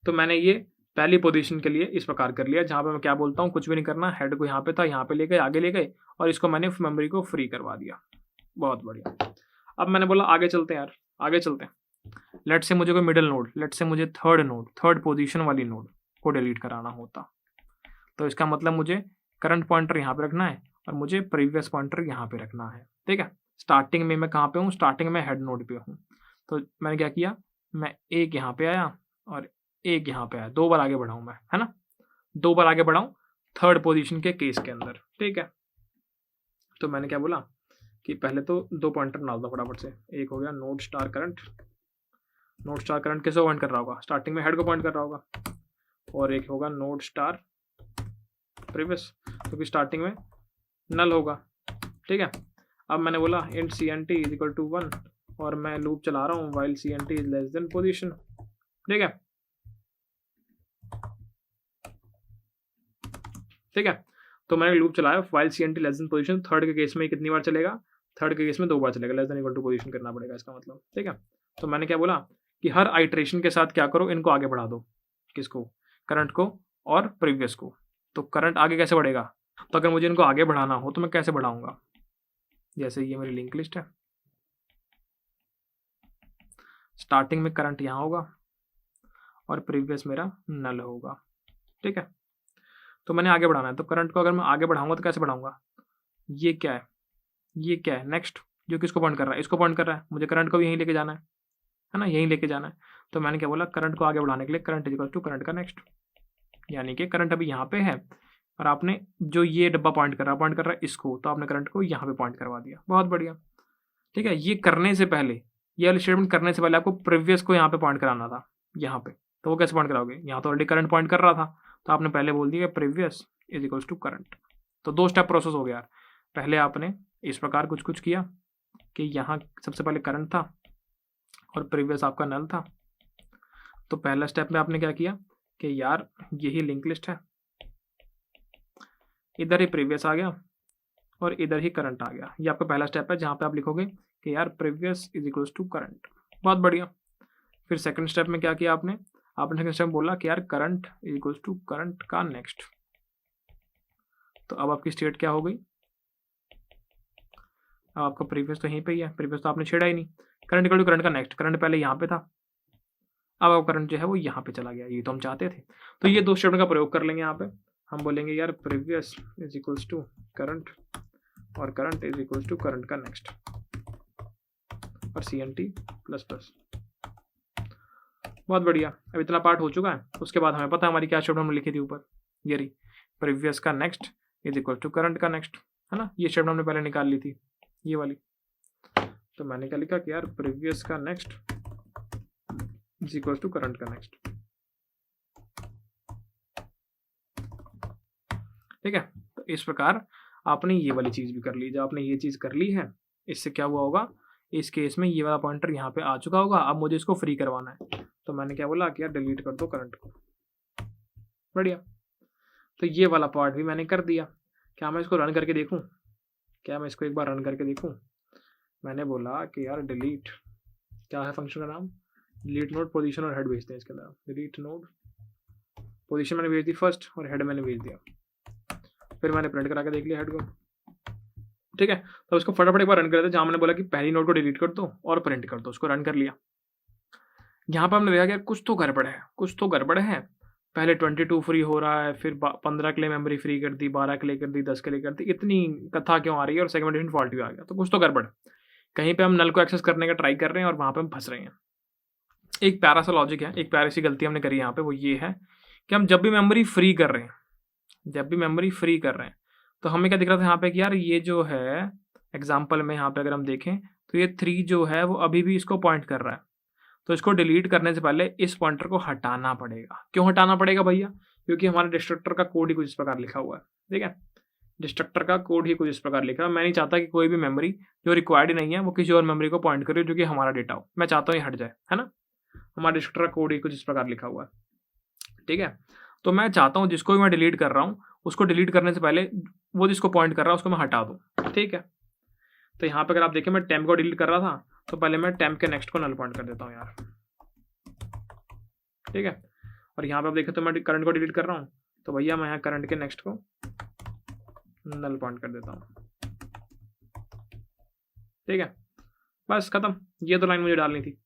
तो मैंने ये पहली पोजीशन के लिए इस प्रकार कर लिया, जहाँ पे मैं क्या बोलता हूँ, कुछ भी नहीं करना, हेड को यहाँ पे था, यहाँ पे ले गए, आगे ले गए, और इसको मैंने मेमोरी को फ्री करवा दिया। बहुत बढ़िया। अब मैंने बोला आगे चलते हैं यार, आगे चलते हैं। लेट से मुझे कोई मिडिल नोड, लेट से मुझे थर्ड पोजीशन वाली नोड को डिलीट कराना होता, तो इसका मतलब मुझे करंट पॉइंटर यहाँ पे रखना है और मुझे प्रीवियस पॉइंटर यहाँ पे रखना है, ठीक है। स्टार्टिंग में मैं कहाँ पे हूँ, स्टार्टिंग में हेड नोड पे हूँ। तो मैंने क्या किया, मैं एक यहाँ पे आया और एक यहाँ पे आया, 2 बार आगे बढ़ाऊँ मैं, है ना, 2 बार आगे बढ़ाऊँ थर्ड पोजीशन के केस के अंदर, ठीक है। तो मैंने क्या बोला कि पहले तो 2 पॉइंटर बना दो फटाफट से। एक हो गया node star current, node star current किसे पॉइंट कर रहा होगा, स्टार्टिंग में हेड को पॉइंट कर रहा होगा। और एक होगा नोड स्टार प्रीवियस, क्योंकि स्टार्टिंग में नल होगा, ठीक है। अब मैंने बोला int CNT is equal to 1 और मैं लूप चला रहा हूँ while CNT is less than position, ठीक है, ठीक है। तो मैंने लूप चलाया while CNT less than position. Third के केस में कितनी बार चलेगा, थर्ड के केस में 2 बार चलेगा, less than equal to position करना पड़ेगा इसका मतलब, ठीक है। तो मैंने क्या बोला कि हर आइट्रेशन के साथ क्या करो, इनको आगे बढ़ा दो, किसको, करंट को और प्रीवियस को। तो करंट आगे कैसे बढ़ेगा, तो अगर मुझे इनको आगे बढ़ाना हो तो मैं कैसे बढ़ाऊंगा, जैसे ये मेरी लिंक लिस्ट है, स्टार्टिंग में करंट यहाँ होगा और प्रीवियस मेरा नल होगा, ठीक है। तो मैंने आगे बढ़ाना है, तो करंट को अगर मैं आगे बढ़ाऊंगा तो कैसे बढ़ाऊंगा, ये क्या है, ये क्या है, नेक्स्ट, जो किसको पॉइंट कर रहा है, इसको पॉइंट कर रहा है, मुझे करंट को भी यहीं लेके जाना है ना, यहीं लेके जाना है। तो मैंने क्या बोला, करंट को आगे बढ़ाने के लिए करंट इक्वल टू करंट का नेक्स्ट, यानी कि करंट अभी यहाँ पे है और आपने जो ये डब्बा पॉइंट कर रहा है इसको, तो आपने करंट को यहाँ पे पॉइंट करवा दिया। बहुत बढ़िया, ठीक है। ये करने से पहले, ये वाली स्टेटमेंट करने से पहले आपको प्रीवियस को यहाँ पे पॉइंट कराना था, यहाँ पे, तो वो कैसे पॉइंट कराओगे, यहाँ तो ऑलरेडी करंट पॉइंट कर रहा था, तो आपने पहले बोल दिया previous is equals to current. तो 2 स्टेप प्रोसेस हो गया यार। पहले आपने इस प्रकार कुछ कुछ किया कि यहाँ सबसे पहले करंट था और प्रीवियस आपका नल था। तो पहला स्टेप में आपने क्या किया कि यार यही लिंक लिस्ट है, इधर ही प्रीवियस आ गया और इधर ही करंट आ गया। ये आपका पहला स्टेप है, जहाँ पे आप लिखोगे कि यार previous is equals to current. बहुत बढ़िया। फिर सेकंड स्टेप में क्या किया आपने सेकंड स्टेप बोला कि यार current is equals to current का नेक्स्ट। तो अब आपकी स्टेट क्या हो गई, अब आपका प्रीवियस तो यहीं पे ही है, प्रीवियस तो आपने छेड़ा ही नहीं, करंट इक्वल टू करंट का नेक्स्ट, करंट पहले यहाँ पे था, अब आपका करंट जो है वो यहाँ पे चला गया, ये तो हम चाहते थे। तो ये 2 स्टेटमेंट का प्रयोग कर लेंगे। यहाँ पे हम बोलेंगे यार previous is equals to current और current is equals to current का नेक्स्ट और CNT प्लस प्लस। बहुत बढ़िया। अब इतना पार्ट हो चुका है, उसके बाद हमें पता है हमारी क्या स्टेटमेंट हमने लिखी थी ऊपर, ये रही, प्रीवियस का next is equal to current का नेक्स्ट, है ना। ये स्टेटमेंट हमने पहले निकाल ली थी, ये वाली। तो मैंने क्या लिखा कि यार प्रीवियस का next is equal to current का नेक्स्ट, ठीक है। तो इस प्रकार आपने ये वाली चीज भी कर ली। जब आपने ये चीज कर ली है, इससे क्या हुआ होगा, इस केस में ये वाला पॉइंटर यहाँ पे आ चुका होगा। अब मुझे इसको फ्री करवाना है, तो मैंने क्या बोला कि यार डिलीट कर दो करंट को। बढ़िया। तो ये वाला पार्ट भी मैंने कर दिया। क्या मैं इसको रन करके देखूं, क्या मैं इसको एक बार रन करके देखूं। मैंने बोला कि यार डिलीट, क्या है फंक्शन का नाम, डिलीट नोड पोजीशन और हेड भेजते हैं इसके अंदर। डिलीट नोड पोजीशन मैंने भेज दी फर्स्ट और हेड मैंने भेज दिया। फिर मैंने प्रिंट करा के देख लिया हेड को, ठीक है। तो उसको फटाफट एक बार रन कर देते, जहाँ मैंने बोला कि पहली नोड को डिलीट कर दो और प्रिंट कर दो, उसको रन कर लिया। यहाँ पर हमने देखा कि कुछ तो गड़बड़ है, कुछ तो गड़बड़ है। पहले 22 फ्री हो रहा है, फिर 15 के लिए मेमोरी फ्री कर दी, 12 के लिए कर दी, 10 के लिए कर दी, इतनी कथा क्यों आ रही है, और सेगमेंटेशन फॉल्ट भी आ गया। तो कुछ तो गड़बड़ है, कहीं पे हम नल को एक्सेस करने का ट्राई कर रहे हैं और वहाँ पे हम फंस रहे हैं। एक प्यारा सा लॉजिक है, एक प्यारी सी गलती हमने करी यहाँ पे, वो ये है कि हम जब भी मेमोरी फ्री कर रहे हैं, तो हमें क्या दिख रहा था यहाँ पे कि यार ये जो है एग्जाम्पल में यहाँ पे अगर हम देखें तो ये 3 जो है वो अभी भी इसको पॉइंट कर रहा है। तो इसको डिलीट करने से पहले इस पॉइंटर को हटाना पड़ेगा। क्यों हटाना पड़ेगा भैया, क्योंकि हमारे डिस्ट्रक्टर का कोड ही कुछ इस प्रकार लिखा हुआ है, ठीक है। डिस्ट्रक्टर का कोड ही कुछ इस प्रकार लिखा है। मैं नहीं चाहता कि कोई भी मेमोरी जो रिक्वायर्ड नहीं है वो किसी और मेमोरी को पॉइंट करे जो कि हमारा डेटा हो। मैं चाहता हूँ ये हट जाए, है ना? हमारा डिस्ट्रक्टर का कोड ही कुछ इस प्रकार लिखा हुआ है, ठीक है? तो मैं चाहता हूँ जिसको भी मैं डिलीट कर रहा हूँ, उसको डिलीट करने से पहले वो जिसको पॉइंट कर रहा है उसको मैं हटा दूँ, ठीक है? तो यहाँ पे अगर आप देखें मैं टेम्प को डिलीट कर रहा था, तो पहले मैं टेम्प के नेक्स्ट को नल पॉइंट कर देता हूँ यार, ठीक है? और यहाँ पे आप देखें तो मैं करंट को डिलीट कर रहा हूँ, तो भैया मैं यहाँ करंट के नेक्स्ट को नल पॉइंट कर देता हूँ, ठीक है? बस खत्म। ये तो लाइन मुझे डालनी थी।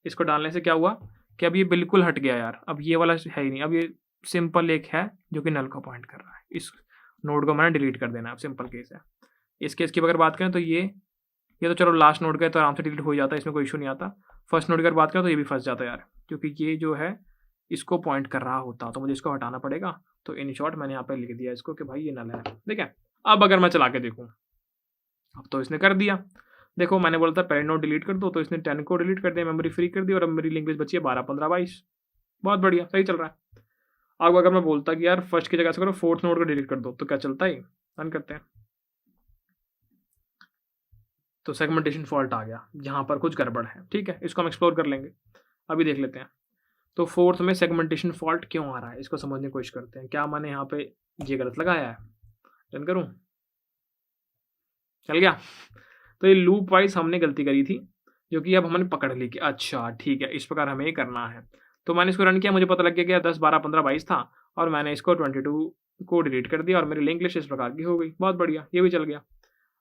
इसको डालने से क्या हुआ कि अब ये बिल्कुल हट गया यार, अब ये वाला है ही नहीं, अब ये सिंपल एक है जो कि नल को पॉइंट कर रहा है। इस नोड को मैंने डिलीट कर देना है, अब सिंपल केस है। इस केस की अगर बात करें तो ये तो चलो लास्ट नोड का है तो आराम से डिलीट हो जाता है, इसमें कोई इशू नहीं आता। फर्स्ट नोड की अगर बात करें तो ये भी फंस जाता है यार, क्योंकि ये जो है इसको पॉइंट कर रहा होता तो मुझे इसको हटाना पड़ेगा। तो इन शॉर्ट मैंने यहाँ पे लिख दिया इसको कि भाई ये नल है, ठीक है? अब अगर मैं चला के देखूँ, अब तो इसने कर दिया। देखो मैंने बोला था पहले नोड डिलीट कर दो, तो इसने 10 को डिलीट कर दिया, मेमोरी फ्री कर दी, और अब मेरी लिंक लिस्ट बची है 12, 15, 22। बहुत बढ़िया, सही चल रहा है। अब अगर मैं बोलता कि यार फर्स्ट की जगह से करो फोर्थ नोड को डिलीट कर दो, तो क्या चलता है? रन करते हैं। तो सेगमेंटेशन फॉल्ट आ गया, यहाँ पर कुछ गड़बड़ है, ठीक है? इसको हम एक्सप्लोर कर लेंगे, अभी देख लेते हैं। तो फोर्थ में सेगमेंटेशन फॉल्ट क्यों आ रहा है, इसको समझने की कोशिश करते हैं। क्या मैंने यहाँ पे ये गलत लगाया है? रन करूँ? चल गया। तो ये लूप वाइज हमने गलती करी थी, जो कि अब हमने पकड़ ली कि अच्छा ठीक है इस प्रकार हमें ये करना है। तो मैंने इसको रन किया, मुझे पता लग गया कि 10, 12, 15, 22 था, और मैंने इसको 22 को डिलीट कर दिया और मेरी लिंक लिस्ट इस प्रकार की हो गई। बहुत बढ़िया, ये भी चल गया।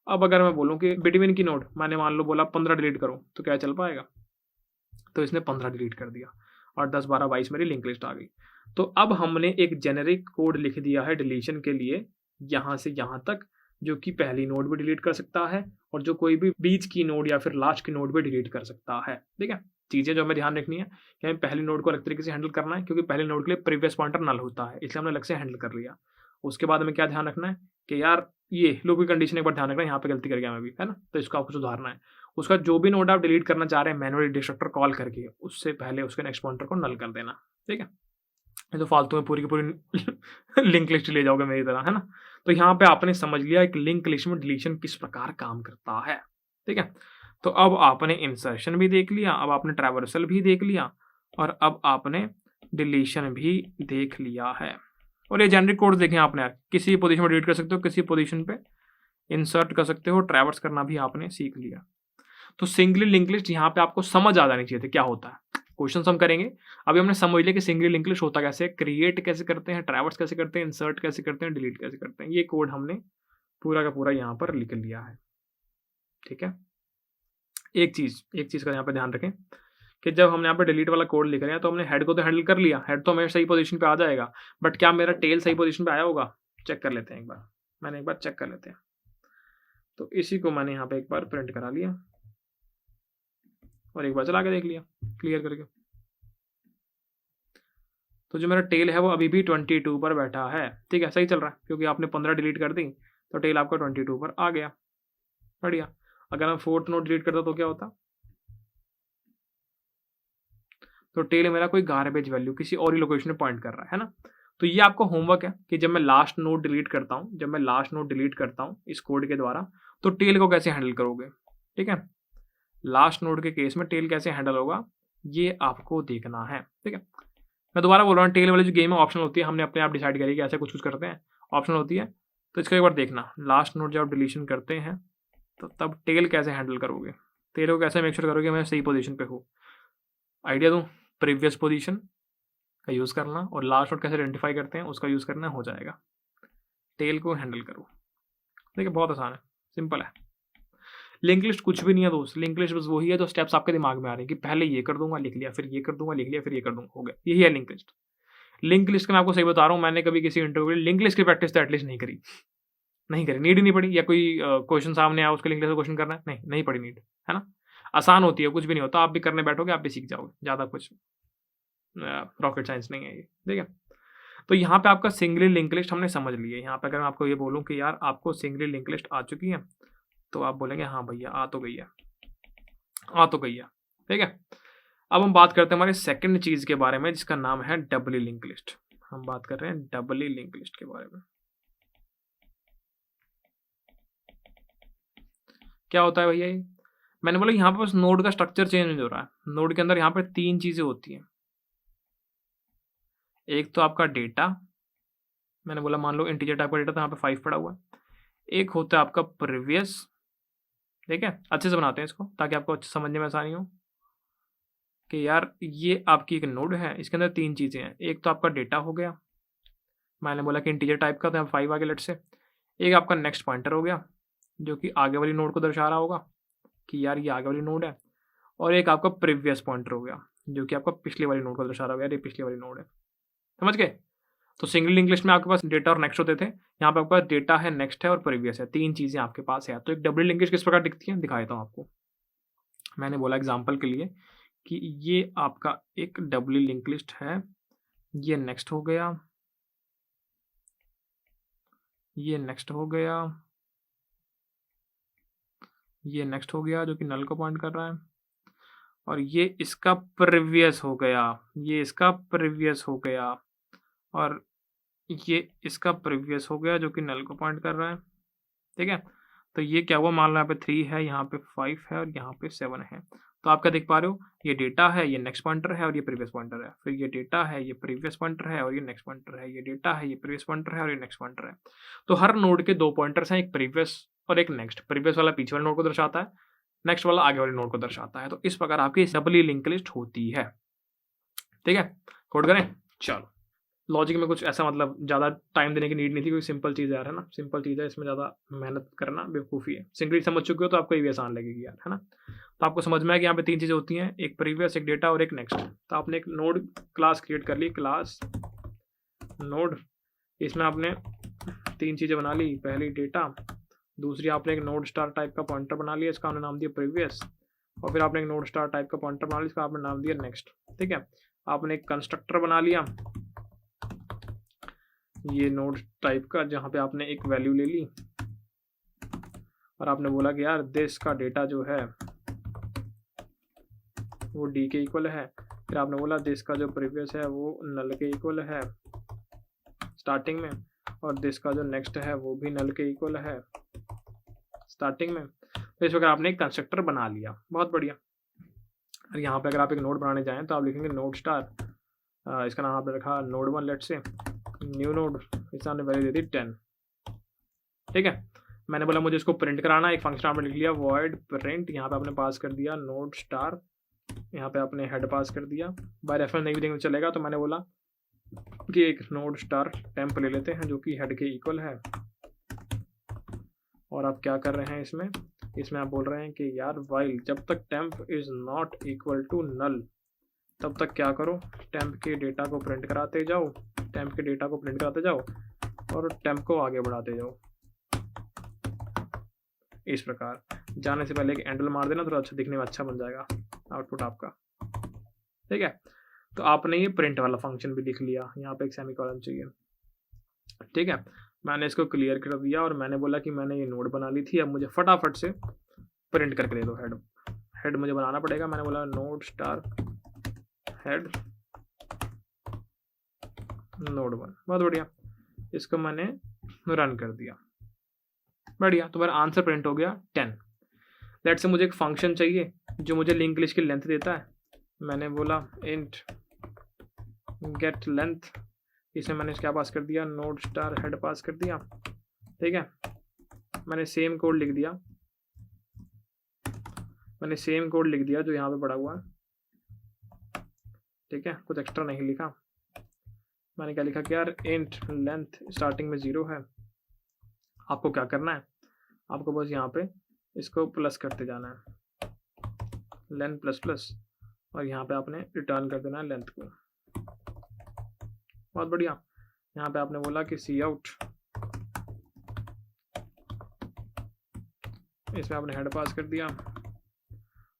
अब अगर मैं बोलूँ कि बिटवीन की नोड मैंने मान लो बोला 15 डिलीट करो, तो क्या चल पाएगा? तो इसने 15 डिलीट कर दिया और 10, 12, 22 मेरी लिंक लिस्ट आ गई। तो अब हमने एक जेनेरिक कोड लिख दिया है डिलीशन के लिए, यहाँ से यहाँ तक, जो कि पहली नोड भी डिलीट कर सकता है और जो कोई भी बीच की नोड या फिर लास्ट की नोड भी डिलीट कर सकता है, ठीक है? चीज़ें जो हमें ध्यान रखनी है कि हमें पहली नोड को अलग तरीके से हैंडल करना है, क्योंकि पहले नोड के लिए प्रीवियस पॉइंटर नल होता है, इसलिए हमने अलग से हैंडल कर लिया। उसके बाद हमें क्या ध्यान रखना है कि यार ये लूप की कंडीशन एक बार ध्यान रखना है, यहाँ पे गलती कर गया मैं भी, है ना? तो इसको आपको सुधारना है। उसका जो भी नोड आप डिलीट करना चाह रहे हैं मैनुअली डिस्ट्रक्टर कॉल करके, उससे पहले उसके नेक्स्ट पॉइंटर को नल कर देना, ठीक है? ये तो फालतू में पूरी की पूरी लिंक लिस्ट ले जाओगे मेरी तरह, है ना? तो यहाँ पे आपने समझ लिया एक लिंक लिस्ट में डिलीशन किस प्रकार काम करता है, ठीक है? तो अब आपने इंसर्शन भी देख लिया, अब आपने ट्रैवर्सल भी देख लिया, और अब आपने डिलीशन भी देख लिया है। और ये जेनरिक कोड देखें आपने यार, किसी पोजीशन में डिलीट कर सकते हो, किसी पोजीशन पे इंसर्ट कर सकते हो, ट्रैवर्स करना भी आपने सीख लिया। तो सिंगली लिंक लिस्ट यहाँ पे आपको समझ आ जानी चाहिए थी क्या होता है। क्वेश्चन हम करेंगे, अभी हमने समझ लिया कि सिंगली लिंक लिस्ट होता कैसे, क्रिएट कैसे करते हैं, ट्रैवर्स कैसे करते हैं, इंसर्ट कैसे करते हैं, डिलीट कैसे करते हैं। ये कोड हमने पूरा का पूरा यहाँ पर लिख लिया है, ठीक है? एक चीज़ का यहाँ पे ध्यान रखें कि जब हमने यहाँ पे डिलीट वाला कोड लिख रहे हैं तो हमने हेड को तो हैंडल कर लिया, हेड तो मेरे सही पोजीशन पे आ जाएगा, बट क्या मेरा टेल सही पोजीशन पे आया होगा? चेक कर लेते हैं एक बार, मैंने एक बार चेक कर लेते हैं। तो इसी को मैंने यहाँ पे एक बार प्रिंट करा लिया और एक बार चला के देख लिया क्लियर करके। तो जो मेरा टेल है वो अभी भी 22 पर बैठा है, ठीक है? सही चल रहा है, क्योंकि आपने 15 डिलीट कर दी तो टेल आपका 22 पर आ गया, बढ़िया। अगर मैं फोर्थ नोड डिलीट करता तो क्या होता? तो टेल मेरा कोई गार्बेज वैल्यू किसी और ही लोकेशन में पॉइंट कर रहा है ना? तो ये आपको होमवर्क है कि जब मैं लास्ट नोड डिलीट करता हूँ इस कोड के द्वारा, तो टेल को कैसे हैंडल करोगे, ठीक है? लास्ट नोड के केस में टेल कैसे हैंडल होगा ये आपको देखना है, ठीक है? मैं दोबारा बोल रहा हूँ, टेल वाली जो गेम है ऑप्शनल होती है, हमने अपने आप डिसाइड करी कि ऐसे कुछ करते हैं, ऑप्शनल होती है। तो इसका एक बार देखना, लास्ट नोड जब आप डिलीशन करते हैं तो तब टेल कैसे हैंडल करोगे, टेल को कैसे मेक श्योर करोगे मैं सही पोजीशन पे हूँ। आइडिया दूँ, प्रीवियस पोजीशन का यूज़ करना और लास्ट नोड कैसे आइडेंटिफाई करते हैं उसका यूज़ करना, हो जाएगा। टेल को हैंडल करो, देखिए बहुत आसान है, सिंपल है। लिंक लिस्ट कुछ भी नहीं है दोस्त, लिंक लिस्ट बस वही है जो स्टेप्स आपके दिमाग में आ रहे हैं कि पहले ये कर दूंगा लिख लिया, फिर ये कर दूंगा लिख लिया, फिर ये कर दूंगा, हो गया। यही है लिंक लिस्ट। लिंक लिस्ट का मैं आपको सही बता रहा हूँ, मैंने कभी किसी इंटरव्यू में लिंक लिस्ट की प्रैक्टिस तो एटलीस्ट नहीं करी, नीड ही नहीं पड़ी, या कोई क्वेश्चन सामने आया उसके लिंक लिस्ट क्वेश्चन करना है, नहीं पड़ी नीड, है ना? आसान होती है, कुछ भी नहीं होता, आप भी करने बैठोगे आप भी सीख जाओगे, ज़्यादा कुछ रॉकेट साइंस नहीं है ये, ठीक है? तो यहाँ पे आपका सिंगली लिंक लिस्ट हमने समझ ली है। यहाँ पे अगर मैं आपको ये बोलूँ कि यार आपको सिंगली लिंक लिस्ट आ चुकी है, तो आप बोलेंगे हाँ भैया आ तो गई है, ठीक है? अब हम बात करते हैं हमारे सेकंड चीज़ के बारे में, जिसका नाम है डबली लिंक लिस्ट। हम बात कर रहे हैं डबली लिंक लिस्ट के बारे में। क्या होता है भैया ये? मैंने बोला यहाँ पे बस नोड का स्ट्रक्चर चेंज हो रहा है। नोड के अंदर यहाँ पे 3 चीज़ें होती हैं। एक तो आपका डेटा, मैंने बोला मान लो इंटीजर टाइप का डेटा, तो यहाँ पे 5 पड़ा हुआ है। एक होता है आपका प्रीवियस, ठीक है? अच्छे से बनाते हैं इसको ताकि आपको अच्छे समझने में आसानी हो कि यार ये आपकी एक नोड है, इसके अंदर 3 चीज़ें हैं। एक तो आपका डेटा हो गया, मैंने बोला कि इंटीजर टाइप का, तो यहाँ 5 आ गया लेट से। एक आपका नेक्स्ट पॉइंटर हो गया जो कि आगे वाली नोड को दर्शा रहा होगा कि यार ये आगे वाली नोड है। और एक आपका प्रीवियस पॉइंटर हो गया जो कि आपका पिछले वाली नोड को दर्शा रहा होगा, यार ये पिछली वाली नोड है। समझ गए? तो सिंगल लिंक लिस्ट में आपके पास डेटा और नेक्स्ट होते थे, यहाँ पे आपके पास डेटा है, नेक्स्ट है और प्रीवियस है, 3 चीज़ें आपके पास है। तो एक डबल लिंक लिस्ट किस प्रकार दिखती है दिखा देता हूँ आपको। मैंने बोला एग्जांपल के लिए कि ये आपका एक डबल लिंक लिस्ट है, ये नेक्स्ट हो गया, ये नेक्स्ट हो गया, ये नेक्स्ट हो गया जो कि नल को पॉइंट कर रहा है, और ये इसका प्रीवियस हो गया, ये इसका प्रीवियस हो गया, और ये इसका प्रीवियस हो गया जो कि नल को पॉइंट कर रहा है। ठीक है? तो ये क्या हुआ, मान लो यहाँ पे 3 है, यहाँ पे 5 है और यहाँ पे 7 है। तो आप क्या देख पा रहे हो, ये डेटा है, ये नेक्स्ट पॉइंटर है और ये प्रीवियस पॉइंटर है। फिर ये डेटा है, ये प्रीवियस पॉइंटर है और ये नेक्स्ट पॉइंटर है। ये डेटा है, ये प्रीवियस पॉइंटर है और ये नेक्स्ट पॉइंटर है। तो हर नोड के 2 पॉइंटर्स हैं, एक प्रीवियस और एक नेक्स्ट। प्रीवियस वाला पीछे वाले नोड को दर्शाता है, नेक्स्ट वाला आगे वाले नोड को दर्शाता है। तो इस प्रकार आपकी डबली लिंक लिस्ट होती है। ठीक है? कोड करें? चलो, लॉजिक में कुछ ऐसा मतलब ज़्यादा टाइम देने की नीड नहीं थी, क्योंकि सिंपल चीज़ यार है ना, सिंपल चीज़ है, इसमें ज़्यादा मेहनत करना बेवकूफ़ी है। सिंपली समझ चुके हो तो आपको ये भी आसान लगेगी यार, है ना। तो आपको समझ में आया कि यहाँ पे 3 चीज़ें होती हैं, एक प्रीवियस, एक डेटा और एक नेक्स्ट। तो आपने एक नोड क्लास क्रिएट कर ली, क्लास नोड, इसमें आपने 3 चीज़ें बना ली। पहली डेटा, दूसरी आपने एक नोड स्टार टाइप का पॉइंटर बना लिया, इसका आपने नाम दिया प्रीवियस, और फिर आपने एक नोड स्टार टाइप का पॉइंटर बना लिया, इसका आपने नाम दिया नेक्स्ट। ठीक है? आपने एक कंस्ट्रक्टर बना लिया ये नोड टाइप का, जहाँ पे आपने एक वैल्यू ले ली और आपने बोला कि यार दिस का डेटा जो है वो डी के इक्वल है। फिर आपने बोला दिस का जो प्रीवियस है वो नल के इक्वल है स्टार्टिंग में, और दिस का जो नेक्स्ट है वो भी नल के इक्वल है स्टार्टिंग में। तो इस प्रकार आपने एक कंस्ट्रक्टर बना लिया, बहुत बढ़िया। और यहाँ पे अगर आप एक नोड बनाने जाएं तो आप लिखेंगे नोड स्टार, इसका नाम आपने रखा नोड 1 लेट से, न्यू नोड, इस हमने वैल्यू दे दी 10। ठीक है? मैंने बोला मुझे इसको प्रिंट कराना, एक फंक्शन आपने लिख लिया वॉइड प्रिंट, यहाँ पे आपने पास कर दिया नोड स्टार, यहाँ पे आपने हेड पास कर दिया। बाय रेफरेंस नहीं भी देंगे चलेगा, तो मैंने बोला कि एक नोड स्टार टेम्प ले लेते हैं जो कि हेड के इक्वल है। और आप क्या कर रहे हैं इसमें आप बोल रहे हैं कि यार वाइल जब तक temp is not equal to null तब तक क्या करो, टेम्प के डेटा को प्रिंट कराते जाओ, टेम्प के डेटा को प्रिंट कराते जाओ और टेम्प को आगे बढ़ाते जाओ। इस प्रकार जाने से पहले एक एंडल मार देना, थोड़ा अच्छा दिखने में अच्छा बन जाएगा आउटपुट आपका। ठीक है? तो आपने ये प्रिंट वाला फंक्शन भी लिख लिया, यहाँ पे एक सेमीकोलन चाहिए। ठीक है? मैंने इसको क्लियर कर दिया और मैंने बोला कि मैंने ये नोड बना ली थी, अब मुझे फटाफट से प्रिंट करके दे दो हेड मुझे बनाना पड़ेगा। मैंने बोला नोड स्टार हेड नोड 1, बहुत बढ़िया। इसको मैंने रन कर दिया, बढ़िया। तो मेरा आंसर प्रिंट हो गया 10। लेट से मुझे एक फंक्शन चाहिए जो मुझे लिंक लिस्ट की लेंथ देता है। मैंने बोला इंट गेट लेंथ, इसमें मैंने क्या पास कर दिया, नोड स्टार हेड पास कर दिया। ठीक है? मैंने सेम कोड लिख दिया, जो यहाँ पे पड़ा हुआ है। ठीक है? कुछ एक्स्ट्रा नहीं लिखा। मैंने क्या लिखा कि यार इंट लेंथ स्टार्टिंग में 0 है। आपको क्या करना है, आपको बस यहाँ पे इसको प्लस करते जाना है, लेंथ प्लस प्लस, और यहाँ पे आपने रिटर्न कर देना है लेंथ को। बहुत बढ़िया। यहाँ पे आपने बोला कि सी आउट, इसमें आपने हेड पास कर दिया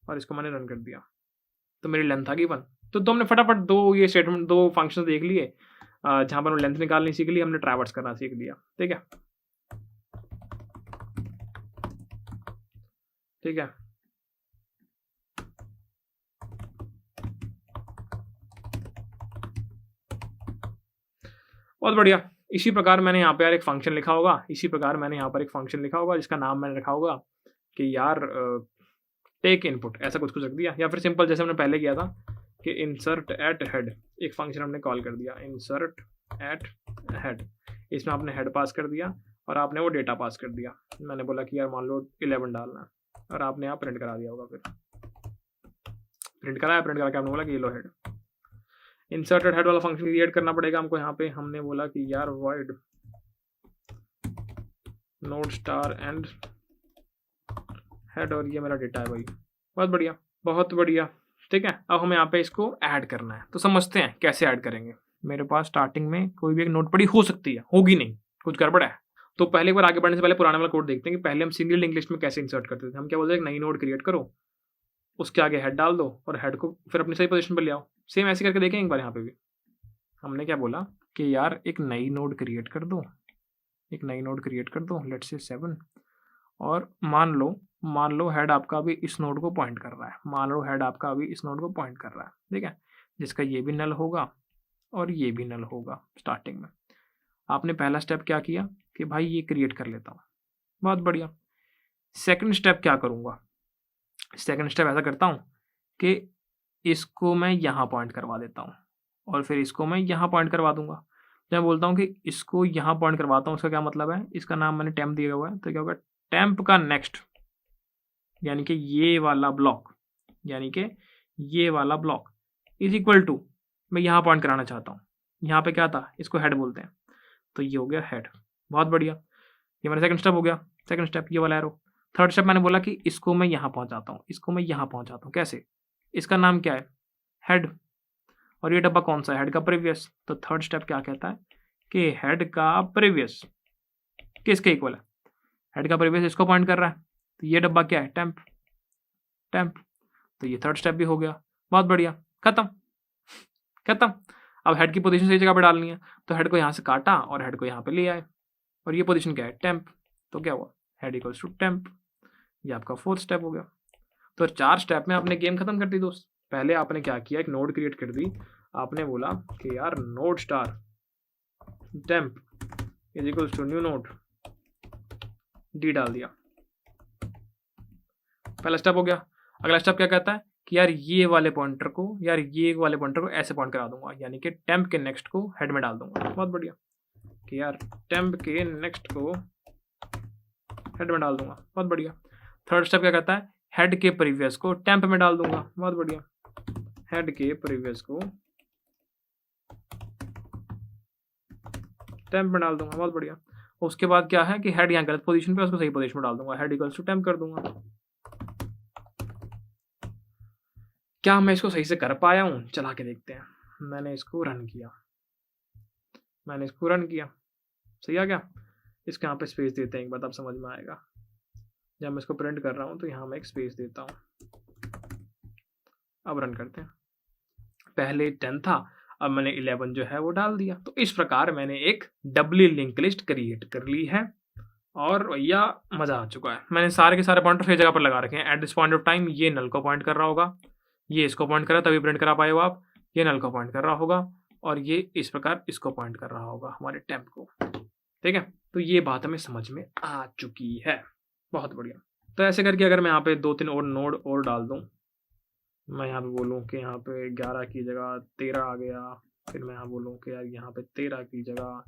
और इसको मैंने रन कर दिया, तो मेरी लेंथ आ गई 1। तो हमने फटाफट दो फंक्शन देख लिए, जहाँ पर लेंथ निकालनी सीख ली, हमने ट्रैवर्स करना सीख लिया। ठीक है? ठीक है? बहुत बढ़िया। इसी प्रकार मैंने यहाँ पे यार एक फंक्शन लिखा होगा, जिसका नाम मैंने रखा होगा कि यार टेक इनपुट ऐसा कुछ कुछ रख दिया, या फिर सिंपल जैसे हमने पहले किया था कि इंसर्ट एट हेड, एक फंक्शन हमने कॉल कर दिया इंसर्ट एट हेड, इसमें आपने हेड पास कर दिया और आपने वो डेटा पास कर दिया। मैंने बोला कि यार मान लो 11 डालना है और आपने यहाँ प्रिंट करा दिया होगा, फिर प्रिंट कराया, प्रिंट करा के आपने बोला कि ये लो हेड। इंसर्टेड हेड वाला फंक्शन क्रिएट करना पड़ेगा हमको। यहाँ पे हमने बोला कि यार void node star and head, और ये मेरा डेटा है भाई। बहुत बढ़िया, बहुत बढ़िया। ठीक है, अब हमें यहाँ पे इसको ऐड करना है, तो समझते हैं कैसे ऐड करेंगे। मेरे पास स्टार्टिंग में कोई भी एक नोड पड़ी हो सकती है, होगी नहीं, कुछ गड़बड़ है। तो पहले एक बार आगे बढ़ने से पहले पुराना वाला कोड देखते हैं कि पहले हम सिंगल लिंक लिस्ट में कैसे इंसर्ट करते थे। हम क्या बोलते हैं, एक नई नोड क्रिएट करो, उसके आगे हेड डाल दो और हेड को फिर अपनी सही पोजीशन पर ले आओ। सेम ऐसे करके देखें एक बार। यहाँ पे भी हमने क्या बोला कि यार एक नई नोड क्रिएट कर दो, एक नई नोड क्रिएट कर दो, लेट्स से 7, और मान लो हेड आपका अभी इस नोड को पॉइंट कर रहा है, मान लो हेड आपका अभी इस नोड को पॉइंट कर रहा है, ठीक है, जिसका ये भी नल होगा और ये भी नल होगा। स्टार्टिंग में आपने पहला स्टेप क्या किया कि भाई ये क्रिएट कर लेता हूँ, बहुत बढ़िया। सेकंड स्टेप क्या करूँगा, सेकंड स्टेप ऐसा करता हूँ कि इसको मैं यहाँ पॉइंट करवा देता हूँ और फिर इसको मैं यहाँ पॉइंट करवा दूंगा। मैं बोलता हूँ कि इसको यहाँ पॉइंट करवाता हूँ, उसका क्या मतलब है, इसका नाम मैंने टेम्प दिया हुआ है, तो क्या होगा, टेम्प का नेक्स्ट, यानी कि ये वाला ब्लॉक, यानी कि ये वाला ब्लॉक इज इक्वल टू, मैं यहाँ पॉइंट कराना चाहता हूँ। यहाँ पे क्या था, इसको हेड बोलते हैं, तो ये हो गया हेड। बहुत बढ़िया, ये मेरा सेकंड स्टेप हो गया। सेकंड स्टेप ये वाला एरो। थर्ड स्टेप मैंने बोला कि इसको मैं यहाँ पहुँचाता हूँ, इसको मैं यहाँ पहुँचाता हूँ। कैसे, इसका नाम क्या है, हेड, और ये डब्बा कौन सा है, हेड का प्रीवियस। तो थर्ड स्टेप क्या कहता है कि हेड का प्रीवियस किसके इक्वल है, हेड का प्रीवियस इसको पॉइंट कर रहा है, तो ये डब्बा क्या है, टेम्प, टेम्प। तो ये थर्ड स्टेप भी हो गया। बहुत बढ़िया, खत्म खत्म। अब हेड की पोजीशन सही जगह पे डालनी है, तो हेड को यहाँ से काटा और हेड को यहाँ पे ले आए, और ये पोजीशन क्या है, टेम्प, तो क्या हुआ, हेड इक्वल्स टू टेम्प। ये आपका फोर्थ स्टेप हो गया। तो 4 स्टेप में आपने गेम खत्म कर दी दोस्त। पहले आपने क्या किया, एक नोड क्रिएट कर दी, आपने बोला कि यार node star temp is equals to new node, D डाल दिया, पहला स्टेप हो गया। अगला स्टेप क्या कहता है कि यार ये वाले पॉइंटर को ऐसे पॉइंट करा दूंगा, यानी कि टेम्प के नेक्स्ट को हेड में डाल दूंगा। बहुत बढ़िया, कि यार टेम्प के नेक्स्ट को हेड में डाल दूंगा। बहुत बढ़िया। थर्ड स्टेप क्या कहता है, हेड के प्रीवियस को टेम्प में डाल दूंगा। बहुत बढ़िया, हेड के प्रीवियस को टेम्प में डाल दूंगा। बहुत बढ़िया। उसके बाद क्या है कि हेड यहाँ गलत पोजीशन पे, उसको सही पोजीशन में डाल दूंगा, हेड इक्वल्स टू टेम्प कर दूंगा। क्या मैं इसको सही से कर पाया हूँ, चला के देखते हैं। मैंने इसको रन किया, सही आ गया। इसके यहाँ पे स्पेस देते हैं एक बार, तब समझ में आएगा। जब मैं इसको प्रिंट कर रहा हूँ तो यहाँ मैं एक स्पेस देता हूँ। अब रन करते हैं। पहले 10 था, अब मैंने 11 जो है वो डाल दिया। तो इस प्रकार मैंने एक डबली लिंक लिस्ट क्रिएट कर ली है, और भैया मज़ा आ चुका है। मैंने सारे के सारे पॉइंटर सही जगह पर लगा रखे हैं। At this point of time ये नल को पॉइंट कर रहा होगा, ये इसको पॉइंट कर रहा है, तभी प्रिंट करा पाए हो आप। ये नल को पॉइंट कर रहा होगा और ये इस प्रकार इसको पॉइंट कर रहा होगा, हमारे टेम्प को। ठीक है, तो ये बात हमें समझ में आ चुकी है। बहुत बढ़िया। तो ऐसे करके अगर मैं यहाँ पे 2-3 और नोड और डाल दूँ, मैं यहाँ पे बोलूँ कि यहाँ पे 11 की जगह 13 आ गया, फिर मैं यहाँ बोलूँ कि यार यहाँ पे 13 की जगह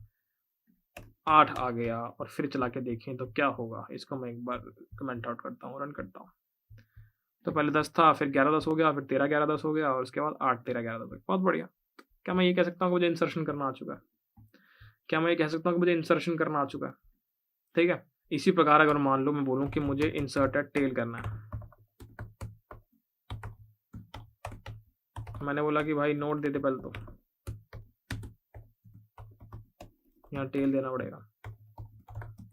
8 आ गया, और फिर चला के देखें तो क्या होगा। इसको मैं एक बार कमेंट आउट करता हूँ, रन करता हूँ। तो पहले 10 था, फिर 11-10 हो गया, फिर 13-11-10 हो गया, और उसके बाद 8-13-11-10 हो गया। बहुत बढ़िया। क्या मैं ये कह सकता हूँ कि मुझे इंसर्शन करना आ चुका है? क्या मैं ये कह सकता हूँ कि मुझे इंसर्शन करना आ चुका है? ठीक है। इसी प्रकार अगर मान लो मैं बोलूँ कि मुझे इंसर्टेड टेल करना है, मैंने बोला कि भाई नोट दे दे पहले, तो यहाँ टेल देना पड़ेगा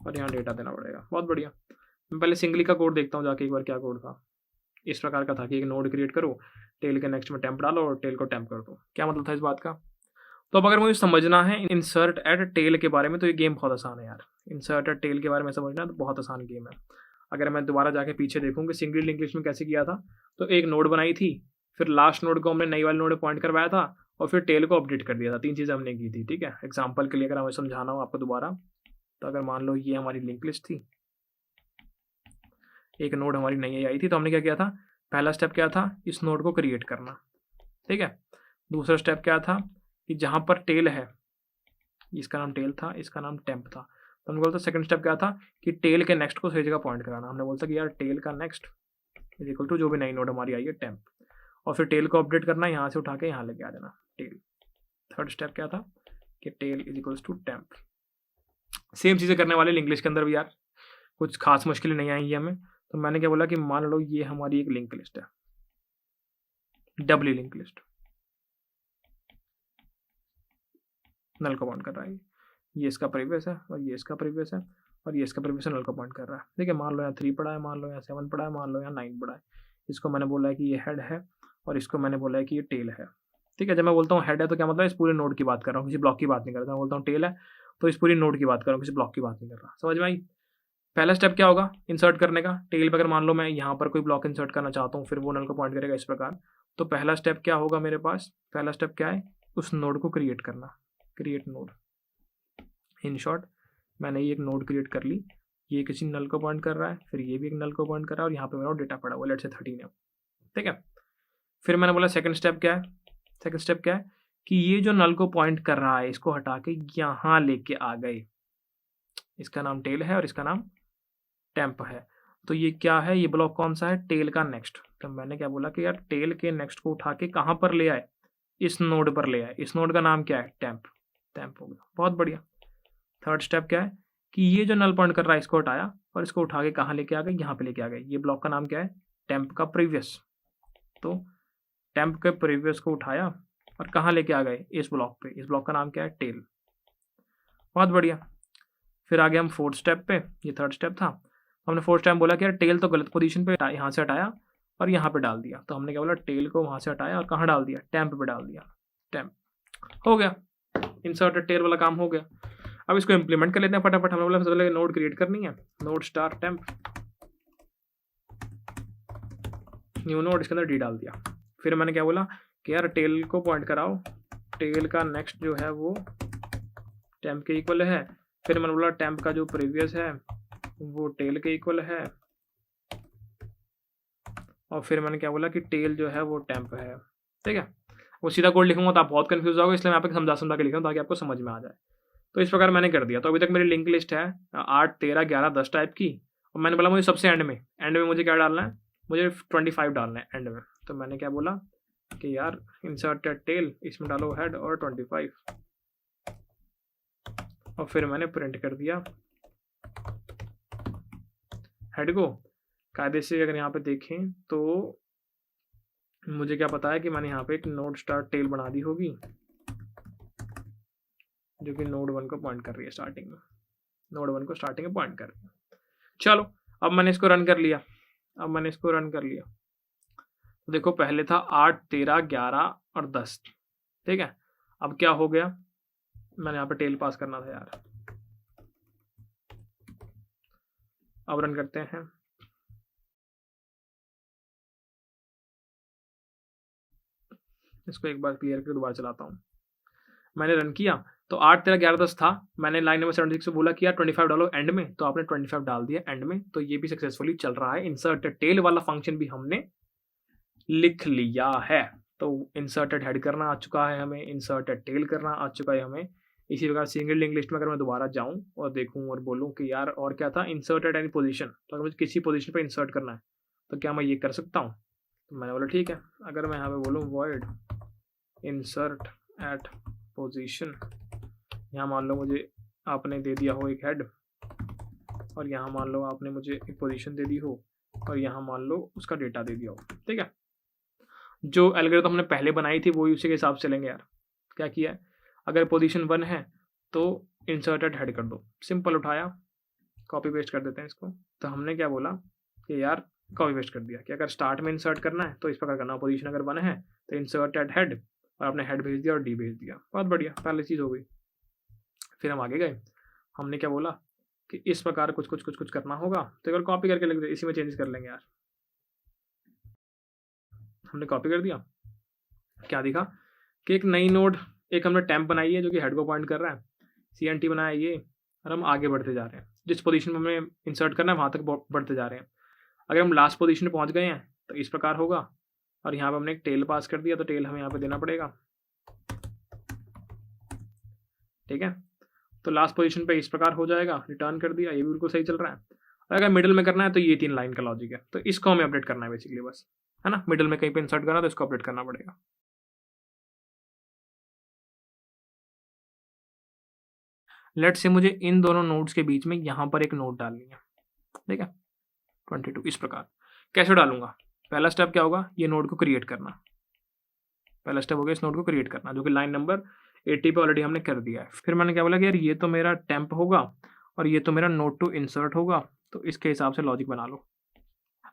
और यहाँ डेटा देना पड़ेगा। बहुत बढ़िया। मैं पहले सिंगली का कोड देखता हूँ जाके एक बार, क्या कोड था। इस प्रकार का था कि एक नोड क्रिएट करो, टेल के नेक्स्ट में टेम्प डालो और टेल को टेम्प कर दो। क्या मतलब था इस बात का? तो अब अगर मुझे समझना है इंसर्ट एट टेल के बारे में, तो ये गेम बहुत आसान है यार। इंसर्ट एट टेल के बारे में समझना तो बहुत आसान गेम है। अगर मैं दोबारा जाके पीछे देखूँ कि सिंगल लिंक लिस्ट में कैसे किया था, तो एक नोड बनाई थी, फिर लास्ट नोड को हमने नई वाले नोड में पॉइंट करवाया था, और फिर टेल को अपडेट कर दिया था। 3 चीज़ें हमने की थी। ठीक है, एग्जाम्पल के लिए अगर हमें समझाना हो आपको दोबारा, तो अगर मान लो ये हमारी लिंक लिस्ट थी, एक नोड हमारी नई आई थी, तो हमने क्या किया था, पहला स्टेप क्या था, इस नोड को क्रिएट करना, ठीक है। दूसरा स्टेप क्या था कि जहाँ पर टेल है, इसका नाम टेल था, इसका नाम टेम्प था, तो हमने बोलता सेकंड स्टेप क्या था कि टेल के नेक्स्ट को सही जगह पॉइंट कराना। हमने बोलता कि यार टेल का नेक्स्ट इज इक्वल टू जो भी नई नोड हमारी आई है टेम्प, और फिर टेल को अपडेट करना, यहाँ से उठा के यहाँ लेके आ जाना टेल। थर्ड स्टेप क्या था कि tail is equals to temp. Same चीज़ें करने वाले इंग्लिश के अंदर भी यार, कुछ खास मुश्किलें नहीं आएंगी हमें। तो मैंने क्या बोला कि मान लो ये हमारी एक लिंक लिस्ट है, डब्ल्यू लिंक लिस्ट, नल को पॉइंट कर रहा है, ये इसका प्रीवियस है और ये इसका प्रीवियस है और ये इसका प्रीवियस नल को पॉइंट कर रहा है। ठीक है, मान लो यहाँ 3 पड़ा है, मान लो यहाँ 7 पड़ा है, मान लो यहाँ 9 पड़ा है। इसको मैंने बोला है कि ये हेड है और इसको मैंने बोला है कि ये टेल है। ठीक है, जब मैं बोलता हूँ हेड है तो क्या मतलब इस पूरे नोड की बात कर रहा हूँ, किसी ब्लॉक की बात नहीं कर रहा। मैं बोलता हूँ टेल है तो इस पूरी नोड की बात कर रहा हूँ, किसी ब्लॉक की बात नहीं कर रहा। समझ में आई? पहला स्टेप क्या होगा इंसर्ट करने का, टेल पर अगर मान लो मैं यहाँ पर कोई ब्लॉक इंसर्ट करना चाहता हूँ, फिर वो नल को पॉइंट करेगा इस प्रकार। तो पहला स्टेप क्या होगा मेरे पास, पहला स्टेप क्या है, उस नोड को क्रिएट करना, क्रिएट नोड। इन शॉर्ट मैंने ये एक नोड क्रिएट कर ली, ये किसी नल को पॉइंट कर रहा है, फिर ये भी एक नल को पॉइंट कर रहा है और यहाँ पे मेरा डेटा पड़ा हुआ लेट्स से 13 है। ठीक है, फिर मैंने बोला सेकंड स्टेप क्या है, सेकंड स्टेप क्या है कि ये जो नल को पॉइंट कर रहा है इसको हटा के यहाँ लेके आ गए। इसका नाम टेल है और इसका नाम टेम्प है। तो ये क्या है, ये ब्लॉक कौन सा है, टेल का नेक्स्ट। तो मैंने क्या बोला कि यार टेल के नेक्स्ट को उठा के कहाँ पर ले आए, इस नोड पर ले आए। इस नोड का नाम क्या है, टेम्प। टेम्प हो गया, बहुत बढ़िया। थर्ड स्टेप क्या है कि ये जो नल पॉइंट कर रहा है इसको हटाया और इसको उठा के कहाँ लेके आ गए, यहाँ पे लेके आ गए। ये ब्लॉक का नाम क्या है, टेम्प का प्रीवियस। तो टेम्प के प्रीवियस को उठाया और कहाँ लेके आ गए, इस ब्लॉक पे। इस ब्लॉक का नाम क्या है, टेल। बहुत बढ़िया। फिर आगे हम फोर्थ स्टेप पे, ये थर्ड स्टेप था। हमने फोर्थ स्टेप बोला कि यार टेल तो गलत पोजीशन पे, यहाँ से हटाया और यहाँ पे डाल दिया। तो हमने क्या बोला, टेल को वहाँ से हटाया और कहाँ डाल दिया, टेम्प पे डाल दिया। टेम्प हो गया, इंसर्टेड टेल वाला काम हो गया। अब इसको इम्प्लीमेंट कर लेते हैं फटाफट। हमने बोला सबसे पहले नोड क्रिएट करनी है, node star temp, new node, इसके अंदर डी डाल दिया। फिर मैंने क्या बोला कि यार टेल को पॉइंट कराओ, टेल का नेक्स्ट जो है वो टेम्प के इक्वल है। फिर मैंने बोला टेम्प का जो प्रीवियस है वो टेल के इक्वल है। और फिर मैंने क्या बोला कि टेल जो है वो टेम्प है। ठीक है, वो सीधा कोड लिखूंगा तो आप बहुत कंफ्यूज होगा, इसलिए मैं यहाँ पे समझा के लिख रहा हूँ ताकि आपको समझ में आ जाए। तो इस प्रकार मैंने कर दिया। तो अभी तक मेरी लिंक लिस्ट है 8, 13, 11, 10 टाइप की। और मैंने बोला मुझे सबसे एंड में मुझे क्या डालना है, मुझे 25 डालना है एंड में। तो मैंने क्या बोला कि यार इंसर्टेड टेल, इसमें डालो हेड और 25। और फिर मैंने प्रिंट कर दिया हेड को। कायदे से अगर यहाँ पे देखें तो मुझे क्या पता है कि मैंने यहाँ पे एक नोड स्टार टेल बना दी होगी जो कि नोड 1 को पॉइंट कर रही है स्टार्टिंग में, नोड 1 को स्टार्टिंग में पॉइंट कर रही है। चलो अब मैंने इसको रन कर लिया, तो देखो पहले था 8, 13, 11 और 10। ठीक है, अब क्या हो गया, मैंने यहाँ पे टेल पास करना था यार। अब रन करते हैं। इसको एक बार क्लियर करके दोबारा चलाता हूँ। मैंने रन किया तो 8, 13, 11, 10 था। मैंने लाइन नंबर 76 से बोला कि यार 25 डालो एंड में, तो आपने 25 डाल दिया एंड में। तो ये भी सक्सेसफुली चल रहा है। इंसर्टेड टेल वाला फंक्शन भी हमने लिख लिया है। तो इंसर्टेड हेड करना आ चुका है हमें, इंसर्टेड टेल करना आ चुका है हमें। इसी प्रकार सिंगल लिंक लिस्ट में अगर मैं दोबारा जाऊं और देखूं और बोलूं कि यार और क्या था, इंसर्टेड एनी पोजीशन, तो अगर मुझे किसी पोजीशन पे इंसर्ट करना है तो क्या मैं ये कर सकता हूं? तो मैंने बोला ठीक है। अगर मैं यहाँ पे बोलूँ वॉइड इंसर्ट एट पोजीशन, यहाँ मान लो मुझे आपने दे दिया हो एक हेड और यहाँ मान लो आपने मुझे एक पोजीशन दे दी हो और यहाँ मान लो उसका डेटा दे दिया हो। ठीक है, जो एल्गोरिथम हमने पहले बनाई थी वो उसी के हिसाब से चलेंगे यार। क्या किया है, अगर पोजीशन 1 है तो इंसर्टेड हेड कर दो, सिंपल उठाया कॉपी पेस्ट कर देते हैं इसको। तो हमने क्या बोला कि यार कॉपी पेस्ट कर दिया कि अगर स्टार्ट में इंसर्ट करना है तो इस प्रकार करना, पोजीशन अगर 1 है तो इंसर्टेड हेड और आपने हेड भेज दिया और डी भेज दिया। बहुत बढ़िया, पहली चीज़ हो गई। फिर हम आगे गए, हमने क्या बोला कि इस प्रकार कुछ करना होगा। तो एक बार कॉपी करके लिख दे, इसी में चेंजेस कर लेंगे यार। हमने कॉपी कर दिया, क्या दिखा कि एक नई नोड, एक हमने टेम्प बनाई है जो कि हेड को पॉइंट कर रहा है, CNT बनाया ये, और हम आगे बढ़ते जा रहे हैं। जिस पोजीशन में हमें इंसर्ट करना है वहाँ तक बढ़ते जा रहे हैं। अगर हम लास्ट पोजीशन पे पहुंच गए हैं तो इस प्रकार होगा, और यहाँ पे हमने एक टेल पास कर दिया तो टेल हमें यहाँ पे देना पड़ेगा, ठीक है। तो लास्ट पोजीशन पे इस प्रकार हो जाएगा, रिटर्न कर दिया, ये भी बिल्कुल सही चल रहा है। और अगर मिडिल में करना है तो ये 3 लाइन का लॉजिक है, तो इसको हमें अपडेट करना है बेसिकली बस, है ना। मिडिल में कहीं पे इंसर्ट करना है तो इसको अपडेट करना पड़ेगा। लेट से मुझे इन दोनों नोड्स के बीच में यहाँ पर एक नोड डालनी है, ठीक है, 22। इस प्रकार कैसे डालूंगा? पहला स्टेप क्या होगा? ये नोड को क्रिएट करना। पहला स्टेप हो गया इस नोड को क्रिएट करना, जो कि लाइन नंबर 80 पे ऑलरेडी हमने कर दिया है। फिर मैंने क्या बोला कि यार ये तो मेरा टेम्प होगा और ये तो मेरा नोड टू इंसर्ट होगा, तो इसके हिसाब से लॉजिक बना लो।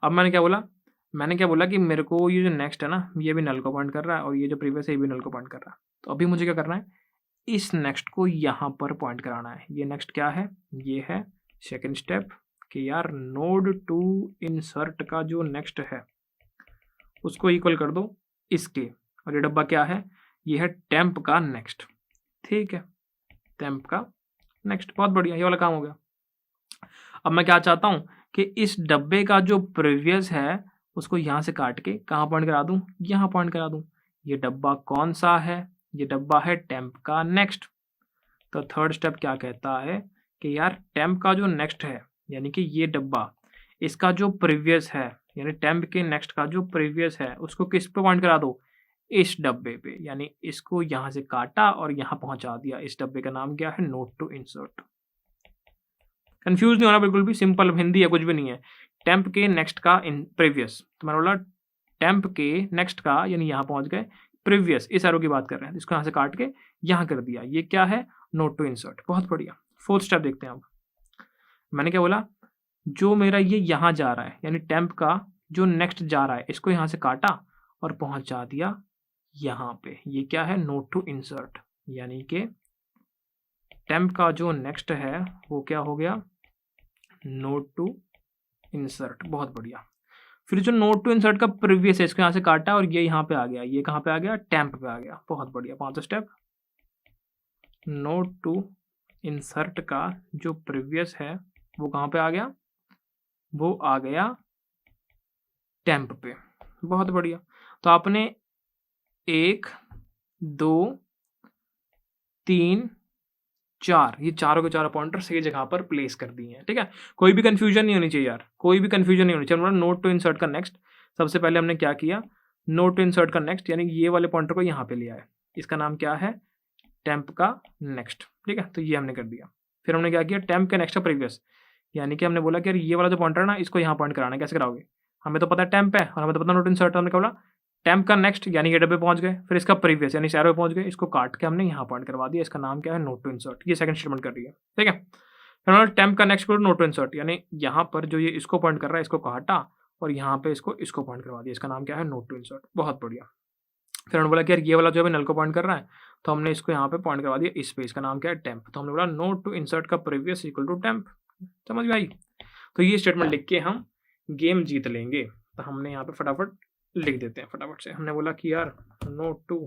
अब मैंने क्या बोला कि मेरे को ये जो नेक्स्ट है ना, ये भी नल को पॉइंट कर रहा है और ये जो प्रीवियस है ये भी नल को पॉइंट कर रहा है। तो अभी मुझे क्या करना है? इस नेक्स्ट को यहाँ पर पॉइंट कराना है। ये नेक्स्ट क्या है? ये है सेकेंड स्टेप कि यार नोड टू इंसर्ट का जो नेक्स्ट है उसको इक्वल कर दो इसके, और ये डब्बा क्या है? ये है टेम्प का नेक्स्ट, ठीक है, टेम्प का नेक्स्ट। बहुत बढ़िया, ये वाला काम हो गया। अब मैं क्या चाहता हूँ कि इस डब्बे का जो प्रीवियस है उसको यहाँ से काट के कहाँ पॉइंट करा दूँ? यहाँ पॉइंट करा दूँ। ये डब्बा कौन सा है? ये डब्बा है टेम्प का नेक्स्ट। तो थर्ड स्टेप क्या कहता है कि यार टेम्प का जो नेक्स्ट है, यानी कि ये डब्बा, इसका जो प्रीवियस है, यानी टेम्प के नेक्स्ट का जो प्रीवियस है उसको किस पे पॉइंट करा दो? इस डब्बे पे। यानी इसको यहाँ से काटा और यहाँ पहुंचा दिया। इस डब्बे का नाम क्या है? Node to insert. कंफ्यूज नहीं होना बिल्कुल भी, सिंपल हिंदी है, कुछ भी नहीं है। टेम्प के नेक्स्ट का इन प्रीवियस, तो मैंने बोला टेम्प के नेक्स्ट का, यानी यहाँ पहुंच गए, प्रीवियस इस एरो की बात कर रहे हैं, इसको यहाँ से काट के यहाँ कर दिया। ये क्या है? Node to insert. बहुत बढ़िया। फोर्थ स्टेप देखते हैं। अब मैंने क्या बोला? जो मेरा ये यहाँ जा रहा है, यानी टेम्प का जो नेक्स्ट जा रहा है, इसको यहाँ से काटा और पहुंचा दिया यहाँ पे। ये क्या है? Node to insert. यानी कि टेम्प का जो नेक्स्ट है वो क्या हो गया? Node to insert. बहुत बढ़िया। फिर जो नोड टू इंसर्ट का प्रीवियस है, इसको यहाँ से काटा और ये यहाँ पे आ गया। ये कहाँ पे आ गया? टेम्प पे आ गया। बहुत बढ़िया। पांचवा स्टेप, नोड टू इंसर्ट का जो प्रीवियस है वो कहाँ पे आ गया? वो आ गया टेम्प पे। बहुत बढ़िया। तो आपने 1 2 3 4, ये चारों के चारों पॉइंटर सही जगह पर प्लेस कर दिए हैं, ठीक है। कोई भी कंफ्यूजन नहीं होनी चाहिए यार, कोई भी कंफ्यूजन नहीं होनी चाहिए। नोड टू इंसर्ट का नेक्स्ट, सबसे पहले हमने क्या किया? नोड टू इंसर्ट का नेक्स्ट, यानी ये वाले पॉइंटर को यहाँ पे लिया है। इसका नाम क्या है? टेम्प का नेक्स्ट, ठीक है। तो ये हमने कर दिया। फिर हमने क्या किया? टेम्प के नेक्स्ट का प्रीवियस, यानी कि हमने बोला कि यार ये वाला जो पॉइंटर है ना, इसको यहाँ पॉइंट कराना है। कैसे कराओगे? हमें तो पता है टेम्प है और हमें तो पता नोड टू इंसर्ट। हमने क्या बोला? टेम्प का नेक्स्ट, यानी ये डब्बे पहुंच गए, फिर इसका प्रीवियस यानी एरो पे पहुंच गए, इसको काट के हमने यहाँ पॉइंट करवा दिया। इसका नाम क्या है? Node to insert. ये सेकंड स्टेटमेंट कर रही है, ठीक है। फिर हमने टेम्प का नेक्स्ट को नोड टू इंसर्ट, यानी यहाँ पर जो ये इसको पॉइंट कर रहा है इसको काटा और यहाँ पे इसको पॉइंट करवा दिया। इसका नाम क्या है? Node to insert. बहुत बढ़िया। फिर हमने बोला कि यार ये वाला जो है नल को पॉइंट कर रहा है, तो हमने इसको यहाँ पे पॉइंट करवा दिया इस पे। इसका नाम क्या है? टेम्प। तो हमने बोला नोड टू इंसर्ट का प्रीवियस इक्वल टू टेम्प। समझ में आई? तो ये स्टेटमेंट लिख के हम गेम जीत लेंगे। तो हमने यहाँ पे फटाफट लिख देते हैं फटाफट से। हमने बोला कि यार नोड टू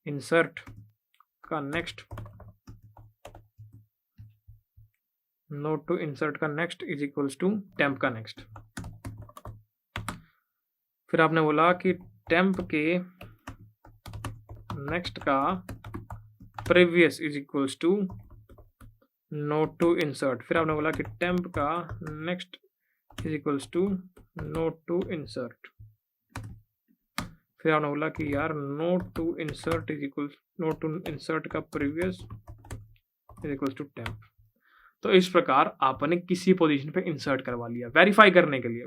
इंसर्ट का नेक्स्ट, नोड टू इंसर्ट का next is equals to temp का नेक्स्ट। फिर आपने बोला कि टेम्प के नेक्स्ट का previous is equals to node to insert. फिर आपने बोला कि टेम्प का next is equals to node to insert. फिर आपने बोला कि यार node to insert is equals, node to insert का previous is equals to temp. तो इस प्रकार आपने किसी पोजीशन पे इंसर्ट करवा लिया वेरीफाई करने के लिए।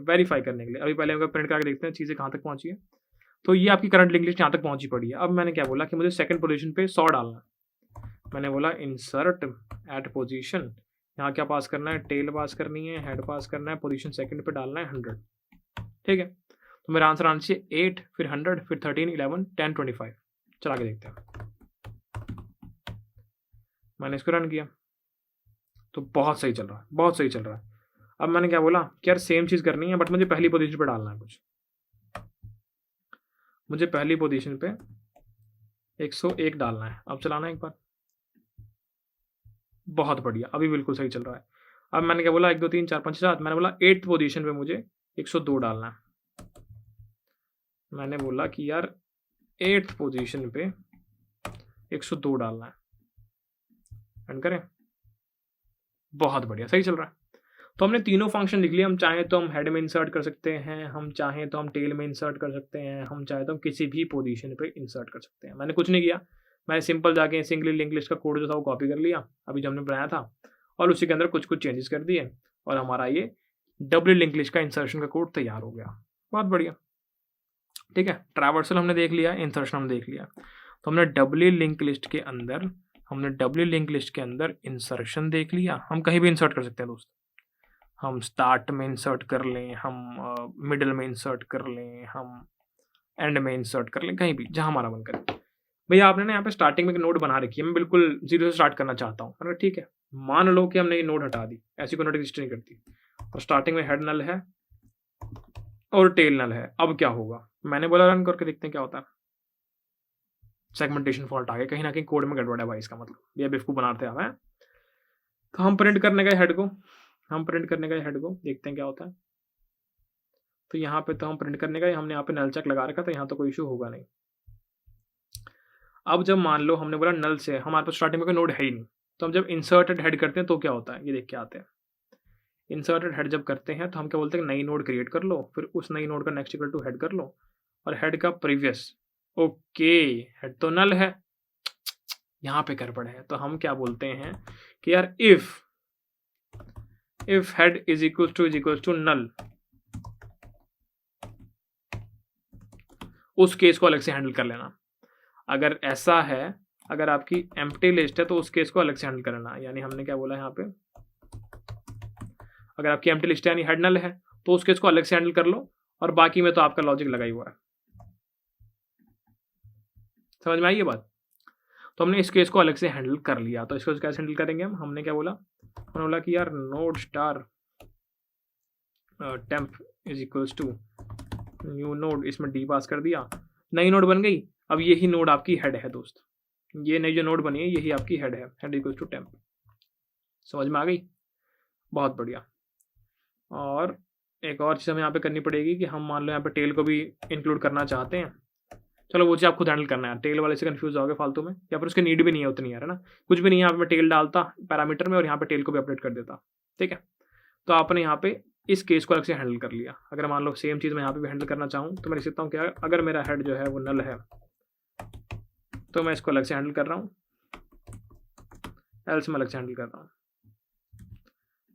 अभी पहले हम प्रिंट करके देखते हैं चीज़ें कहाँ तक पहुंची है। तो ये आपकी करंट लिंक लिस्ट यहाँ तक पहुंची पड़ी है। अब मैंने क्या बोला कि मुझे सेकंड पोजीशन पे 100 डालना है। मैंने बोला इंसर्ट एट पोजीशन, यहाँ क्या पास करना है? टेल पास करनी है, हेड पास करना है, पोजीशन सेकंड पे डालना है 100, ठीक है। तो मेरा आंसर आना चाहिए 8, फिर 100, फिर 13, 11, 10, 25। चला के देखते हैं। मैंने इसको रन किया तो बहुत सही चल रहा है। अब मैंने क्या बोला कि यार सेम चीज़ करनी है, बट मुझे पहली पोजीशन पे डालना है कुछ। मुझे पहली पोजीशन पे 101 डालना है। अब चलाना है एक बार। बहुत बढ़िया, अभी बिल्कुल सही चल रहा है। अब मैंने क्या बोला? 1 2 3 4 5 7। मैंने बोला 8th पोजीशन पे मुझे 102 डालना है। मैंने बोला कि यार 8th पोजीशन पे 102 डालना है। रन करें। बहुत बढ़िया, सही चल रहा है। तो हमने तीनों फंक्शन लिख लिए। हम चाहें तो हम हेड में इंसर्ट कर सकते हैं, हम चाहें तो हम टेल में इंसर्ट कर सकते हैं, हम चाहें तो हम किसी भी पोजीशन पे इंसर्ट कर सकते हैं। मैंने कुछ नहीं किया, मैंने सिंपल जाके सिंगली लिंक लिस्ट का कोड जो था वो कॉपी कर लिया अभी जो हमने बनाया था, और उसी के अंदर कुछ कुछ चेंजेस कर दिए, और हमारा ये डब्ल्यू लिंक लिस्ट का इंसर्शन का कोड तैयार हो गया। बहुत बढ़िया। ठीक है, ट्रैवर्सल हमने देख लिया, इंसर्शन हमने देख लिया। तो हमने डब्ल्यू लिंक लिस्ट के अंदर इंसर्शन देख लिया। हम कहीं भी इंसर्ट कर सकते हैं दोस्त। हम स्टार्ट में इंसर्ट कर लें, हम मिडिल में इंसर्ट कर लें, हम एंड में इंसर्ट कर लें, कहीं भी जहां हमारा मन करे। भैया आपने ना यहाँ पे स्टार्टिंग में एक नोड बना रखी है, मैं बिल्कुल जीरो से स्टार्ट करना चाहता हूँ। अरे ठीक है, मान लो कि हमने ये नोड हटा दी, ऐसी कोई नोड एग्जिस्ट नहीं करती, और स्टार्टिंग में हेड नल है और टेल नल है। अब क्या होगा? मैंने बोला रन करके देखते हैं क्या होता है। सेगमेंटेशन फॉल्ट आ गया, कहीं ना कहीं कोड में गड़बड़ है भाई, इसका मतलब ये बेवकूफ बनाते हैं। तो हम प्रिंट करने गए हेड को, देखते हैं क्या होता है। तो यहाँ पे तो हम प्रिंट करने गए, हमने यहाँ पे नल चेक लगा रखा था, यहाँ तो कोई इशू होगा नहीं। अब जब मान लो हमने बोला नल से, हमारे पास स्टार्टिंग में कोई नोड है ही नहीं, तो हम जब इंसर्टेड हेड करते हैं तो क्या होता है, ये देख के आते हैं। इंसर्टेड हेड जब करते हैं तो हम क्या बोलते हैं, नई नोड क्रिएट कर लो, फिर उस नई नोड का नेक्स्ट इक्वल टू हेड कर लो, और हेड का प्रीवियस। ओके, हेड तो नल है, यहाँ पे गड़बड़ है। तो हम क्या बोलते हैं कि यार if head is equal to null, उस केस को अलग से हैंडल कर लेना। अगर ऐसा है, अगर आपकी एम्प्टी लिस्ट है तो उस केस को अलग से हैंडल करना। यानी हमने क्या बोला यहाँ पे, अगर आपकी एम्प्टी लिस्ट है यानी हेड नल है तो उस केस को अलग से हैंडल कर लो, और बाकी में तो आपका लॉजिक लगा ही हुआ है। समझ में आई ये बात? तो हमने इस केस को अलग से हैंडल कर लिया। तो इसको कैसे हैंडल करेंगे हमने क्या बोला, हमने बोला कि यार node star temp is equals to new node, इसमें डी पास कर दिया, नई नोड बन गई। अब यही नोड आपकी हेड है दोस्त, ये नई जो नोड बनी है यही आपकी हेड है, हेड इक्वल्स टू टेम्प। समझ में आ गई? बहुत बढ़िया। और एक और चीज़ हमें यहाँ पे करनी पड़ेगी कि हम मान लो यहाँ पे टेल को भी इंक्लूड करना चाहते हैं। चलो वो चीज़ आप खुद हैंडल करना है, टेल वाले से कंफ्यूज होगे फालतू में, या फिर उसकी नीड भी नहीं है उतनी यार, है ना। कुछ भी नहीं है, यहाँ पे मैं टेल डालता पैरामीटर में और यहाँ पे टेल को भी अपडेट कर देता। ठीक है, तो आपने यहाँ पे इस केस को अलग से हैंडल कर लिया। अगर मान लो सेम चीज़ मैं यहाँ पे भी हैंडल करना चाहूँ तो मैं लिख सकता हूँ क्या, अगर मेरा हेड जो है वो नल है तो मैं इसको अलग से हैंडल कर रहा हूँ, एल्स में अलग से हैंडल कर रहा हूँ।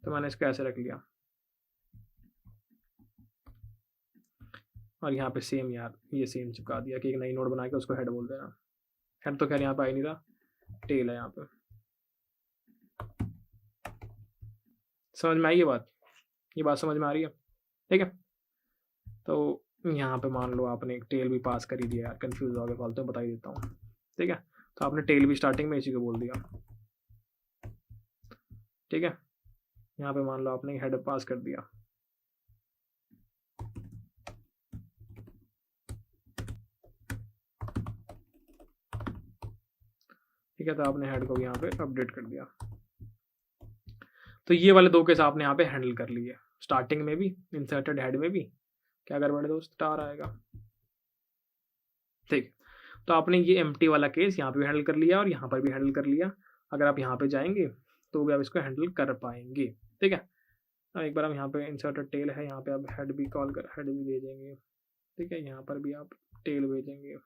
तो मैंने इसको ऐसे रख लिया, और यहाँ पे सेम यार ये सेम चिपका दिया कि एक नई नोड बना के उसको हेड बोल देना। हेड तो खैर यहाँ पे आ ही नहीं रहा, टेल है यहाँ पे। समझ में आई ये बात समझ में आ रही है? ठीक है, तो यहाँ पे मान लो आपने एक टेल भी पास कर ही दिया यार, कंफ्यूज हो गए फालतू में बता ही देता हूँ। ठीक है, तो आपने टेल भी स्टार्टिंग में इसी को बोल दिया। ठीक है, यहाँ पे मान लो आपने हेड पास कर दिया। ठीक है, तो आपने हेड को भी यहाँ पे अपडेट कर दिया। तो ये वाले दो केस आपने यहाँ पे हैंडल कर लिए, स्टार्टिंग में भी, इंसर्टेड हेड में भी। क्या गड़बड़ है दोस्त? स्टार आएगा। ठीक, तो आपने ये एम्प्टी वाला केस यहाँ पे भी हैंडल कर लिया और यहाँ पर भी हैंडल कर लिया। अगर आप यहाँ पे जाएंगे तो भी आप इसको हैंडल कर पाएंगे। ठीक है, अब एक बार हम यहाँ पे इंसर्टेड टेल है, यहाँ पे आप हेड भी कॉल कर, हेड भी भेजेंगे। ठीक है, यहाँ पर भी आप टेल भेजेंगे।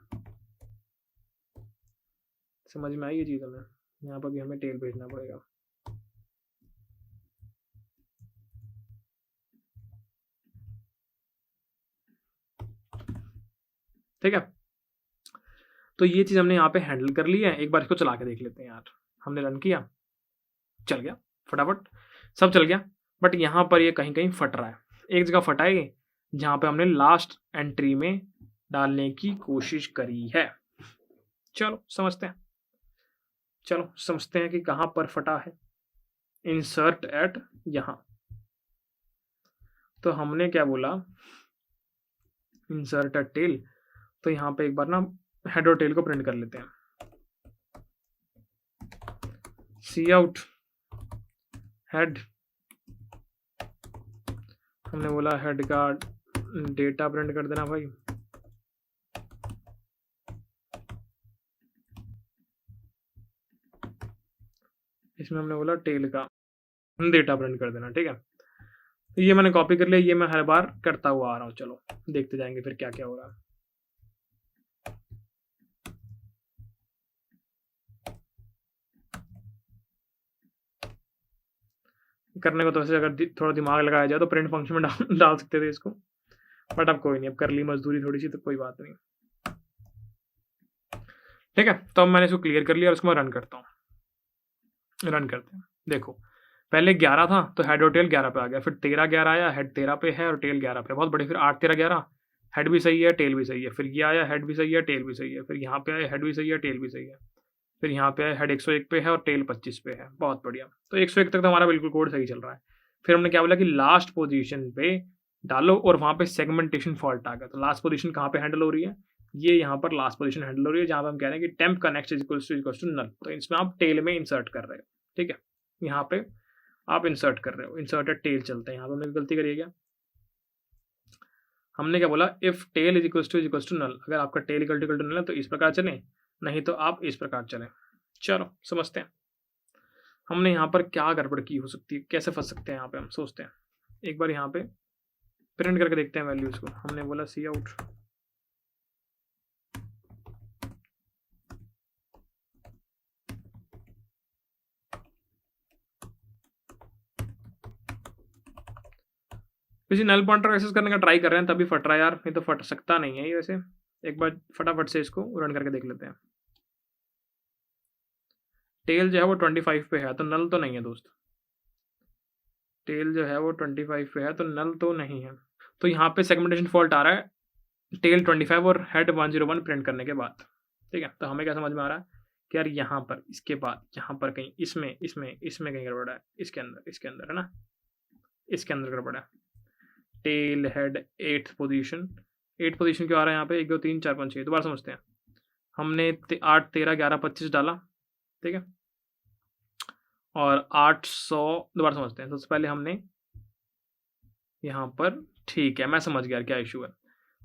समझ में आई ये चीज़? हमें यहाँ पर भी हमें टेल भेजना पड़ेगा। ठीक है, तो ये चीज़ हमने यहाँ पे हैंडल कर ली है। एक बार इसको चला के देख लेते हैं यार। हमने रन किया, चल गया फटाफट, सब चल गया। बट यहाँ पर ये कहीं कहीं फट रहा है। एक जगह फटा है जहाँ पे हमने लास्ट एंट्री में डालने की कोशिश करी है। चलो समझते हैं कि कहाँ पर फटा है। इंसर्ट एट यहाँ, तो हमने क्या बोला, इंसर्ट एट टेल। तो यहाँ पे एक बार ना हेड और टेल को प्रिंट कर लेते हैं। सी आउट हेड हमने बोला हेड का डेटा प्रिंट कर देना भाई, इसमें हमने बोला टेल का डेटा प्रिंट कर देना। ठीक है, तो ये मैंने कॉपी कर लिया, ये मैं हर बार करता हुआ आ रहा हूँ। चलो देखते जाएंगे फिर क्या क्या हो रहा है। करने को तो वैसे अगर थोड़ा दिमाग लगाया जाए तो प्रिंट फंक्शन में डाल सकते थे इसको, बट अब कोई नहीं, अब कर ली मजदूरी थोड़ी सी तो कोई बात नहीं। ठीक है, तो अब मैंने इसको क्लियर कर लिया और इसको मैं रन करता हूँ। रन करते हैं, देखो पहले 11 था तो हेड और टेल 11 पे आ गया, फिर 13 आया, हेड 13 पे है और टेल 11 पे, बहुत बड़े। फिर 8 13 11, हेड भी सही है टेल भी सही है। फिर ये आया, हेड भी सही है टेल भी सही है। फिर यहाँ पे आया, हेड भी सही है टेल भी सही है। फिर यहाँ पे आया, हेड 101 पे है और टेल 25 पे है। बहुत बढ़िया, तो 101 तक तो हमारा बिल्कुल कोड सही चल रहा है। फिर हमने क्या बोला कि लास्ट पोजीशन पे डालो और वहाँ पे सेगमेंटेशन फॉल्ट आ गया। तो लास्ट पोजीशन कहाँ पे हैंडल हो रही है, ये यहाँ पर लास्ट पोजीशन हैंडल हो रही है, जहाँ पे हम कह रहे हैं कि टेम्प का next is equal to null. तो इसमें आप टेल में इंसर्ट कर रहे हो। ठीक है, यहाँ पे आप इंसर्ट कर रहे हो, इंसर्टेड टेल चलते हैं। यहाँ पे हमने गलती करी है क्या, हमने क्या बोला, if tail is equal to null. अगर आपका टेल इक्वल टू नल है तो इस प्रकार चले, नहीं तो आप इस प्रकार चले। चलो समझते हैं हमने यहाँ पर क्या गड़बड़ की हो सकती है, कैसे फंस सकते हैं यहाँ पे, हम सोचते हैं। एक बार यहाँ पे प्रिंट करके देखते हैं वैल्यूज को। हमने बोला सी आउट, किसी नल पॉइंटर एक्सेस करने का ट्राई कर रहे हैं तभी फट रहा है यार, नहीं तो फट सकता नहीं है ये वैसे। एक बार फटाफट से इसको रन करके देख लेते हैं। टेल जो है वो 25 पे है तो नल तो नहीं है दोस्त, टेल जो है वो 25 पे है तो नल तो नहीं है। तो यहाँ पे सेगमेंटेशन फॉल्ट आ रहा है टेल 25 और हेड 101 प्रिंट करने के बाद। ठीक है, तो हमें क्या समझ में आ रहा है कि यार यहाँ पर इसके बाद यहाँ पर कहीं इसमें इसमें इसमें कहीं गड़बड़ है, इसके अंदर है ना, इसके अंदर गड़बड़ है। Tail head 8th position, 8 position क्यों आ रहा है यहाँ पे, 1 2 3 4 5 6, दोबारा समझते हैं। हमने 8 13 11 25 डाला, ठीक है, और 800, दोबारा समझते हैं। सबसे पहले हमने यहाँ पर, ठीक है मैं समझ गया क्या इशू है।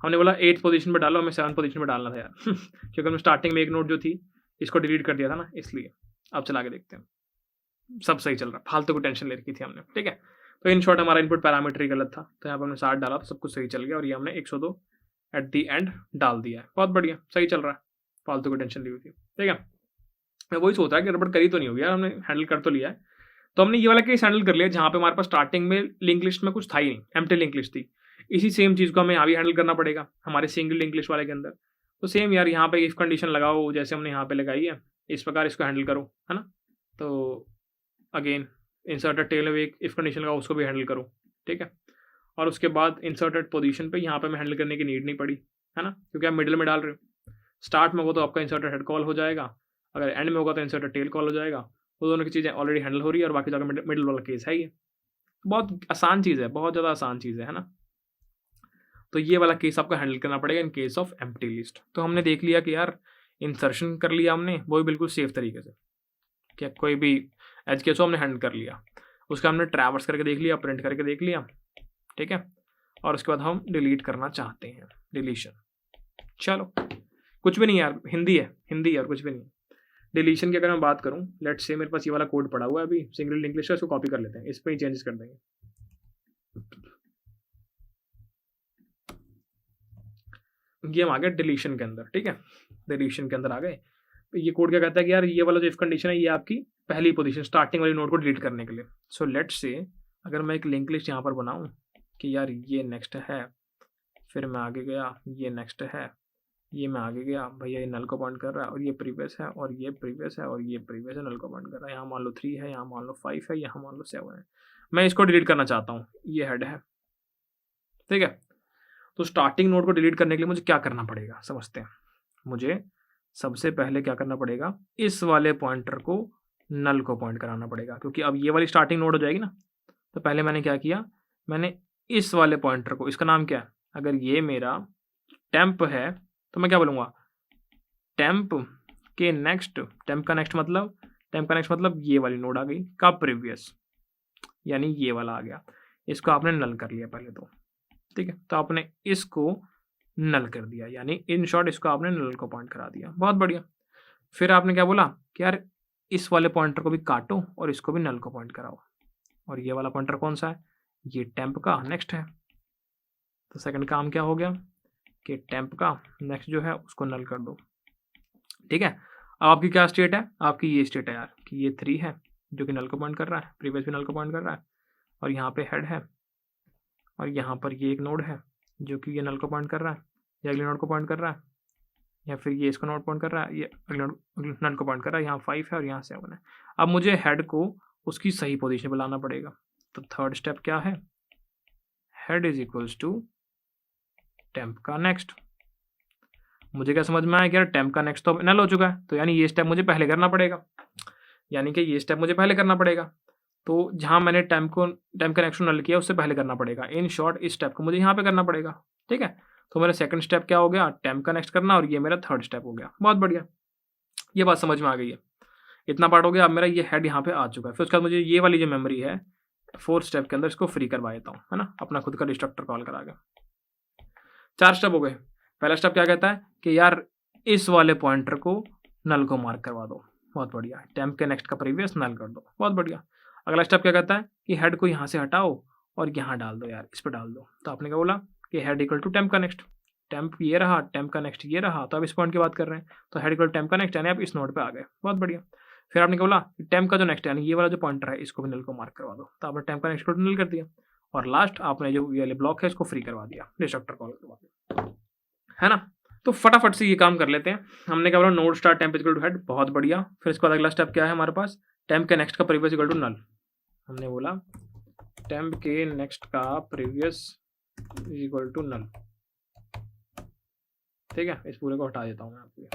हमने बोला 8th पोजीशन पे डालो, हमें 7th पोजीशन पे डालना था यार क्योंकि हमने स्टार्टिंग में एक नोट जो थी इसको डिलीट कर दिया था ना, इसलिए। अब चला के देखते हैं, सब सही चल रहा है, फालतू की टेंशन ले रखी थी हमने। ठीक है, तो इन शॉर्ट हमारा इनपुट पैरामीटर ही गलत था, तो यहाँ पर हमने 60 डाला तो सब कुछ सही चल गया और ये हमने 102 एट दी एंड डाल दिया है। बहुत बढ़िया, सही चल रहा है, फालतू की टेंशन ली हुई थी। ठीक है, मैं वही सोच रहा कि गड़बड़ करी तो नहीं होगी यार, हमने हैंडल कर तो लिया है। तो हमने ये वाला केस हैंडल कर लिया जहाँ पे हमारे पास स्टार्टिंग में लिंक लिस्ट में कुछ था ही नहीं, एम्प्टी लिंक लिस्ट थी। इसी सेम चीज़ को हमें यहाँ भी हैंडल करना पड़ेगा हमारे सिंगल लिंक लिस्ट वाले के अंदर। तो सेम यार, यहाँ पे इफ कंडीशन लगाओ जैसे हमने यहाँ पे लगाई है, इस प्रकार इसको हैंडल करो, है ना। तो अगेन इंसर्टेड टेल में एक इफ कंडीशन लगाओ, उसको भी हैंडल करो। ठीक है, और उसके बाद इंसर्टेड पोजीशन पे यहाँ पे हमें हैंडल करने की नीड नहीं पड़ी, है ना, क्योंकि आप मिडिल में डाल रहे हो। स्टार्ट में होगा तो आपका इंसर्टेड हेड कॉल हो जाएगा, अगर एंड में होगा तो इंसर्टेड टेल कॉल हो जाएगा। वो दोनों की चीज़ें ऑलरेडी हैंडल हो रही है और बाकी जाकर मिडिल वाला केस है ये। बहुत आसान चीज़ है, बहुत ज़्यादा आसान चीज़ है ना। तो ये वाला केस आपको हैंडल करना पड़ेगा in case of empty list. तो हमने देख लिया कि यार इंसर्शन कर लिया हमने, वो भी बिल्कुल सेफ तरीके से, क्या कोई भी एज केस हमने हैंडल कर लिया। उसका हमने ट्रैवर्स करके देख लिया, प्रिंट करके देख लिया। ठीक है, और उसके बाद हम डिलीट करना चाहते हैं, डिलीशन। चलो कुछ भी नहीं यार, हिंदी है और कुछ भी नहीं। डिलीशन की अगर मैं बात करूं, लेट्स से मेरे पास ये वाला कोड पड़ा हुआ है अभी, सिंगल लिंक लिस्ट है, इसको कॉपी कर लेते हैं, इस पर ही चेंजेस कर देंगे। ये हम आ गए डिलीशन के अंदर। ठीक है, डिलीशन के अंदर आ गए। तो ये कोड क्या कहता है कि यार ये वाला जो इफ कंडीशन है ये आपकी पहली पोजीशन स्टार्टिंग वाली नोड को डिलीट करने के लिए। सो लेट्स से अगर मैं एक लिंक लिस्ट यहाँ पर बनाऊं कि यार ये नेक्स्ट है, फिर मैं आगे गया, ये नेक्स्ट है, ये मैं आगे गया, भैया ये नल को पॉइंट कर रहा है और ये प्रीवियस है और ये प्रीवियस है और ये प्रीवियस है, नल को पॉइंट कर रहा है। यहाँ मान लो 3 है, यहाँ मान लो 5 है, यहाँ मान लो 7 है। मैं इसको डिलीट करना चाहता हूँ, ये हेड है। ठीक है, तो स्टार्टिंग नोड को डिलीट करने के लिए मुझे क्या करना पड़ेगा, समझते हैं। मुझे सबसे पहले क्या करना पड़ेगा, इस वाले पॉइंटर को नल को पॉइंट कराना पड़ेगा, क्योंकि अब ये वाली स्टार्टिंग नोड हो जाएगी ना। तो पहले मैंने क्या किया, मैंने इस वाले पॉइंटर को, इसका नाम क्या है, अगर ये मेरा टेम्प है तो मैं क्या बोलूँगा, टेम्प के नेक्स्ट, टेम्प का नेक्स्ट मतलब ये वाली नोड आ गई का प्रीवियस, यानी ये वाला आ गया। इसको आपने नल कर लिया पहले तो, ठीक है। तो आपने इसको नल कर दिया, यानी इन शॉर्ट इसको आपने नल को पॉइंट करा दिया, बहुत बढ़िया। फिर आपने क्या बोला कि यार इस वाले पॉइंटर को भी काटो और इसको भी नल को पॉइंट कराओ। और ये वाला पॉइंटर कौन सा है, ये टेम्प का नेक्स्ट है। तो सेकंड काम क्या हो गया कि टेम्प का नेक्स्ट जो है उसको नल कर दो, ठीक है। अब आपकी क्या स्टेट है, आपकी ये स्टेट है यार कि ये 3 है जो कि नल को पॉइंट कर रहा है, प्रीवियस भी नल को पॉइंट कर रहा है, और यहाँ पे हेड है, और यहाँ पर ये एक नोड है जो कि ये नल को पॉइंट कर रहा है, ये अगले नोड को पॉइंट कर रहा है, या फिर ये इसको नोड पॉइंट कर रहा है, ये अगले नल को पॉइंट कर रहा है। यहाँ 5 है और यहाँ 7 है। अब मुझे हेड को उसकी सही पोजीशन पे लाना पड़ेगा। तो थर्ड स्टेप क्या है, head is equals to temp का नेक्स्ट। मुझे क्या समझ में आया कि यार टेम्प का नेक्स्ट तो नल हो चुका है, तो यानी ये स्टेप मुझे पहले करना पड़ेगा, यानी कि ये स्टेप मुझे पहले करना पड़ेगा। तो जहाँ मैंने टेम्प का नेक्स्ट नल किया उससे पहले करना पड़ेगा। इन शॉर्ट इस स्टेप को मुझे यहाँ पे करना पड़ेगा, ठीक है। तो मेरा सेकंड स्टेप क्या हो गया, टेम्प का नेक्स्ट करना, और ये मेरा थर्ड स्टेप हो गया, बहुत बढ़िया। ये बात समझ में आ गई है, इतना पार्ट हो गया। अब मेरा ये हेड यहाँ पे आ चुका है। फिर उसके बाद मुझे ये वाली जो मेमोरी है फोर्थ स्टेप के अंदर इसको फ्री करवा देता हूँ, है ना, अपना खुद का डिस्ट्रक्टर कॉल करा के। 4 स्टेप हो गए। पहला स्टेप क्या कहता है कि यार इस वाले पॉइंटर को नल को मार्क करवा दो, बहुत बढ़िया। टेम्प के नेक्स्ट का प्रीवियस नल कर दो, बहुत बढ़िया। अगला स्टेप क्या कहता है कि हेड को यहाँ से हटाओ और यहाँ डाल दो यार, इस पर डाल दो। तो आपने क्या बोला कि हेड इक्वल टू टेम्प का नेक्स्ट, टेम्प ये रहा, टेम्प का नेक्स्ट ये रहा, तो अब इस पॉइंट की बात कर रहे हैं, तो हेड इक्वल टेम्प का नेक्स्ट, यानी आप इस नोड पे आ गए, बहुत बढ़िया। फिर आपने क्या बोला टेम्प का जो नेक्स्ट यानी ये वाला जो पॉइंटर है इसको भी नल को मार्क करवा दो, तो आपने टेम्प का नेक्स्ट को नल कर दिया। और लास्ट आपने जो ये वाले ब्लॉक है इसको फ्री करवा दिया, डिस्ट्रक्टर कॉल करवा दिया, है ना। तो फटाफट से ये काम कर लेते हैं। हमने क्या बोला node star temp equal to head, बहुत बढ़िया। फिर इसके बाद अगला स्टेप क्या है हमारे पास, टेम्प के नेक्स्ट का प्रीवियस इक्वल टू नल। हमने बोला टेम्प के नेक्स्ट का प्रीवियस इक्वल टू नल, ठीक है। इस पूरे को हटा देता हूँ मैं आपको।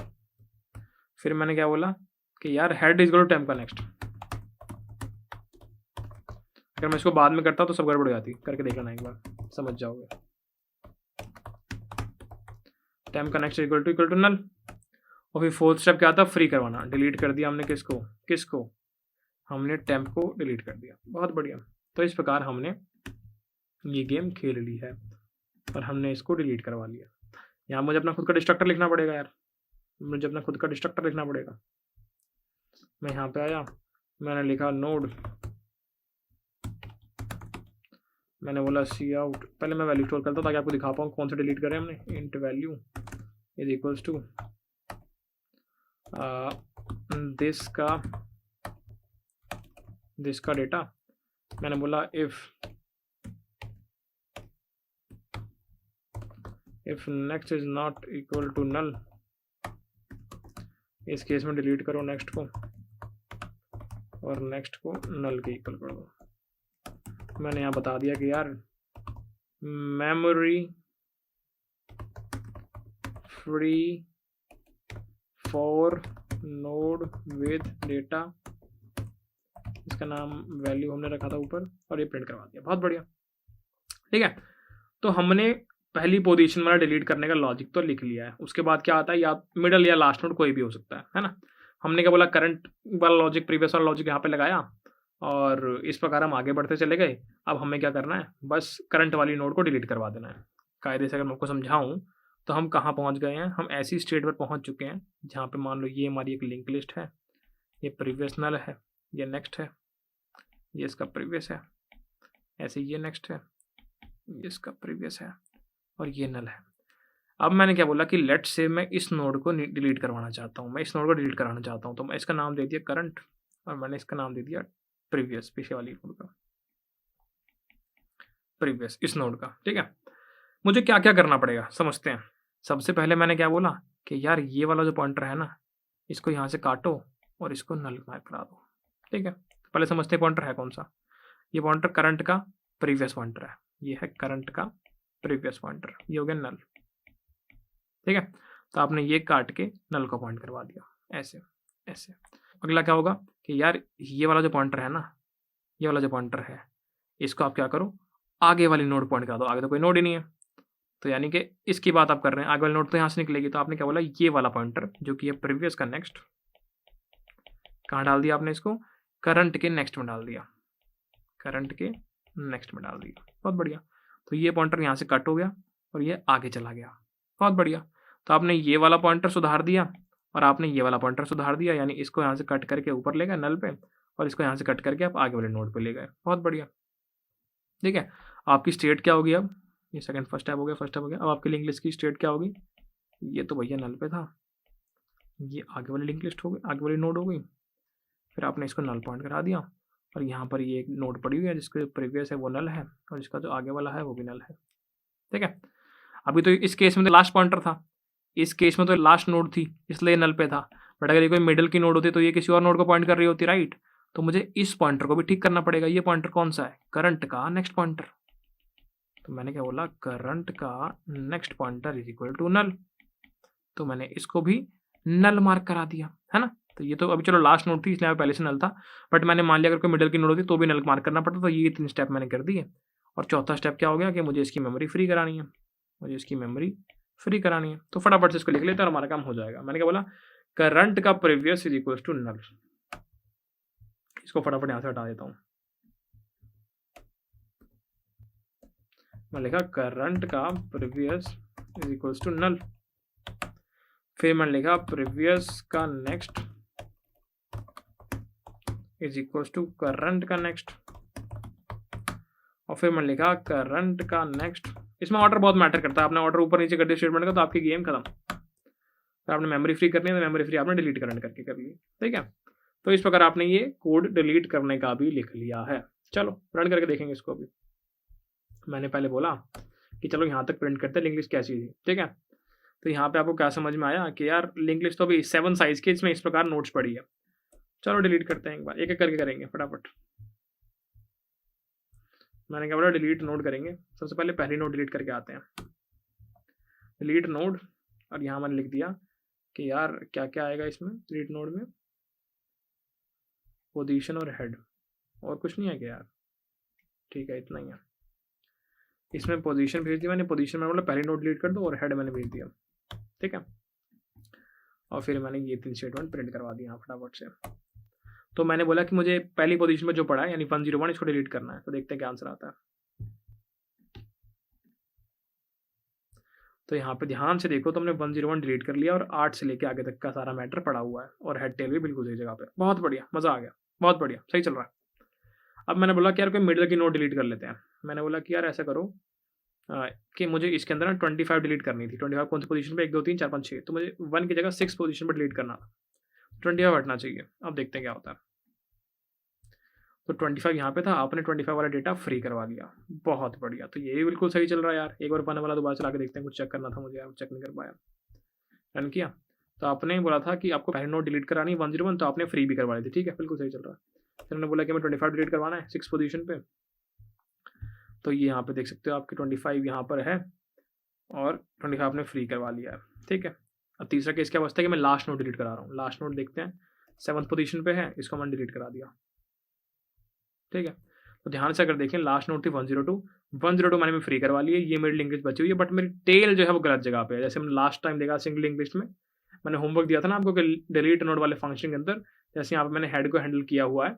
फिर मैंने क्या बोला कि यार head is equal to temp का नेक्स्ट। अगर मैं इसको बाद में करता तो सब गड़बड़ हो जाती, करके देख लेना एक बार, समझ जाओगे। टेम्प का नेक्स्ट इक्वल टू नल। और फिर फोर्थ स्टेप क्या था, फ्री करवाना। डिलीट कर दिया हमने किसको हमने टेम्प को डिलीट कर दिया, बहुत बढ़िया। तो इस प्रकार हमने ये गेम खेल ली है और हमने इसको डिलीट करवा लिया। यहाँ मुझे अपना खुद का डिस्ट्रक्टर लिखना पड़ेगा यार, मुझे अपना खुद का डिस्ट्रक्टर लिखना पड़ेगा। मैं यहाँ पे आया, मैंने लिखा नोड, मैंने बोला सी आउट। पहले मैं वैल्यू स्टोर करता हूँ ताकि आपको दिखा पाऊँ कौन सा डिलीट करें हमने। Int value is equals to this का डेटा। मैंने बोला if next is not equal to null, इस केस में डिलीट करो नेक्स्ट को और नेक्स्ट को नल के इक्वल कर दो। मैंने यहाँ बता दिया कि यार memory free for node with data, इसका नाम वैल्यू हमने रखा था ऊपर, और ये प्रिंट करवा दिया, बहुत बढ़िया, ठीक है। तो हमने पहली पोजीशन वाला डिलीट करने का लॉजिक तो लिख लिया है। उसके बाद क्या आता है, या मिडल या लास्ट नोड कोई भी हो सकता है ना। हमने क्या बोला करंट वाला लॉजिक, प्रीवियस वाला लॉजिक यहाँ पे लगाया, और इस प्रकार हम आगे बढ़ते चले गए। अब हमें क्या करना है, बस करंट वाली नोड को डिलीट करवा देना है। कायदे से अगर मैं आपको समझाऊँ तो हम कहाँ पहुँच गए हैं, हम ऐसी स्टेट पर पहुँच चुके हैं जहाँ पे मान लो ये हमारी एक लिंक लिस्ट है, ये प्रीवियस नल है, ये नेक्स्ट है, ये इसका प्रीवियस है, ऐसे ये नेक्स्ट है, ये इसका प्रीवियस है, और ये नल है। अब मैंने क्या बोला कि लेट से मैं इस नोड को डिलीट करवाना चाहता हूँ, मैं इस नोड को डिलीट कराना चाहता हूँ, तो मैं इसका नाम दे दिया करंट, और मैंने इसका नाम दे दिया प्रीवियस, पीछे वाली नोड का प्रीवियस, इस नोड का, ठीक है। मुझे क्या क्या करना पड़ेगा समझते हैं। सबसे पहले मैंने क्या बोला कि यार ये वाला जो पॉइंटर है ना, इसको यहाँ से काटो और इसको नल मार्क करा दो, ठीक है। पहले समझते हैं पॉइंटर है कौन सा। ये पॉइंटर करंट का प्रीवियस पॉइंटर है, ये है करंट का प्रीवियस पॉइंटर, ये हो गया नल, ठीक है। तो आपने ये काट के नल को पॉइंट करवा दिया, ऐसे ऐसे। अगला क्या होगा कि यार ये वाला जो पॉइंटर है ना, ये वाला जो पॉइंटर है, इसको आप क्या करो, आगे वाली नोड पॉइंट करा दो। आगे तो कोई नोड ही नहीं है, तो यानी कि इसकी बात आप कर रहे हैं, आगे वाली नोड तो यहाँ से निकलेगी। तो आपने क्या बोला, ये वाला पॉइंटर जो कि ये प्रीवियस का नेक्स्ट, कहाँ डाल दिया आपने इसको, करंट के नेक्स्ट में डाल दिया, करंट के नेक्स्ट में डाल दिया, बहुत बढ़िया। तो ये पॉइंटर यहाँ से कट हो गया और ये आगे चला गया, बहुत बढ़िया। तो आपने ये वाला पॉइंटर सुधार दिया और आपने ये वाला पॉइंटर सुधार दिया, यानी इसको यहाँ से कट करके ऊपर ले गए नल पे और इसको यहाँ से कट करके आप आगे वाले नोड पे ले गए, बहुत बढ़िया। ठीक है, आपकी स्टेट क्या होगी अब, ये सेकंड फर्स्ट स्टेप हो गया, फर्स्ट स्टेप हो गया। अब आपकी लिंक लिस्ट की स्टेट क्या होगी, ये तो भैया नल पे था, ये आगे वाली लिंक लिस्ट हो गई, आगे वाली नोड हो गई। फिर आपने इसको नल पॉइंट करा दिया और यहाँ पर ये एक नोड पड़ी हुई है जिसके प्रीवियस है वो नल है और इसका जो आगे वाला है वो भी नल है। ठीक है, अभी तो इस केस में तो लास्ट पॉइंटर था, इस केस में तो लास्ट नोड थी इसलिए नल पे था, बट अगर ये कोई मिडिल की नोड होती तो ये किसी और नोड को पॉइंट कर रही होती, राइट। तो मुझे इस पॉइंटर को भी ठीक करना पड़ेगा। ये पॉइंटर कौन सा है, करंट का नेक्स्ट पॉइंटर। तो मैंने क्या बोला, करंट का next pointer is equal to null. तो मैंने इसको भी नल मार्क करा दिया, है ना। तो ये तो अभी चलो लास्ट नोड थी इसलिए पहले से नल था, बट मैंने मान लिया अगर कोई मिडिल की नोड होती तो भी नल मार्क करना पड़ता। तो ये 3 स्टेप मैंने कर दिए। और चौथा स्टेप क्या हो गया कि मुझे इसकी मेमोरी फ्री करानी है, मुझे इसकी मेमोरी फ्री करानी है। तो फटाफट से इसको लिख लेते हैं और हमारा काम हो जाएगा। मैंने क्या बोला, करंट का previous is equal to null. इसको फटाफट यहाँ से हटा देता हूँ। मैं लिखा करंट का previous is equal to null. फिर मैंने लिखा प्रीवियस का next is equal to current का नेक्स्ट। और फिर मैंने लिखा करंट का नेक्स्ट। इसमें ऑर्डर बहुत मैटर करता है। आपने ऑर्डर ऊपर नीचे कर दिया स्टेटमेंट का तो आपकी गेम खत्म। तो आपने मेमोरी फ्री करनी है तो मेमोरी फ्री आपने डिलीट करंट करके कर ली। ठीक है, तो इस प्रकार आपने ये कोड डिलीट करने का भी लिख लिया है। चलो रन करके देखेंगे इसको। अभी मैंने पहले बोला कि चलो यहाँ तक प्रिंट करते हैं लिंक लिस्ट कैसी थी। ठीक है, तो यहाँ पे आपको क्या समझ में आया कि यार लिंक लिस्ट तो अभी 7 साइज की, इसमें इस प्रकार नोट्स पड़ी है। चलो डिलीट करते हैं एक बार, एक एक करके करेंगे फटाफट। मैंने क्या बोला, डिलीट नोड करेंगे। सबसे पहले पहली नोड डिलीट करके आते हैं, डिलीट नोड। और यहाँ मैंने लिख दिया कि यार क्या क्या आएगा इसमें डिलीट नोड में, पोजीशन और हेड, और कुछ नहीं है क्या यार। ठीक है, इतना ही है। इसमें पोजीशन भेज दिया मैंने, पोजीशन में बोला पहली नोड डिलीट कर दो और हेड मैंने भेज दिया। ठीक है, और फिर मैंने ये 3 स्टेटमेंट प्रिंट करवा दिया फटाफट से। तो मैंने बोला कि मुझे पहली पोजीशन में जो पड़ा है यानी 101 इसको डिलीट करना है। तो देखते हैं क्या आंसर आता है। तो यहाँ पे ध्यान से देखो तो हमने 101 डिलीट कर लिया और 8 से लेके आगे तक का सारा मैटर पड़ा हुआ है और हेड टेल भी बिल्कुल सही जगह पे। बहुत बढ़िया, मजा आ गया, बहुत बढ़िया, सही चल रहा है। अब मैंने बोला कि यार कोई मिडिल की नोट डिलीट कर लेते हैं। मैंने बोला कि यार ऐसा करो कि मुझे इसके अंदर ना 25 डिलीट करनी थी। 25 कौन सी पोजीशन पे, 1 2 3 4 5 6, तो मुझे 1 की जगह 6 पोजीशन पर डिलीट करना था। 25 हटना चाहिए। अब देखते हैं क्या होता है। तो 25 यहाँ पे था, आपने 25 वाला डेटा फ्री करवा दिया, बहुत बढ़िया। तो ये बिल्कुल सही चल रहा है यार। एक बार पढ़ने वाला दोबारा चला के देखते हैं, कुछ चेक करना था मुझे यार, चेक नहीं कर पाया। रन किया तो आपने बोला था कि आपको पहले नोट डिलीट करानी 101, तो आपने फ्री भी करवा दी थी। ठीक है, बिल्कुल सही चल रहा है। फिर मैंने बोला कि मैं 25 डिलीट करवाना है 6 पोजीशन पे। तो ये यहाँ पे देख सकते हो आपके 25 यहाँ पर है और 25 आपने फ्री करवा लिया है। ठीक है, अब तीसरा केस क्या बचता है कि मैं लास्ट नोट डिलीट करा रहा हूँ। लास्ट नोट देखते हैं 7th पोजीशन पे है, इसको मैंने डिलीट करा दिया। ठीक है, तो ध्यान से अगर देखें लास्ट नोट थी 102 मैंने फ्री करवा ली है। ये मेरी लिंक लिस्ट बची हुई है, बट मेरी टेल जो है वो गलत जगह पे है। जैसे हमने लास्ट टाइम देखा सिंगल लिंक लिस्ट में, मैंने होमवर्क दिया था ना आपको कि डिलीट नोड वाले फंक्शन के अंदर जैसे यहाँ पे मैंने हेड को हैंडल किया हुआ है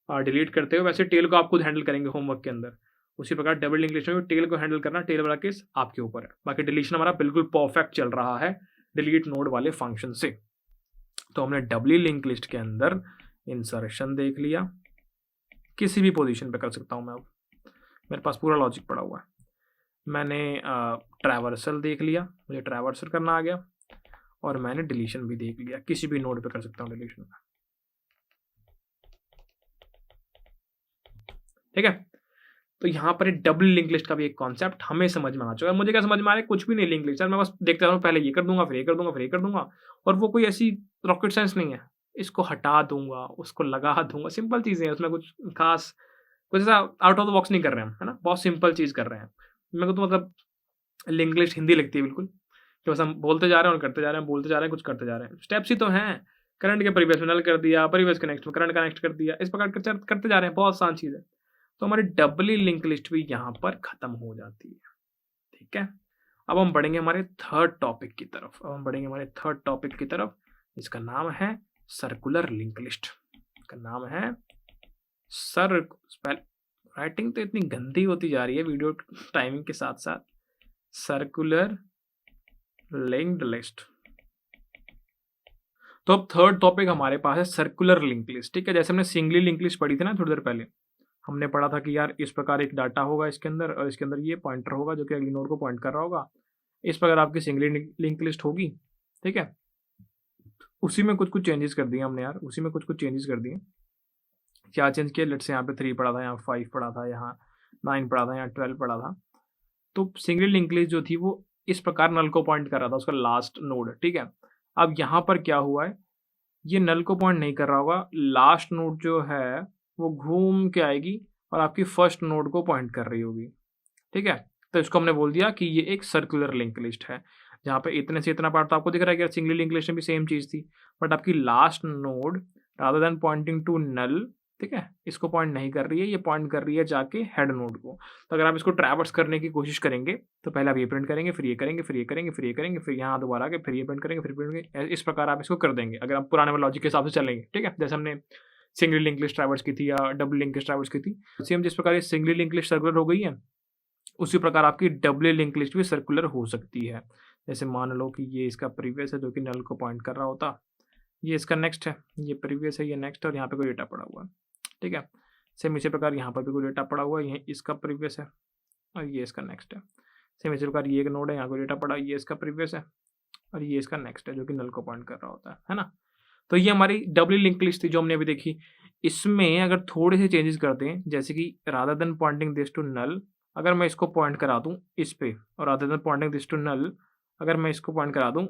और डिलीट करते हुए, वैसे टेल को आप खुद हैंडल करेंगे होमवर्क के अंदर। उसी प्रकार डबल लिंक लिस्ट में टेल को हैंडल करना, टेल वाला केस आपके ऊपर है। बाकी डिलीशन हमारा बिल्कुल परफेक्ट चल रहा है डिलीट नोड वाले फंक्शन से। तो हमने डबली लिंक लिस्ट के अंदर इंसर्शन देख लिया, किसी भी पोजीशन पे कर सकता हूँ मैं। अब मेरे पास पूरा लॉजिक पड़ा हुआ है। मैंने ट्रैवर्सल देख लिया, मुझे ट्रैवर्सल करना आ गया, और मैंने डिलीशन भी देख लिया, किसी भी नोड पे कर सकता हूँ डिलीशन। ठीक है, तो यहाँ पर डबल लिंक लिस्ट का भी एक कॉन्सेप्ट हमें समझ में आ चुका है। मुझे क्या समझ में आ रहा है, कुछ भी नहीं लिंक लिस्ट, मैं बस देखते रहूँ, पहले ये कर दूंगा फिर ये कर दूंगा फिर ये कर दूंगा, और वो कोई ऐसी रॉकेट साइंस नहीं है। इसको हटा दूंगा, उसको लगा दूंगा, सिंपल चीज़ें हैं, उसमें कुछ खास कुछ ऐसा आउट ऑफ द बॉक्स नहीं कर रहे हैं, है ना। बहुत सिंपल चीज़ कर रहे हैं। मेरे को तो मतलब लिंक लिस्ट हिंदी लगती है बिल्कुल, कि बस हम बोलते जा रहे हैं और करते जा रहे हैं, बोलते जा रहे हैं कुछ करते जा रहे हैं। स्टेप्स ही तो हैं, करंट के प्रीवियस में नल कर दिया, प्रीवियस के नेक्स्ट में करंट का नेक्स्ट कर दिया, इस प्रकार करते जा रहे हैं, बहुत आसान चीज़ है। तो हमारी डबली लिंक लिस्ट भी यहाँ पर खत्म हो जाती है। ठीक है, अब हम बढ़ेंगे हमारे थर्ड टॉपिक की तरफ। इसका नाम है सर्कुलर लिंक लिस्ट। इसका नाम है राइटिंग तो इतनी गंदी होती जा रही है वीडियो टाइमिंग के साथ साथ। Circular linked list. तो अब थर्ड टॉपिक हमारे पास है सर्कुलर लिंक लिस्ट। ठीक है, जैसे हमने सिंगली लिंक लिस्ट पढ़ी थी ना थोड़ी देर पहले, हमने पढ़ा था कि यार इस प्रकार एक डाटा होगा इसके अंदर और इसके अंदर ये पॉइंटर होगा जो कि अगली नोड को पॉइंट कर रहा होगा। इस प्रकार आपकी सिंगली लिंक लिस्ट होगी। ठीक है, उसी में कुछ कुछ चेंजेस कर दिए हमने यार, उसी में कुछ कुछ चेंजेस कर दिए। क्या चेंज किया, लेट्स से यहाँ पे 3 पड़ा था, यहाँ 5 पड़ा था, यहाँ 9 पड़ा था, यहाँ 12 पड़ा था। तो सिंगल लिंक लिस्ट जो थी वो इस प्रकार नल को पॉइंट कर रहा था, उसका लास्ट नोड। ठीक है, अब यहाँ पर क्या हुआ है, ये नल को पॉइंट नहीं कर रहा होगा, लास्ट नोड जो है वो घूम के आएगी और आपकी फर्स्ट नोड को पॉइंट कर रही होगी। ठीक है, तो इसको हमने बोल दिया कि ये एक सर्कुलर लिंक लिस्ट है, जहाँ पे इतने से इतना पार्ट तो आपको दिख रहा है कि सिंगल लिंक लिस्ट में भी सेम चीज़ थी, बट आपकी last node rather than pointing to null, ठीक है, इसको पॉइंट नहीं कर रही है, ये पॉइंट कर रही है जाके हेड नोड को। तो अगर आप इसको ट्रैवर्स करने की कोशिश करेंगे तो पहले आप ये प्रिंट करेंगे, फिर ये करेंगे, फिर ये करेंगे, फिर ये करेंगे, फिर यहाँ दोबारा आके फिर ये प्रिंट करेंगे, फिर प्रिंट करेंगे। इस प्रकार आप इसको कर देंगे अगर आप पुराने वाले लॉजिक के हिसाब से चलेंगे। ठीक है, जैसे हमने सिंगल लिंक लिस्ट ट्रैवर्स की थी या डबल लिंक लिस्ट ट्रैवर्स की थी, सेम जिस प्रकार ये सिंगल लिंक लिस्ट सर्कुलर हो गई है, उसी प्रकार आपकी डबल लिंक लिस्ट भी सर्कुलर हो सकती है। जैसे मान लो कि ये इसका प्रीवियस है जो कि नल को पॉइंट कर रहा होता, ये इसका नेक्स्ट है, ये प्रीवियस है, ये नेक्स्ट है और यहाँ पे कोई डेटा पड़ा हुआ है। ठीक है, सेम इसी प्रकार यहाँ पर भी कोई डेटा पड़ा हुआ है, ये इसका प्रीवियस है और ये इसका नेक्स्ट है। सेम इसी प्रकार ये एक नोड है, यहाँ कोई डेटा पड़ा, ये इसका प्रीवियस है और ये इसका नेक्स्ट है जो कि नल को पॉइंट कर रहा होता है ना। तो ये हमारी डबल लिंक लिस्ट थी जो हमने अभी देखी। इसमें अगर थोड़े से चेंजेस करते हैं, जैसे कि rather than pointing this to null, अगर मैं इसको पॉइंट करा दूं इस पे, और rather than pointing this to null अगर मैं इसको पॉइंट करा दूं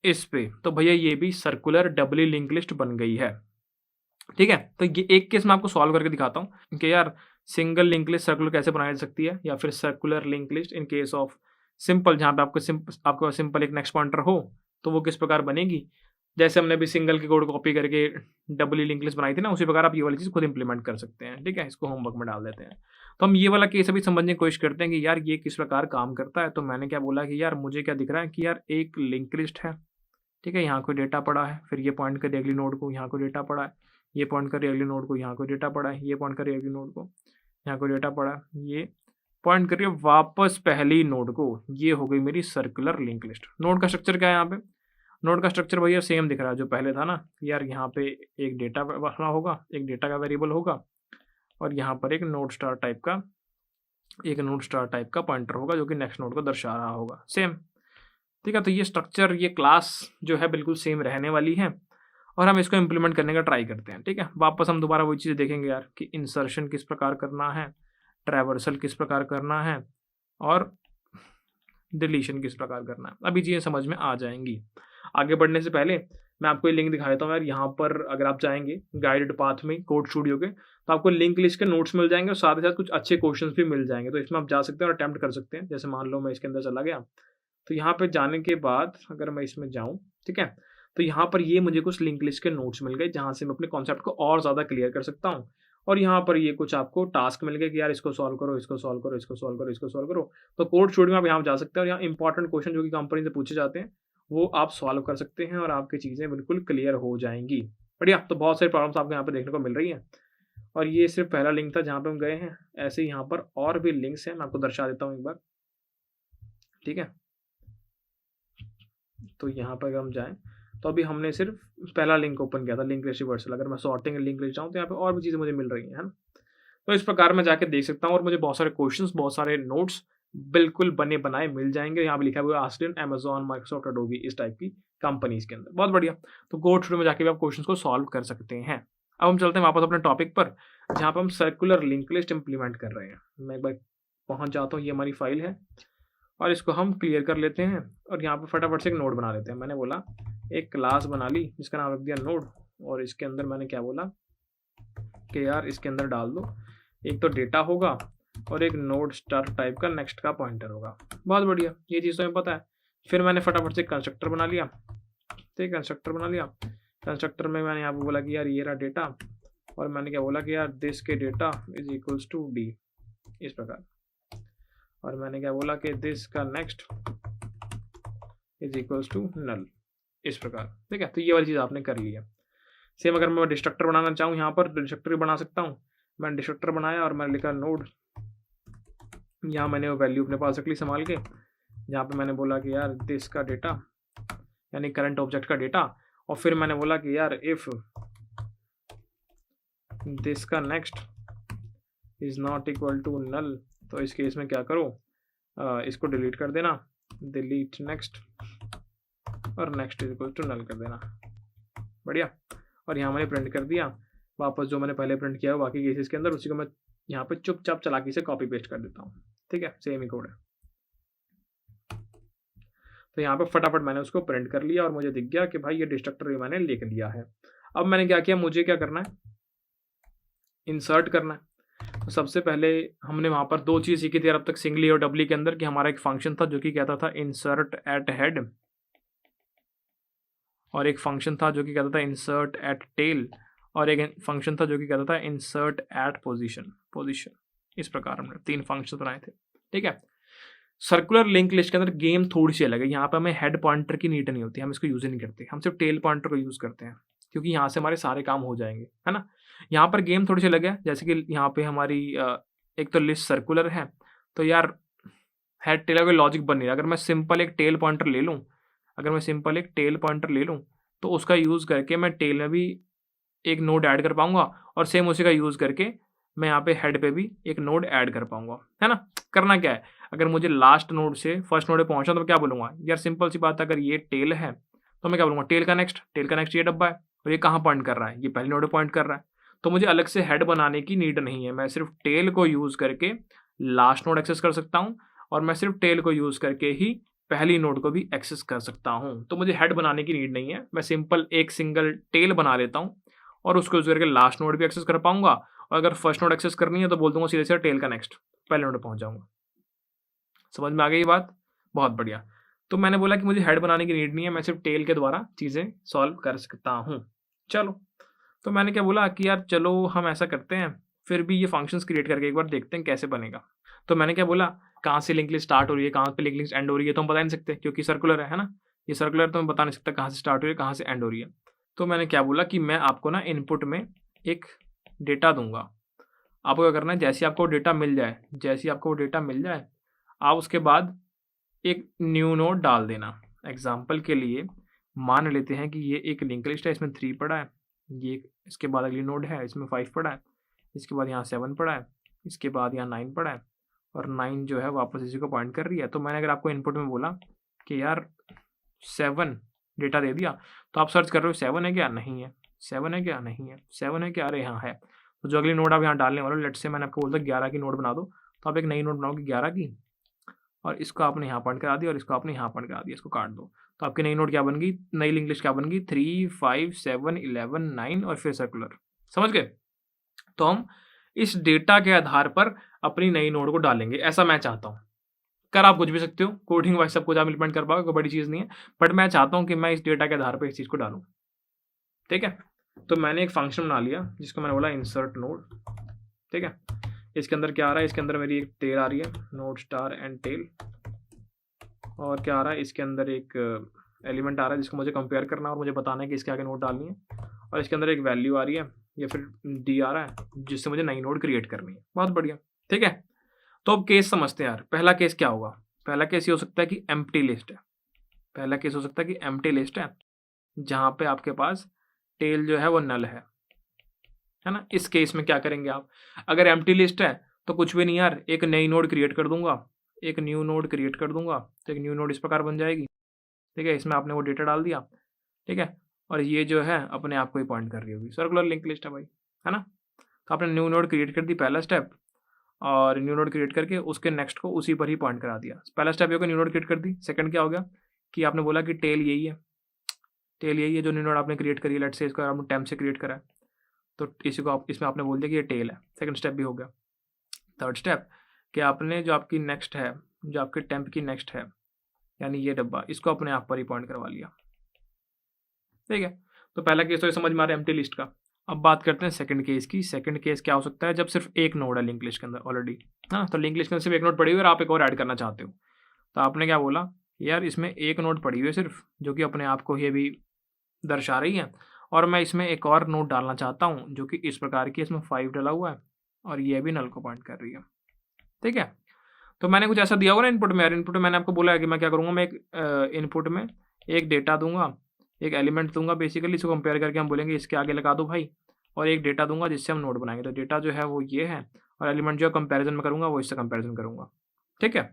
इस पे, तो भैया ये भी सर्कुलर डबली लिंक लिस्ट बन गई है। ठीक है, तो ये एक केस मैं आपको सॉल्व करके दिखाता हूँ कि यार सिंगल लिंक लिस्ट सर्कुलर कैसे बनाई जा सकती है, या फिर circular link list in case of simple, जहाँ पे आपको सिंपल एक नेक्स्ट पॉइंटर हो तो वो किस प्रकार बनेगी। जैसे हमने भी सिंगल की कोड कॉपी करके डबली लिंक लिस्ट बनाई थी ना, उसी प्रकार आप ये वाली चीज़ खुद इंप्लीमेंट कर सकते हैं। ठीक है, इसको होमवर्क में डाल देते हैं। तो हम ये वाला केस अभी समझने की कोशिश करते हैं कि यार ये किस प्रकार काम करता है। तो मैंने क्या बोला कि यार मुझे क्या दिख रहा है कि यार एक लिंक लिस्ट है। ठीक है, यहाँ कोई डेटा पड़ा है, फिर ये पॉइंट करे अगली नोड को, यहाँ कोई डेटा पड़ा है, ये पॉइंट करे अगली नोड को, यहाँ कोई डेटा पड़ा है, ये पॉइंट करे अगली नोड को, यहाँ कोई डेटा पड़ा है, ये पॉइंट करिए वापस पहली नोड को। ये हो गई मेरी सर्कुलर लिंक लिस्ट। नोड का स्ट्रक्चर क्या है यहाँ पे, नोड का स्ट्रक्चर भैया सेम दिख रहा है जो पहले था ना यार। यहाँ पे एक डेटा वाला होगा, एक डेटा का वेरिएबल होगा और यहाँ पर एक नोड स्टार टाइप का पॉइंटर होगा जो कि नेक्स्ट नोड को दर्शा रहा होगा, सेम। ठीक है, तो ये स्ट्रक्चर, ये क्लास जो है बिल्कुल सेम रहने वाली है और हम इसको इम्प्लीमेंट करने का ट्राई करते हैं। ठीक है, वापस हम दोबारा वही चीज़ देखेंगे यार कि इंसर्शन किस प्रकार करना है, ट्रैवर्सल किस प्रकार करना है और डिलीशन किस प्रकार करना है। अभी चीज़ें समझ में आ जाएंगी। आगे बढ़ने से पहले मैं आपको ये लिंक दिखा देता हूँ यार। यहाँ पर अगर आप जाएंगे गाइडेड पाथ में कोड स्टूडियो के, तो आपको लिंक लिस्ट के नोट्स मिल जाएंगे और साथ ही साथ कुछ अच्छे क्वेश्चंस भी मिल जाएंगे। तो इसमें आप जा सकते हैं और अटेम्प्ट कर सकते हैं। जैसे मान लो मैं इसके अंदर चला गया, तो यहाँ पे जाने के बाद अगर मैं इसमें जाऊँ, ठीक है, तो यहाँ पर ये मुझे कुछ लिंक लिस्ट के नोट्स मिल गए जहाँ से मैं अपने कॉन्सेप्ट को और ज़्यादा क्लियर कर सकता हूँ। और यहाँ पर ये कुछ आपको टास्क मिल गए कि यार इसको सॉल्व करो, इसको सॉल्व करो, इसको सॉल्व करो, इसको सॉल्व करो। तो कोड स्टूडियो में आप यहाँ जा सकते हैं और यहाँ इंपॉर्टेंट क्वेश्चन जो कि कंपनी से पूछे जाते हैं वो आप सॉल्व कर सकते हैं और आपकी चीज़ें बिल्कुल क्लियर हो जाएंगी। बढ़िया, तो बहुत सारी प्रॉब्लम्स आपको यहाँ पे देखने को मिल रही हैं और ये सिर्फ पहला लिंक था जहाँ पे हम गए हैं। ऐसे ही यहाँ पर और भी लिंक्स हैं, मैं आपको दर्शा देता हूँ एक बार। ठीक है, तो यहाँ पर अगर हम जाएँ तो अभी हमने सिर्फ पहला लिंक ओपन किया था, लिंक लिस्ट रिवर्सल। अगर मैं सॉर्टिंग लिंक लिस्ट जाऊँ तो यहाँ पे और भी चीज़ें मुझे मिल रही हैं, है ना। तो इस प्रकार मैं जाके देख सकता हूँ और मुझे बहुत सारे क्वेश्चंस, बहुत सारे नोट्स बिल्कुल बने बनाए मिल जाएंगे। यहाँ पे लिखा हुआ है आस्टिन, अमेजॉन, माइक्रोसॉफ्ट, एडोबी, इस टाइप की कंपनीज के अंदर। बहुत बढ़िया, तो कोड स्टूडियो में जाके भी आप क्वेश्चन को सॉल्व कर सकते हैं। अब हम चलते हैं वापस अपने टॉपिक पर, जहाँ पर हम सर्कुलर लिंक लिस्ट इंप्लीमेंट कर रहे हैं। मैं एक बार पहुँच जाता हूँ, ये हमारी फाइल है और इसको हम क्लियर कर लेते हैं और यहाँ पर फटाफट से एक नोड बना लेते हैं। मैंने बोला एक क्लास बना ली जिसका नाम रख दिया नोड, और इसके अंदर मैंने क्या बोला कि यार इसके अंदर डाल दो एक तो डेटा होगा और एक नोड स्टार टाइप का नेक्स्ट का पॉइंटर होगा। बहुत बढ़िया, ये चीज़ तो हमें पता है। फिर मैंने फटाफट से कंस्ट्रक्टर बना लिया। ठीक, कंस्ट्रक्टर बना लिया। कंस्ट्रक्टर में मैंने यहाँ पे बोला कि यार ये रहा डेटा, और मैंने क्या बोला कि यार दिस के data is equals to D, इस प्रकार। और मैंने क्या बोला कि दिस का next is equals to null, इस प्रकार। ठीक है, तो ये वाली चीज़ आपने कर ली है। सेम अगर मैं डिस्ट्रक्टर बनाना चाहूँ यहाँ पर, डिस्ट्रक्टर भी बना सकता हूँ। मैंने डिस्ट्रक्टर बनाया और मैंने लिखा नोड। यहाँ मैंने वो वैल्यू अपने पास रख ली संभाल के, जहाँ पे मैंने बोला कि यार दिस का डेटा यानी करंट ऑब्जेक्ट का डेटा, और फिर मैंने बोला कि यार इफ दिस का next is not equal to null, तो इस केस में क्या करो, इसको डिलीट कर देना, डिलीट नेक्स्ट, और next is equal to null कर देना। बढ़िया। और यहाँ मैंने प्रिंट कर दिया वापस जो मैंने पहले प्रिंट किया है बाकी केसेस के अंदर, उसी को मैं यहाँ पे चुपचाप चालाकी से कॉपी पेस्ट कर देता हूँ। ठीक है, सेम ही कोड है। तो यहाँ पे फटाफट मैंने उसको प्रिंट कर लिया और मुझे दिख गया कि भाई ये डिस्ट्रक्टर भी मैंने लिख लिया है। अब मैंने क्या किया, मुझे क्या करना है, इंसर्ट करना है। तो सबसे पहले हमने वहाँ पर दो चीज़ सीखी थी अब तक सिंगली और डबली के अंदर, कि हमारा एक फंक्शन था जो कि कहता था इंसर्ट एट हेड, और एक फंक्शन था जो कि कहता था इंसर्ट एट टेल, और एक फंक्शन था जो कि कहता था इंसर्ट एट पोजीशन। इस प्रकार हमने तीन फंक्शन बनाए थे। ठीक है। सर्कुलर लिंक लिस्ट के अंदर गेम थोड़ी सी अलग है। यहाँ पर हमें हेड पॉइंटर की नीड नहीं होती, हम इसको यूज ही नहीं करते, हम सिर्फ टेल पॉइंटर को यूज करते हैं, क्योंकि यहाँ से हमारे सारे काम हो जाएंगे, है ना। यहाँ पर गेम थोड़ी सी अलग है, जैसे कि यहाँ पे हमारी एक तो लिस्ट सर्कुलर है, तो यार हेड टेल का लॉजिक बन नहीं रहा। अगर मैं सिंपल एक टेल पॉइंटर ले लूँ, तो उसका यूज़ करके मैं टेल में भी एक नोड ऐड कर पाऊंगा, और सेम उसी का यूज़ करके मैं यहाँ पे हेड पे भी एक नोड ऐड कर पाऊंगा, है ना। करना क्या है, अगर मुझे लास्ट नोड से फर्स्ट नोड पे पहुंचना तो मैं क्या बोलूँगा, यार सिंपल सी बात है, अगर ये टेल है तो मैं क्या बोलूँगा, टेल का नेक्स्ट ये डब्बा है, और ये कहाँ पॉइंट कर रहा है, ये पहले नोड पे पॉइंट कर रहा है। तो मुझे अलग से हेड बनाने की नीड नहीं है, मैं सिर्फ टेल को यूज़ करके लास्ट नोड एक्सेस कर सकता हूँ, और मैं सिर्फ टेल को यूज़ करके ही पहली नोड को भी एक्सेस कर सकता हूँ। तो मुझे हेड बनाने की नीड नहीं है, मैं सिंपल एक सिंगल टेल बना लेता हूँ और उसको यूज करके लास्ट नोड भी एक्सेस कर पाऊंगा, और अगर फर्स्ट नोड एक्सेस करनी है तो बोल दूंगा सीधे सीधे टेल का नेक्स्ट, पहले नोड पे पहुंच जाऊंगा। समझ में आ गई ये बात? बहुत बढ़िया। तो मैंने बोला कि मुझे हेड बनाने की नीड नहीं है, मैं सिर्फ टेल के द्वारा चीज़ें सॉल्व कर सकता हूँ। चलो, तो मैंने क्या बोला कि यार चलो हम ऐसा करते हैं, फिर भी ये फंक्शंस क्रिएट करके एक बार देखते हैं कैसे बनेगा। तो मैंने क्या बोला, कहाँ से लिंक लिस्ट स्टार्ट हो रही है, कहाँ पे लिंक लिस्ट एंड हो रही है, तो हम बता नहीं सकते क्योंकि सर्कुलर है ना। ये सर्कुलर तो मैं बता नहीं सकता कहाँ से स्टार्ट हो रही है, कहाँ से एंड हो रही है। तो मैंने क्या बोला कि मैं आपको ना इनपुट में एक डेटा दूंगा। आपको क्या करना है, जैसे आपको डेटा मिल जाए, आप उसके बाद एक न्यू नोड डाल देना। एग्जाम्पल के लिए मान लेते हैं कि ये एक लिंक लिस्ट है, इसमें 3 पड़ा है, ये इसके बाद अगली नोड है, इसमें 5 पड़ा है, इसके बाद यहाँ 7 पड़ा है, इसके बाद यहाँ 9 पड़ा है, और 9 जो है वापस इसी को पॉइंट कर रही है। तो मैंने अगर आपको इनपुट में बोला कि यार 7 डेटा दे दिया, तो आप सर्च कर रहे हो 7 है क्या, नहीं है, 7 है क्या, नहीं है, 7 है क्या, अरे यहाँ है। तो जो अगली नोड आप यहाँ डालने वाले हो, लेट्स से मैंने आपको बोलता 11 की नोड बना दो, तो आप एक नई नोड बनाओगे 11 की, और इसको आपने यहाँ पॉइंट करा दिया और इसको आपने यहाँ पॉइंट करा दिया, इसको काट दो। तो आपकी नई नोड क्या बन गई, नई लिंक लिस्ट क्या बन गई, 3, 5, 7, 11, 9 और फिर सर्कुलर। समझ गए? तो हम इस डेटा के आधार पर अपनी नई नोड को डालेंगे, ऐसा मैं चाहता हूँ। कर आप कुछ भी सकते हो, कोडिंग वाइज सब कुछ आप इम्प्लीमेंट कर पाओगे, कोई बड़ी चीज़ नहीं है, बट मैं चाहता हूँ कि मैं इस डेटा के आधार पर इस चीज़ को डालूँ। ठीक है। तो मैंने एक फंक्शन बना लिया जिसको मैंने बोला इंसर्ट नोड। ठीक है। इसके अंदर क्या आ रहा है, इसके अंदर मेरी एक टेल आ रही है, नोड स्टार एंड टेल, और क्या आ रहा है, इसके अंदर एक एलिमेंट आ रहा है जिसको मुझे कंपेयर करना और मुझे बताना है कि इसके आगे नोड डालनी है, और इसके अंदर एक वैल्यू आ रही है या फिर डी आ रहा है जिससे मुझे नई नोड क्रिएट करनी है। बहुत बढ़िया। ठीक है। तो अब केस समझते हैं यार। पहला केस क्या होगा, पहला केस ये हो सकता है कि एम्प्टी लिस्ट है, पहला केस हो सकता है कि एम्प्टी लिस्ट है जहाँ पे आपके पास टेल जो है वो नल है ना। इस केस में क्या करेंगे आप, अगर एम्प्टी लिस्ट है तो कुछ भी नहीं यार, एक नई नोड क्रिएट कर दूंगा, एक न्यू नोड क्रिएट कर दूंगा, तो एक न्यू नोड इस प्रकार बन जाएगी। ठीक है। इसमें आपने वो डेटा डाल दिया। ठीक है। और ये जो है अपने आप को ही पॉइंट कर रही होगी, सर्कुलर लिंक लिस्ट है भाई, है ना। तो आपने न्यू नोड क्रिएट कर दी, पहला स्टेप, और न्यू नोड क्रिएट करके उसके नेक्स्ट को उसी पर ही पॉइंट करा दिया। पहला स्टेप ये हो गया, न्यू नोड क्रिएट कर दी। सेकंड क्या हो गया कि आपने बोला कि टेल यही है, जो न्यू नोड आपने क्रिएट करी है, लेट्स से इसको आपने टेम्प से क्रिएट करा है, तो इसी को आप इसमें आपने बोल दिया कि ये टेल है। सेकंड स्टेप भी हो गया। थर्ड स्टेप कि आपने जो आपकी नेक्स्ट है, जो आपके टेम्प की नेक्स्ट है, यानी ये डब्बा, इसको अपने आप पर ही पॉइंट करवा लिया। ठीक है। तो पहला केस तो ये समझ में आ रहा है एम्प्टी लिस्ट का। अब बात करते हैं सेकंड केस की। सेकंड केस क्या हो सकता है, जब सिर्फ एक नोड है लिंक लिस्ट के अंदर ऑलरेडी, हाँ, तो लिंक लिस्ट के अंदर सिर्फ एक नोड पड़ी हुई है और आप एक और ऐड करना चाहते हो। तो आपने क्या बोला, यार इसमें एक नोड पड़ी हुई है सिर्फ, जो कि अपने आप को ही अभी दर्शा रही है, और मैं इसमें एक और नोड डालना चाहता हूँ जो कि इस प्रकार की, इसमें 5 डला हुआ है, और ये भी नल को पॉइंट कर रही है। ठीक है, तो मैंने कुछ ऐसा दिया होगा ना इनपुट में। यार इनपुट में मैंने आपको बोला है कि मैं क्या करूँगा, मैं एक इनपुट में एक डेटा दूंगा, एक एलिमेंट दूंगा बेसिकली, इसको कंपेयर करके हम बोलेंगे इसके आगे लगा दो भाई, और एक डेटा दूंगा जिससे हम नोड बनाएंगे। तो डेटा जो है वो ये है, और एलिमेंट जो कंपेरिजन में करूंगा वो इससे कंपेरिजन करूंगा। ठीक है,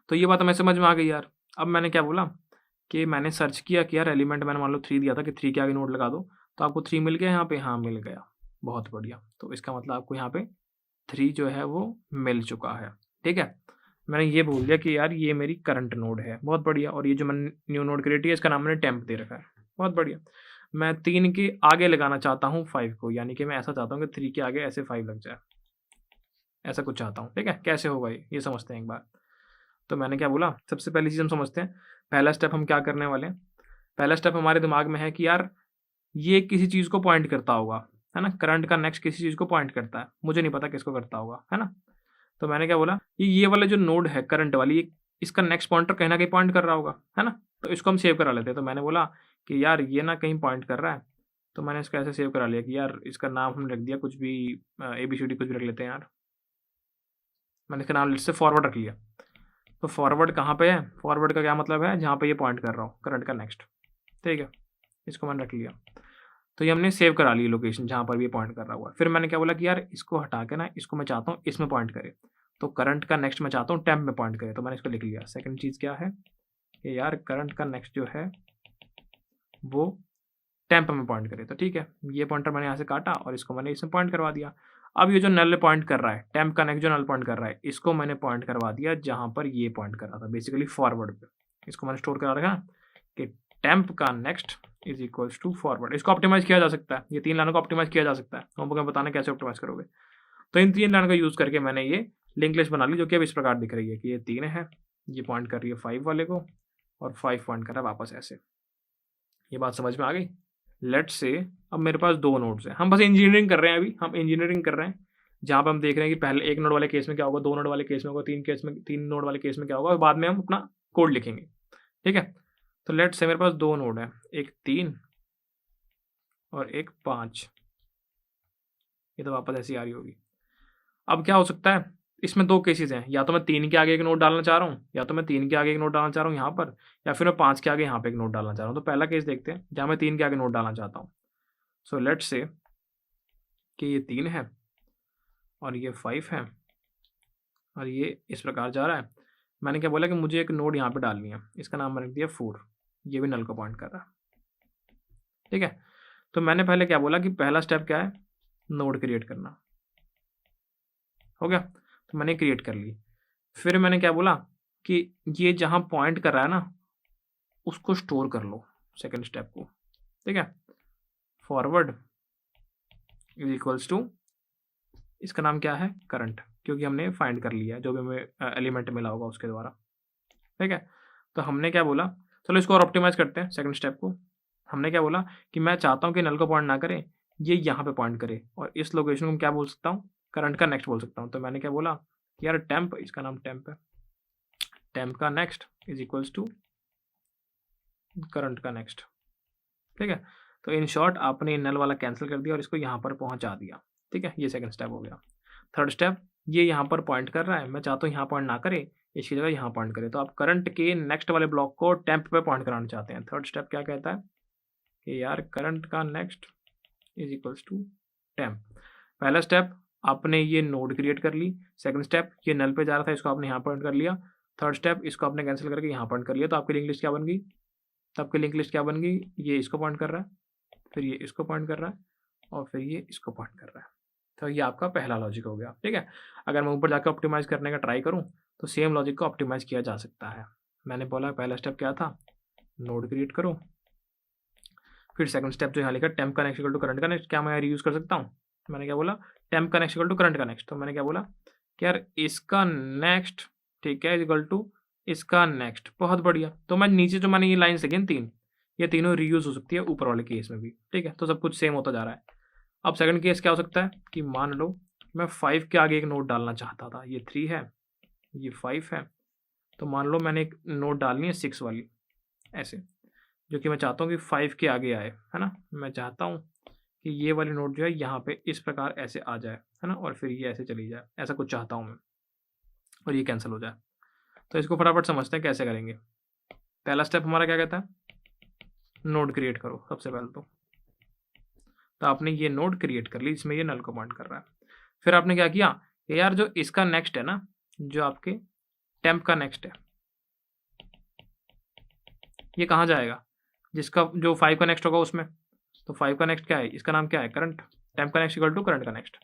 तो ये बात हमें समझ में आ गई यार। अब मैंने क्या बोला कि मैंने सर्च किया कि यार एलिमेंट मैंने मान लो 3 दिया था कि 3 के आगे नोड लगा दो, तो आपको 3 मिल गया यहाँ पे। हाँ मिल गया, बहुत बढ़िया। तो इसका मतलब आपको यहाँ पे 3 जो है वो मिल चुका है। ठीक है, मैंने ये बोल दिया कि यार ये मेरी करंट नोड है, बहुत बढ़िया। और ये जो मैंने न्यू नोड क्रिएट किया इसका नाम मैंने टेम्प दे रखा है, बहुत बढ़िया। मैं 3 के आगे लगाना चाहता हूँ 5 को, यानी कि मैं ऐसा चाहता हूँ कि 3 के आगे ऐसे 5 लग जाए, ऐसा कुछ चाहता हूँ। ठीक है, कैसे होगा ये समझते हैं एक बार। तो मैंने क्या बोला, सबसे पहली चीज़ हम समझते हैं, पहला स्टेप हम क्या करने वाले हैं। पहला स्टेप हमारे दिमाग में है कि यार ये किसी चीज़ को पॉइंट करता होगा, है ना। करंट का नेक्स्ट किसी चीज़ को पॉइंट करता है, मुझे नहीं पता किसको करता होगा, है ना। तो मैंने क्या बोला, ये वाला जो नोड है करंट वाली, इसका नेक्स्ट पॉइंटर कहीं ना कहीं पॉइंट कर रहा होगा, है ना। तो इसको हम सेव करा लेते हैं। तो मैंने बोला कि यार ये ना कहीं पॉइंट कर रहा है, तो मैंने इसको ऐसे सेव करा लिया कि यार इसका नाम हमने रख दिया कुछ भी, ABCD कुछ भी रख लेते हैं यार। मैंने इसका नाम से फॉरवर्ड रख लिया। तो फॉरवर्ड कहाँ पे है, फॉरवर्ड का क्या मतलब है, जहाँ पे ये पॉइंट कर रहा हो, करंट का नेक्स्ट। ठीक है, इसको मैंने रख लिया। तो ये हमने सेव करा ली लोकेशन जहाँ पर भी पॉइंट कर रहा हुआ है। फिर मैंने क्या बोला कि यार इसको हटा के ना, इसको मैं चाहता हूँ इसमें पॉइंट करे, तो करंट का नेक्स्ट मैं चाहता हूँ टेम्प में पॉइंट करे। तो मैंने इसको लिख लिया। सेकंड चीज़ क्या है कि यार करंट का नेक्स्ट जो है वो टेम्प में पॉइंट करे। तो ठीक है, ये पॉइंटर मैंने यहाँ से काटा और इसको मैंने इसमें पॉइंट करवा दिया। अब ये जो नल पॉइंट कर रहा है, टेम्प का नेक्स्ट जो नल पॉइंट कर रहा है, इसको मैंने पॉइंट करवा दिया जहाँ पर ये पॉइंट कर रहा था, बेसिकली फॉरवर्ड पे। इसको मैंने स्टोर करा रखा कि टेम्प का next is equals to forward. इसको ऑप्टिमाइज किया जा सकता है, ये 3 लाइनों को ऑप्टिमाइज किया जा सकता है। होमवर्क में बताना कैसे ऑप्टिमाइज करोगे। तो इन 3 लाइनों का यूज़ करके मैंने ये लिंक लिस्ट बना ली, जो कि अब इस प्रकार दिख रही है कि ये 3 है, ये पॉइंट कर रही है 5 वाले को, और 5 पॉइंट कर रहा है वापस ऐसे। ये बात समझ में आ गई। लेट्स से अब मेरे पास 2 नोड्स हैं, हम बस इंजीनियरिंग कर रहे हैं, अभी हम इंजीनियरिंग कर रहे हैं, जहाँ पर हम देख रहे हैं कि पहले 1 नोड वाले केस में क्या होगा, 2 नोड वाले केस में होगा, 3 नोड वाले केस में क्या होगा, और बाद में हम अपना कोड लिखेंगे। ठीक है, तो लेट्स से मेरे पास 2 नोड है, एक 3 और एक 5। ये तो वापस ऐसी आ रही होगी। अब क्या हो सकता है, इसमें 2 केसेस हैं, या तो मैं 3 के आगे एक नोड डालना चाह रहा हूँ, या तो मैं 3 के आगे एक नोड डालना चाह रहा हूँ यहाँ पर, या फिर मैं 5 के आगे यहाँ पे एक नोड डालना चाह रहा हूँ। तो पहला केस देखते हैं जहाँ मैं 3 के आगे नोड डालना चाहता हूँ। सो लेट्स से कि ये 3 है और ये 5 है और ये इस प्रकार जा रहा है। मैंने क्या बोला कि मुझे एक नोड यहाँ पे डालनी है, इसका नाम मैंने रख दिया 4। ये भी नल को पॉइंट कर रहा है। ठीक है, तो मैंने पहले क्या बोला कि पहला स्टेप क्या है, नोड क्रिएट करना। हो गया, तो मैंने क्रिएट कर ली। फिर मैंने क्या बोला कि ये जहाँ पॉइंट कर रहा है ना, उसको स्टोर कर लो, सेकंड स्टेप को। ठीक है, फॉरवर्ड इज इक्वल्स टू, इसका नाम क्या है, करंट, क्योंकि हमने फाइंड कर लिया है जो भी हमें एलिमेंट मिला होगा उसके द्वारा। ठीक है, तो हमने क्या बोला, चलो इसको और ऑप्टिमाइज करते हैं सेकंड स्टेप को। हमने क्या बोला कि मैं चाहता हूँ कि नल को पॉइंट ना करे, ये यहाँ पे पॉइंट करे, और इस लोकेशन को मैं क्या बोल सकता हूँ, करंट का नेक्स्ट बोल सकता हूँ। तो मैंने क्या बोला कि यार टेम्प, इसका नाम टेम्प है, टेम्प का next is equals to current का नेक्स्ट। ठीक है, तो इन शॉर्ट आपने नल वाला कैंसिल कर दिया और इसको यहाँ पर पहुँचा दिया। ठीक है, ये सेकंड स्टेप हो गया। थर्ड स्टेप, ये यहाँ पर पॉइंट कर रहा है, मैं चाहता हूँ यहाँ पॉइंट ना करे, इसकी जगह यहाँ पॉइंट करे। तो आप करंट के नेक्स्ट वाले ब्लॉक को टेम्प पे पॉइंट कराना चाहते हैं। थर्ड स्टेप क्या कहता है कि यार करंट का next is equals to temp. पहला स्टेप आपने ये नोड क्रिएट कर ली। सेकंड स्टेप ये नल पे जा रहा था, इसको आपने यहाँ पॉइंट कर लिया। थर्ड स्टेप इसको आपने कैंसिल करके यहाँ पॉइंट कर लिया। तो आपकी लिंक लिस्ट क्या बन गई, तो आपकी लिंक लिस्ट क्या बन गई, ये इसको पॉइंट कर रहा है, फिर ये इसको पॉइंट कर रहा है, और फिर ये इसको पॉइंट कर रहा है। तो ये आपका पहला लॉजिक हो गया। ठीक है, अगर मैं ऊपर जाकर ऑप्टिमाइज करने का ट्राई करूँ तो सेम लॉजिक को ऑप्टिमाइज किया जा सकता है। मैंने बोला पहला स्टेप क्या था, नोड क्रिएट करो। फिर सेकंड स्टेप जो यहाँ लिखा टेम्प का नेक्स्ट इक्वल टू करंट का नेक्स्ट, क्या मैं रीयूज कर सकता हूँ। मैंने क्या बोला, टेम्प का नेक्स्ट इक्वल टू करंट का नेक्स्ट। तो मैंने क्या बोला कि यार इसका नेक्स्ट, ठीक है, इक्वल टू इसका नेक्स्ट। बहुत बढ़िया। तो मैं नीचे जो मैंने ये लाइन्स लिखी 3, ये तीनों रीयूज हो सकती है ऊपर वाले केस में भी। ठीक है, तो सब कुछ सेम होता जा रहा है। अब सेकंड केस क्या हो सकता है कि मान लो मैं 5 के आगे एक नोड डालना चाहता था, ये 3 है, ये 5 है, तो मान लो मैंने एक नोड डालनी है 6 वाली ऐसे, जो कि मैं चाहता हूँ कि 5 के आगे आए, है ना। मैं चाहता हूँ कि ये वाली नोड जो है यहाँ पे इस प्रकार ऐसे आ जाए, है ना, और फिर ये ऐसे चली जाए, ऐसा कुछ चाहता हूँ मैं, और ये कैंसिल हो जाए। तो इसको फटाफट समझते हैं कैसे करेंगे। पहला स्टेप हमारा क्या कहता है, नोड क्रिएट करो सबसे पहले तो आपने ये नोड क्रिएट कर ली जिसमें ये नल को पॉइंट कर रहा है। फिर आपने क्या किया कि यार जो इसका नेक्स्ट है ना, जो आपके टेम्प का नेक्स्ट है, ये कहाँ जाएगा, जिसका जो 5 का नेक्स्ट होगा उसमें, तो 5 का नेक्स्ट क्या है, इसका नाम क्या है, करंट। टेम्प का नेक्स्ट इक्वल टू करंट का नेक्स्ट।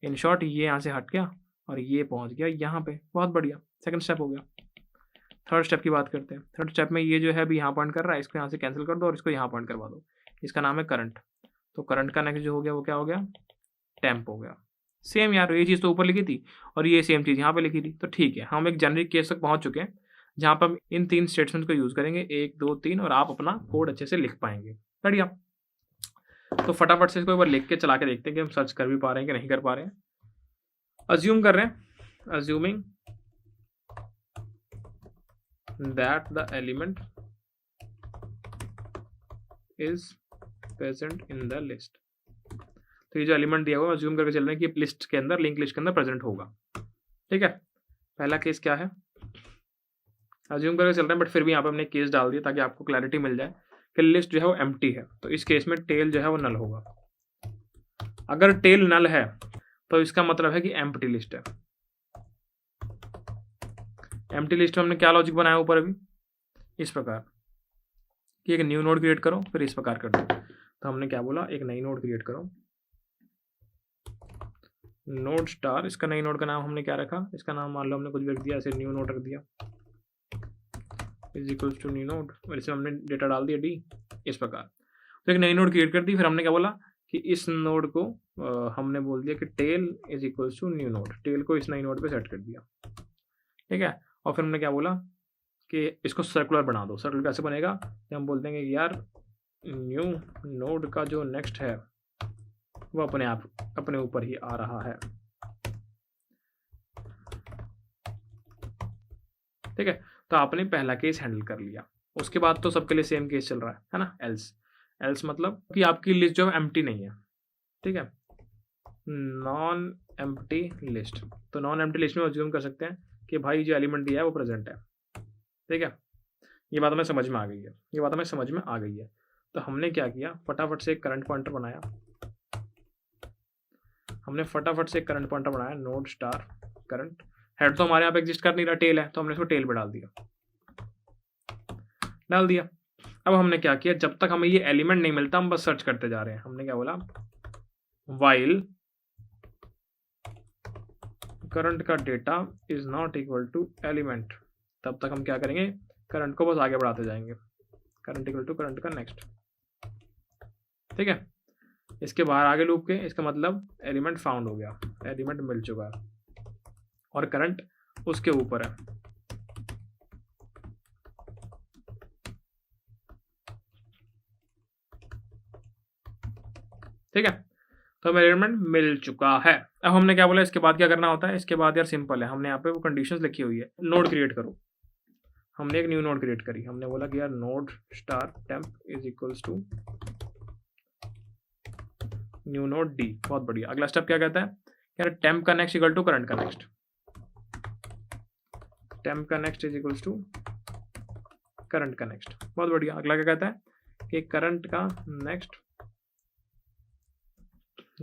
इन शॉर्ट ये यहाँ से हट गया और ये पहुँच गया यहाँ पे, बहुत बढ़िया, सेकंड स्टेप हो गया। थर्ड स्टेप की बात करते हैं। थर्ड स्टेप में ये जो है अभी यहाँ पॉइंट कर रहा है, इसको यहाँ से कैंसिल कर दो और इसको यहाँ पॉइंट करवा दो, इसका नाम है करंट। तो करंट का नेक्स्ट जो हो गया वो क्या हो गया, टेम्प हो गया। सेम यार, ये चीज़ तो ऊपर लिखी थी और ये सेम चीज़ यहाँ पे लिखी थी, तो ठीक है, हम एक जेनरिक केस तक पहुँच चुके हैं जहाँ पर हम इन 3 स्टेटमेंट को यूज़ करेंगे, 1 2 3, और आप अपना कोड अच्छे से लिख पाएंगे। बढ़िया। तो फटाफट से इसको एक बार लिख के चला के देखते हैं कि हम सर्च कर भी पा रहे हैं कि नहीं कर पा रहे हैं। अज्यूम कर रहे हैं, assuming that the element is present in the list। तो ये जो एलिमेंट दिया हुआ है अज्यूम करके चल रहे हैं कि लिस्ट के अंदर, लिंक लिस्ट के अंदर प्रेजेंट होगा। ठीक है, पहला केस क्या है, अज्यूम करके चल रहे हैं, बट फिर भी यहाँ पे हमने केस डाल दिया ताकि आपको क्लैरिटी मिल जाए कि लिस्ट जो है वो एम्प्टी है। तो इस केस में टेल जो है वो नल होगा। अगर टेल नल है तो इसका मतलब है कि एम्प्टी लिस्ट है। एम्प्टी लिस्ट में हमने क्या लॉजिक बनाया ऊपर अभी, इस प्रकार कि एक न्यू नोड क्रिएट करो, फिर इस प्रकार कर दो। तो हमने क्या बोला, एक नई नोड क्रिएट करो, नोड स्टार, इसका नई नोड का नाम हमने क्या रखा, इसका नाम मान लो हमने कुछ भी रख दिया, ऐसे न्यू नोड रख दिया, is equals to new node, और इसमें हमने डेटा डाल दिया डी, इस प्रकार। तो एक नई नोड क्रिएट कर दी। फिर हमने क्या बोला कि इस नोड को हमने बोल दिया कि tail is equals to new node, tail को इस नई नोड पे सेट कर दिया। ठीक है, और फिर हमने क्या बोला कि इसको सर्कुलर बना दो। सर्कुलर कैसे बनेगा, कि हम बोल देंगे यार न्यू नोड का जो नेक्स्ट है वो अपने आप अपने ऊपर ही आ रहा है। ठीक है, तो आपने पहला केस हैंडल कर लिया। उसके बाद तो सबके लिए सेम केस चल रहा है ना, एल्स। एल्स मतलब कि आपकी लिस्ट जो एम्प्टी नहीं है। ठीक है, नॉन एम्प्टी लिस्ट। तो नॉन एम्प्टी लिस्ट में अज्यूम कर सकते हैं कि भाई जो एलिमेंट दिया है वो प्रेजेंट है। ठीक है, ये बात हमें समझ में आ गई है, ये बात हमें समझ में आ गई है। तो हमने क्या किया, फटाफट से एक करंट पॉइंटर बनाया, हमने फटाफट से एक करंट पॉइंटर बनाया, नोड स्टार करंट। हेड तो हमारे यहाँ पे एग्जिस्ट कर नहीं रहा, टेल है, तो हमने इसको टेल पे डाल दिया। अब हमने क्या किया, जब तक हमें ये एलिमेंट नहीं मिलता हम बस सर्च करते जा रहे हैं। हमने क्या बोला, वाइल करंट का data is not equal to element, तब तक हम क्या करेंगे, करंट को बस आगे बढ़ाते जाएंगे। करंट इक्वल टू करंट का नेक्स्ट। ठीक है, इसके बाहर आगे लूप के, इसका मतलब एलिमेंट फाउंड हो गया, एलिमेंट मिल चुका है और करंट उसके ऊपर है। ठीक है, तो हमें एलिमेंट मिल चुका है। अब हमने क्या बोला, इसके बाद क्या करना होता है, इसके बाद यार सिंपल है, हमने यहाँ पे वो कंडीशंस लिखी हुई है, नोड क्रिएट करो। हमने एक न्यू नोड क्रिएट करी, हमने बोला कि यार node star temp is equals to new node D. बहुत बढ़िया। अगला स्टेप क्या कहता है, यार टेम्प का नेक्स्ट इक्वल टू करंट का नेक्स्ट, टेम्प का next is equals to current का नेक्स्ट। बहुत बढ़िया। अगला क्या कहता है कि करंट का नेक्स्ट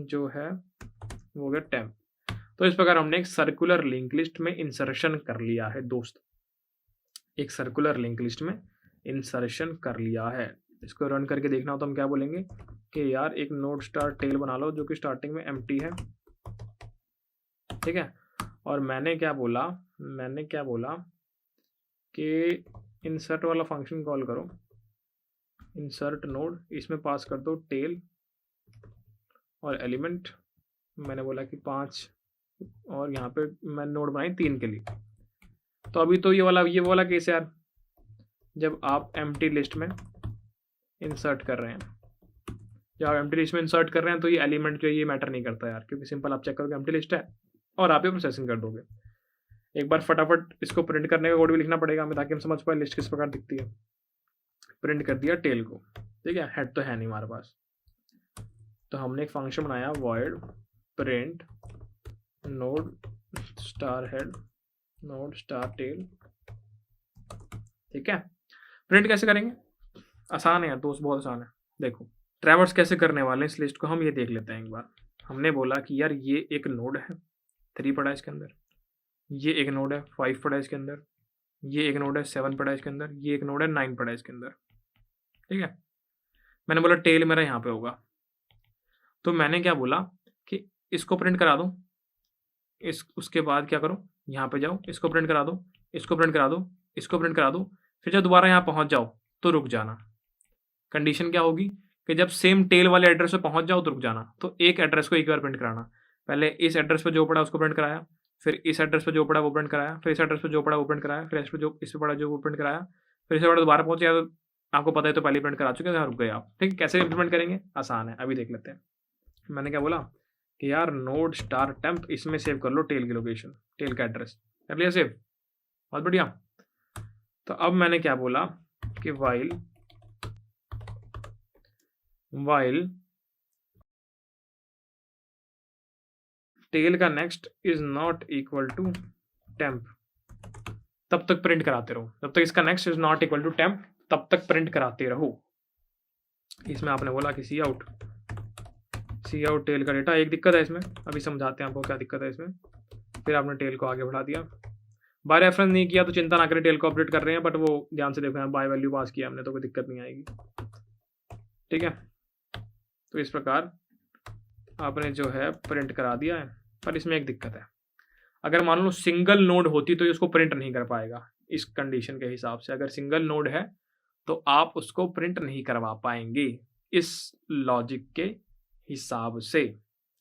जो है वो हो गया टेम्प। तो इस प्रकार हमने एक सर्कुलर लिंक लिस्ट में इंसर्शन कर लिया है दोस्त, एक सर्कुलर लिंक लिस्ट में इंसर्शन कर लिया है। इसको रन करके देखना हो तो हम क्या बोलेंगे कि यार एक नोड स्टार टेल बना लो जो कि स्टार्टिंग में एम्प्टी है। ठीक है, और मैंने क्या बोला कि इंसर्ट वाला फंक्शन कॉल करो, इंसर्ट नोड, इसमें पास कर दो टेल और एलिमेंट, मैंने बोला कि 5, और यहाँ पे मैंने नोड बनाई 3 के लिए। तो अभी तो ये वाला केस है यार, जब आप एम्प्टी लिस्ट में इंसर्ट कर रहे हैं, जब आप एम्प्टी लिस्ट में इंसर्ट कर रहे हैं तो ये एलिमेंट जो ये मैटर नहीं करता यार, क्योंकि सिंपल आप चेक करोगे एम्प्टी लिस्ट है और आप ये प्रोसेसिंग कर दोगे। एक बार फटाफट इसको प्रिंट करने का कोड भी लिखना पड़ेगा हमें, ताकि हम समझ पाए लिस्ट किस प्रकार दिखती है। प्रिंट कर दिया टेल को। ठीक है, हेड तो है नहीं हमारे पास, तो हमने एक फंक्शन बनाया void print node star head node star tail, ठीक है। प्रिंट कैसे करेंगे? आसान है यार दोस्त, बहुत आसान है। देखो ट्रैवर्स कैसे करने वाले हैं इस लिस्ट को हम ये देख लेते हैं एक बार। हमने बोला कि यार ये एक नोड है, 3 पड़ा है इसके अंदर, ये एक नोड है 5 पड़ा है इसके अंदर, ये एक नोड है 7 पड़ा है इसके अंदर, ये एक नोड है 9 पड़ा है इसके अंदर, ठीक है। मैंने बोला टेल मेरा यहाँ पे होगा, तो मैंने क्या बोला कि इसको प्रिंट करा दो, उसके बाद क्या करो, यहाँ पे जाओ, इसको प्रिंट करा दो, इसको प्रिंट करा दो, इसको प्रिंट करा दो, फिर जब दोबारा यहाँ पहुँच जाओ तो रुक जाना। कंडीशन क्या होगी कि जब सेम टेल वाले एड्रेस पे पहुँच जाओ तो रुक जाना। तो एक एड्रेस को एक बार प्रिंट कराना, पहले इस एड्रेस पे जो पड़ा उसको प्रिंट कराया, फिर इस एड्रेस पे जो पड़ा वो प्रिंट कराया, फिर इस एड्रेस पे जो पड़ा वो प्रिंट कराया, फिर इस पे पड़ा जो वो प्रिंट कराया, फिर इस पे पड़ा दोबारा पहुँच गया, तो आपको पता है तो पहले प्रिंट करा चुके हैं, रुक गए आप, ठीक है। कैसे इम्प्लीमेंट करेंगे? आसान है, अभी देख लेते हैं। मैंने क्या बोला कि यार नोड स्टार टेम्प, इसमें सेव कर लो टेल की लोकेशन, टेल का एड्रेस, कर लिया सेव, बहुत बढ़िया। तो अब मैंने क्या बोला कि वाइल टेल का next is not equal to temp, तब तक प्रिंट कराते रहो, जब तक इसका next is not equal to temp तब तक प्रिंट कराते रहो। इसमें आपने बोला कि सी आउट टेल का डेटा। एक दिक्कत है इसमें, अभी समझाते हैं आपको क्या दिक्कत है इसमें। फिर आपने टेल को आगे बढ़ा दिया, बाय रेफरेंस नहीं किया तो चिंता ना करें, टेल को अपडेट कर रहे हैं, बट वो ध्यान से देखो यहाँ बाय वैल्यू पास किया हमने तो कोई दिक्कत नहीं आएगी, ठीक है। तो इस प्रकार आपने जो है प्रिंट करा दिया है, पर इसमें एक दिक्कत है, अगर मान लो सिंगल नोड होती तो इसको प्रिंट नहीं कर पाएगा इस कंडीशन के हिसाब से। अगर सिंगल नोड है तो आप उसको प्रिंट नहीं करवा पाएंगे इस लॉजिक के हिसाब से।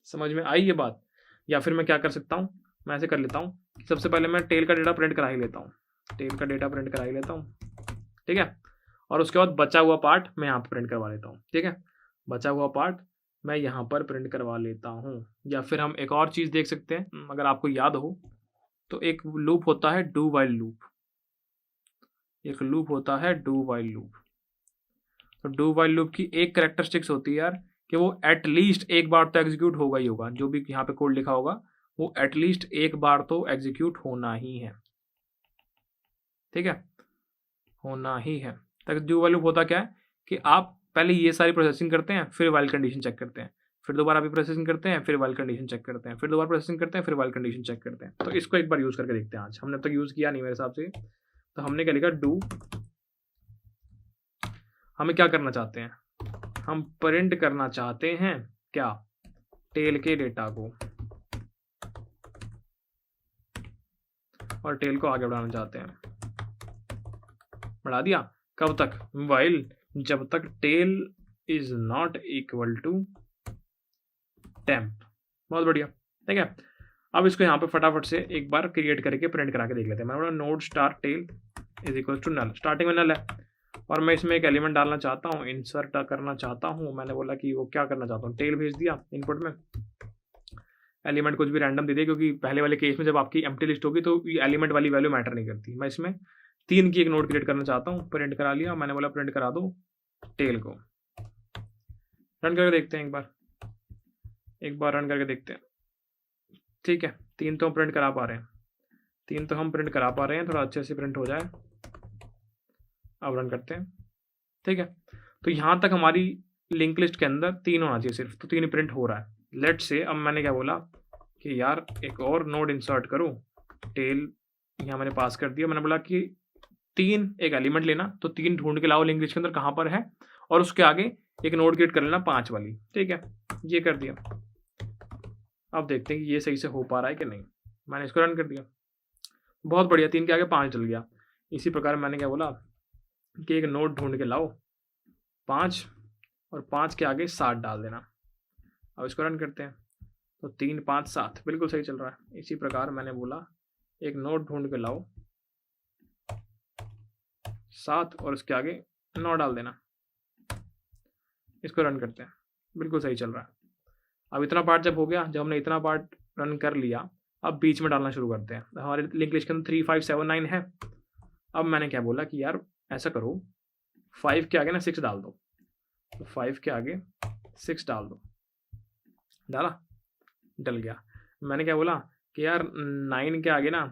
समझ में आई ये बात? या फिर मैं क्या कर सकता हूँ, मैं ऐसे कर लेता हूँ, सबसे पहले मैं टेल का डेटा प्रिंट करा ही लेता हूँ, टेल का डेटा प्रिंट करा ही लेता हूँ, ठीक है। और उसके बाद बचा हुआ पार्ट मैं यहाँ पर प्रिंट करवा लेता हूँ, ठीक है। बचा हुआ पार्ट मैं यहाँ पर प्रिंट करवा लेता हूँ। या फिर हम एक और चीज़ देख सकते हैं, अगर आपको याद हो तो एक लूप होता है डू वाइल लूप, एक लूप होता है डू वाइल लूप। तो डू वाइल लूप की एक कैरेक्टरिस्टिक्स होती है यार कि वो एटलीस्ट एक बार तो एग्जीक्यूट होगा ही होगा, जो भी यहाँ पे कोड लिखा होगा वो एटलीस्ट एक बार तो एग्जीक्यूट होना ही है, ठीक है, होना ही है। तक डू वाइल लूप होता क्या है कि आप पहले ये सारी प्रोसेसिंग करते हैं, फिर वाइल कंडीशन चेक करते हैं, फिर दोबारा भी प्रोसेसिंग करते हैं, फिर वाइल कंडीशन चेक करते हैं, फिर दोबारा प्रोसेसिंग करते हैं, फिर वाइल कंडीशन चेक करते हैं। तो इसको एक बार यूज़ करके देखते हैं आज, हमने अब तक यूज़ किया नहीं मेरे हिसाब से। तो हमने क्या लिखा, डू, हमें क्या करना चाहते हैं, हम प्रिंट करना चाहते हैं क्या, टेल के डेटा को, और टेल को आगे बढ़ाना चाहते हैं। बढ़ा दिया, कब तक, वाइल जब तक tail is not equal to temp. बहुत बढ़िया, ठीक है। अब इसको यहाँ पे फटाफट से एक बार क्रिएट करके प्रिंट करा के देख लेते हैं। मैंने बोला node star tail is equal to null, starting में नल है और मैं इसमें एक एलिमेंट डालना चाहता हूँ, इंसर्ट करना चाहता हूँ। मैंने बोला कि वो क्या करना चाहता हूँ, टेल भेज दिया इनपुट में, एलिमेंट कुछ भी रैंडम दे दिया, क्योंकि पहले वाले केस में जब आपकी एम्प्टी लिस्ट होगी तो ये एलिमेंट वाली वैल्यू मैटर नहीं करती। मैं इसमें 3 की एक नोड क्रिएट करना चाहता हूँ, प्रिंट करा लिया। मैंने बोला प्रिंट करा दो टेल को, रन करके देखते हैं एक बार रन करके देखते हैं, ठीक है। 3 तो हम प्रिंट करा पा रहे हैं, 3 तो हम प्रिंट करा पा रहे हैं, थोड़ा अच्छे से प्रिंट हो जाए। अब रन करते हैं, ठीक है। तो यहाँ तक हमारी लिंक लिस्ट के अंदर 3 होना चाहिए सिर्फ, तो 3 प्रिंट हो रहा है। लेट से अब मैंने क्या बोला कि यार एक और नोड इंसर्ट करो, टेल यहाँ मैंने पास कर दिया। मैंने बोला कि 3 एक एलिमेंट लेना, तो 3 ढूंढ के लाओ लिंक लिस्ट के अंदर कहाँ पर है, और उसके आगे एक नोड क्रिएट कर लेना 5 वाली, ठीक है। ये कर दिया। अब देखते हैं कि ये सही से हो पा रहा है कि नहीं। मैंने इसको रन कर दिया, बहुत बढ़िया, 3 के आगे 5 डल गया। इसी प्रकार मैंने क्या बोला कि एक नोड ढूंढ के लाओ 5 और 5 के आगे 7 डाल देना। अब इसको रन करते हैं, तो 3 5 7 बिल्कुल सही चल रहा है। इसी प्रकार मैंने बोला एक नोड ढूंढ के लाओ 7 और उसके आगे 9 डाल देना। इसको रन करते हैं, बिल्कुल सही चल रहा है। अब इतना पार्ट जब हो गया, जब हमने इतना पार्ट रन कर लिया, अब बीच में डालना शुरू करते हैं। हमारे लिंक लिस्ट के अंदर 3 5 7 9 है। अब मैंने क्या बोला कि यार ऐसा करो, 5 के आगे ना 6 डाल दो, तो 5 के आगे 6 डाल दो, डाला, डल गया। मैंने क्या बोला कि यार 9 के आगे ना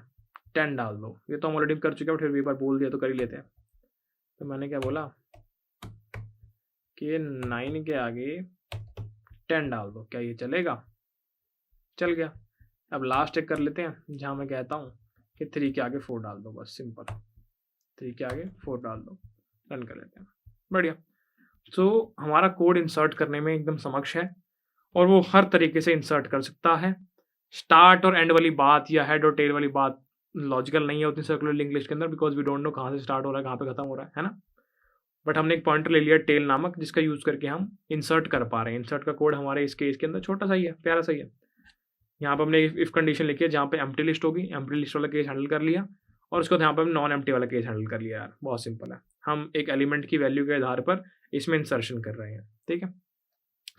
10 डाल दो। ये तो हम ऑलरेडी कर चुके हैं, फिर भी एक बार बोल दिया तो कर ही लेते हैं। तो मैंने क्या बोला कि 9 के आगे 10 डाल दो, क्या ये चलेगा? चल गया। अब लास्ट एक कर लेते हैं जहाँ मैं कहता हूँ कि 3 के आगे 4 डाल दो, बस सिंपल। 3 के आगे 4 डाल दो, रन कर लेते हैं। बढ़िया। तो हमारा कोड इंसर्ट करने में एकदम समक्ष है और वो हर तरीके से इंसर्ट कर सकता है। स्टार्ट और एंड वाली बात या हेड और टेल वाली बात लॉजिकल नहीं है उतनी सर्कुलर लिंक लिस्ट के अंदर, बिकॉज वी डोंट नो कहाँ से स्टार्ट हो रहा है, कहाँ पे खत्म हो रहा है ना। बट हमने एक पॉइंटर ले लिया टेल नामक, जिसका यूज करके हम इंसर्ट कर पा रहे हैं। इंसर्ट का कोड हमारे इस केस के अंदर छोटा सा ही है, प्यारा सा ही है। यहाँ पर हमने इफ कंडीशन लिखी है जहाँ पे एम्प्टी लिस्ट होगी, एम्प्टी लिस्ट वाला केस हैंडल कर लिया, और उसके बाद यहाँ पर हम नॉन एम्प्टी वाला केस हैंडल कर लिया। यार बहुत सिंपल है, हम एक एलिमेंट की वैल्यू के आधार पर इसमें इंसर्शन कर रहे हैं। ठीक है,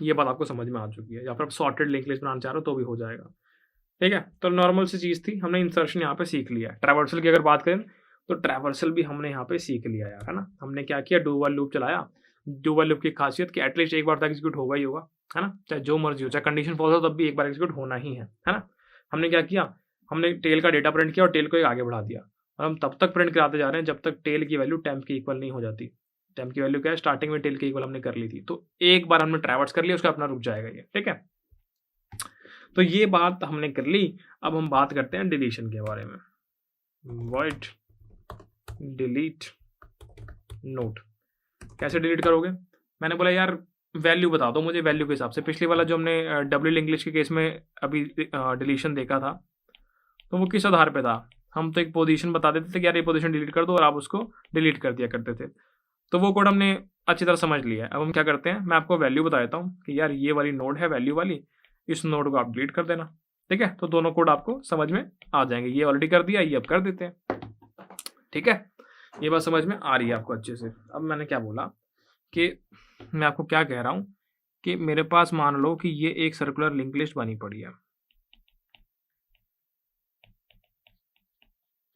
ये बात आपको समझ में आ चुकी है। या फिर आप सॉर्टेड लिंक लिस्ट बनाना चाह रहे हो तो भी हो जाएगा। ठीक है, तो नॉर्मल सी चीज़ थी, हमने इंसर्शन यहाँ पे सीख लिया। ट्रैवर्सल की अगर बात करें तो ट्रैवर्सल भी हमने यहाँ पे सीख लिया यार, है ना। हमने क्या किया, डू व्हाइल लूप चलाया। डू व्हाइल लूप की खासियत कि एटलीस्ट एक बार तो एग्जीक्यूट होगा ही होगा, है ना। चाहे जो मर्जी हो, चाहे कंडीशन फॉल्स हो तब भी एक बार एग्जीक्यूट होना ही है ना। हमने क्या किया, हमने टेल का डेटा प्रिंट किया और टेल को एक आगे बढ़ा दिया, और हम तब तक प्रिंट कराते जा रहे हैं जब तक टेल की वैल्यू टेम्प के इक्वल नहीं हो जाती। टेम्प की वैल्यू क्या है, स्टार्टिंग में टेल के इक्वल हमने कर ली थी, तो एक बार हमने ट्रैवर्स कर लिया, उसका अपना रुक जाएगा ये। ठीक है, तो ये बात हमने कर ली। अब हम बात करते हैं डिलीशन के बारे में। वॉइड डिलीट नोट कैसे डिलीट करोगे? मैंने बोला यार वैल्यू बता दो मुझे, वैल्यू के हिसाब से। पिछली वाला जो हमने डब्ल्यू इंग्लिश के केस में अभी डिलीशन देखा था, तो वो किस आधार पे था? हम तो एक पोजीशन बता देते थे कि यार ये पोजीशन डिलीट कर दो, और आप उसको डिलीट कर दिया करते थे। तो वो कोड हमने अच्छी तरह समझ लिया है। अब हम क्या करते हैं, मैं आपको वैल्यू बता देता हूँ कि यार ये वाली नोड है वैल्यू वाली, इस नोड को आप डिलीट कर देना। ठीक है, तो दोनों कोड आपको समझ में आ जाएंगे। ये ऑलरेडी कर दिया, ये अब कर देते हैं। ठीक है, ये बात समझ में आ रही है आपको अच्छे से। अब मैंने क्या बोला कि मैं आपको क्या कह रहा हूँ कि मेरे पास मान लो कि ये एक सर्कुलर लिंक लिस्ट बनी पड़ी है।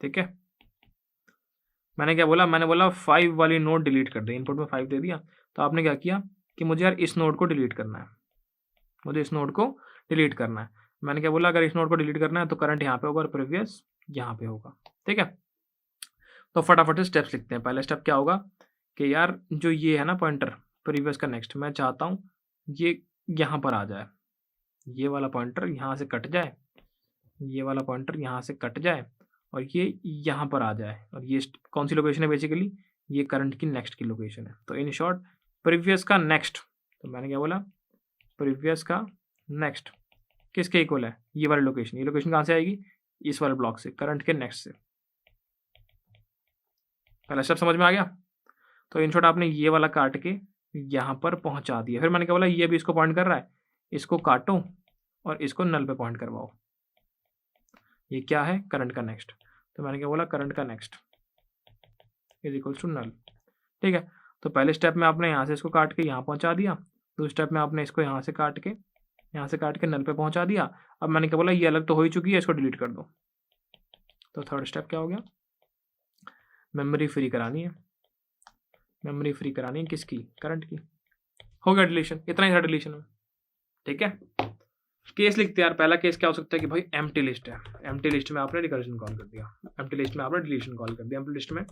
ठीक है, मैंने क्या बोला, मैंने बोला 5 वाली नोड डिलीट कर दे। इनपुट में 5 दे दिया, तो आपने क्या किया कि मुझे यार इस नोड को डिलीट करना है, मुझे इस नोड को डिलीट करना है। मैंने क्या बोला, अगर इस नोड को डिलीट करना है तो करंट यहाँ पे होगा और प्रीवियस यहाँ पे होगा। ठीक है, तो फटाफट से स्टेप्स लिखते हैं। पहला स्टेप क्या होगा कि यार जो ये है ना पॉइंटर प्रीवियस का नेक्स्ट, मैं चाहता हूँ ये यहाँ पर आ जाए, ये वाला पॉइंटर यहाँ से कट जाए, ये वाला पॉइंटर यहाँ से कट जाए, और ये यहाँ पर आ जाए। और ये कौन सी लोकेशन है बेसिकली, ये करंट की नेक्स्ट की लोकेशन है। तो इन शॉर्ट प्रीवियस का नेक्स्ट, तो मैंने क्या बोला, प्रीवियस का नेक्स्ट किसके इक्वल है, ये वाली लोकेशन। ये लोकेशन कहाँ से आएगी, इस वाले ब्लॉक से, करंट के नेक्स्ट से। पहला स्टेप समझ में आ गया। तो इन शॉर्ट आपने ये वाला काट के यहाँ पर पहुँचा दिया। फिर मैंने क्या बोला, ये भी इसको पॉइंट कर रहा है, इसको काटो और इसको नल पे पॉइंट करवाओ। ये क्या है, करंट का नेक्स्ट। तो मैंने क्या बोला, करंट का next is equals to null. ठीक है, तो पहले स्टेप में आपने यहाँ से इसको काट के यहाँ पहुँचा दिया, दूसरे स्टेप में आपने इसको यहाँ से काट के नल पे पहुँचा दिया। अब मैंने क्या बोला, ये अलग तो हो ही चुकी है, इसको डिलीट कर दो। तो थर्ड स्टेप क्या हो गया, मेमोरी फ्री करानी है। मेमोरी फ्री करानी है किसकी, करंट की। हो गया डिलीशन, इतना ही था डिलीशन में। ठीक है, केस लिखते हैं यार। पहला केस क्या हो सकता है कि भाई एम्प्टी लिस्ट है, एम्प्टी लिस्ट में आपने रिकर्जन कॉल कर दिया, एम्प्टी लिस्ट में आपने डिलीशन कॉल कर दिया। एम्प्टी लिस्ट में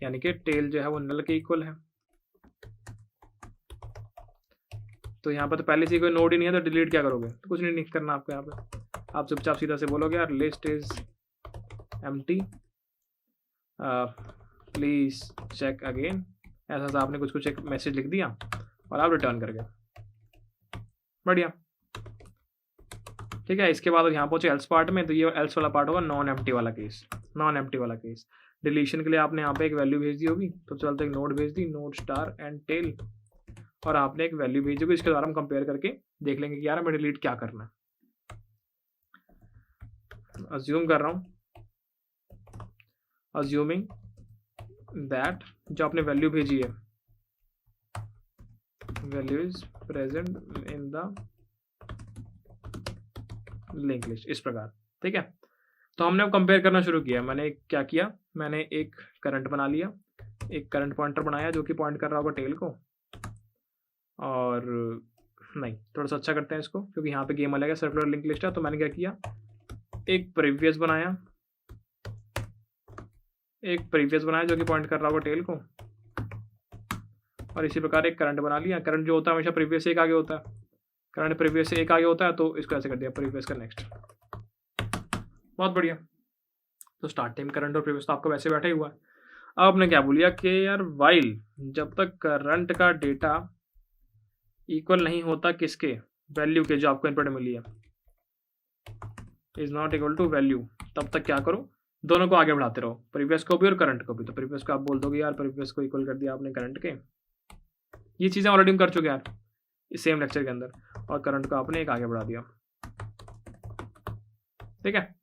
यानी कि टेल जो है वो नल के इक्वल है। तो यहाँ पर तो पहले से कोई नोड ही नहीं है, तो डिलीट क्या करोगे, तो कुछ नहीं करना आपको। यहाँ पे आप चुपचाप सीधा से बोलोगे यार list is empty, please check again. ऐसा सा आपने कुछ एक मैसेज लिख दिया और आप रिटर्न कर गए। बढ़िया। ठीक है, इसके बाद यहाँ पहुंचे एल्स पार्ट में। तो ये एल्स वाला पार्ट होगा नॉन एम्प्टी वाला केस। नॉन एम्प्टी वाला केस डिलीशन के लिए आपने यहाँ पे एक वैल्यू भेज दी होगी, तो चलते एक नोड भेज दी, नोड स्टार एंड टेल, और आपने एक वैल्यू भेजी होगी। इसके द्वारा हम कंपेयर करके देख लेंगे कि यार हमें डिलीट क्या करना है। अज्यूम कर रहा हूँ, अज्यूमिंग दैट जो आपने वैल्यू भेजी है, value is present in the link list, इस प्रकार। ठीक है, तो हमने अब कंपेयर करना शुरू किया। मैंने क्या किया, मैंने एक करंट बना लिया, एक करंट पॉइंटर बनाया जो कि पॉइंट कर रहा होगा टेल को, और नहीं, थोड़ा सा अच्छा करते हैं इसको, क्योंकि यहाँ पे गेम अलग है, सर्कुलर लिंक लिस्ट है। तो मैंने क्या किया, एक प्रीवियस बनाया जो कि पॉइंट कर रहा होगा टेल को, और इसी प्रकार एक करंट बना लिया। करंट जो होता है हमेशा प्रीवियस से एक आगे होता है, करंट प्रीवियस से एक आगे होता है, तो इसको ऐसे कर दिया, प्रीवियस का नेक्स्ट। बहुत बढ़िया। तो स्टार्टिंग में करंट और प्रीवियस तो आपका वैसे बैठा ही हुआ है। अब आपने क्या बोलिया कि यार वाइल जब तक करंट का डेटा इक्वल नहीं होता किसके, वैल्यू के, जो आपको इनपुट मिली है, is not equal to value, तब तक क्या करो, दोनों को आगे बढ़ाते रहो, प्रीवियस को भी और करंट को भी। तो प्रीवियस को आप बोल दोगे यार प्रीवियस को इक्वल कर दिया आपने करंट के, ये चीज़ें ऑलरेडी हम कर चुके हैं यार इस सेम लेक्चर के अंदर, और करंट को आपने एक आगे बढ़ा दिया। ठीक है,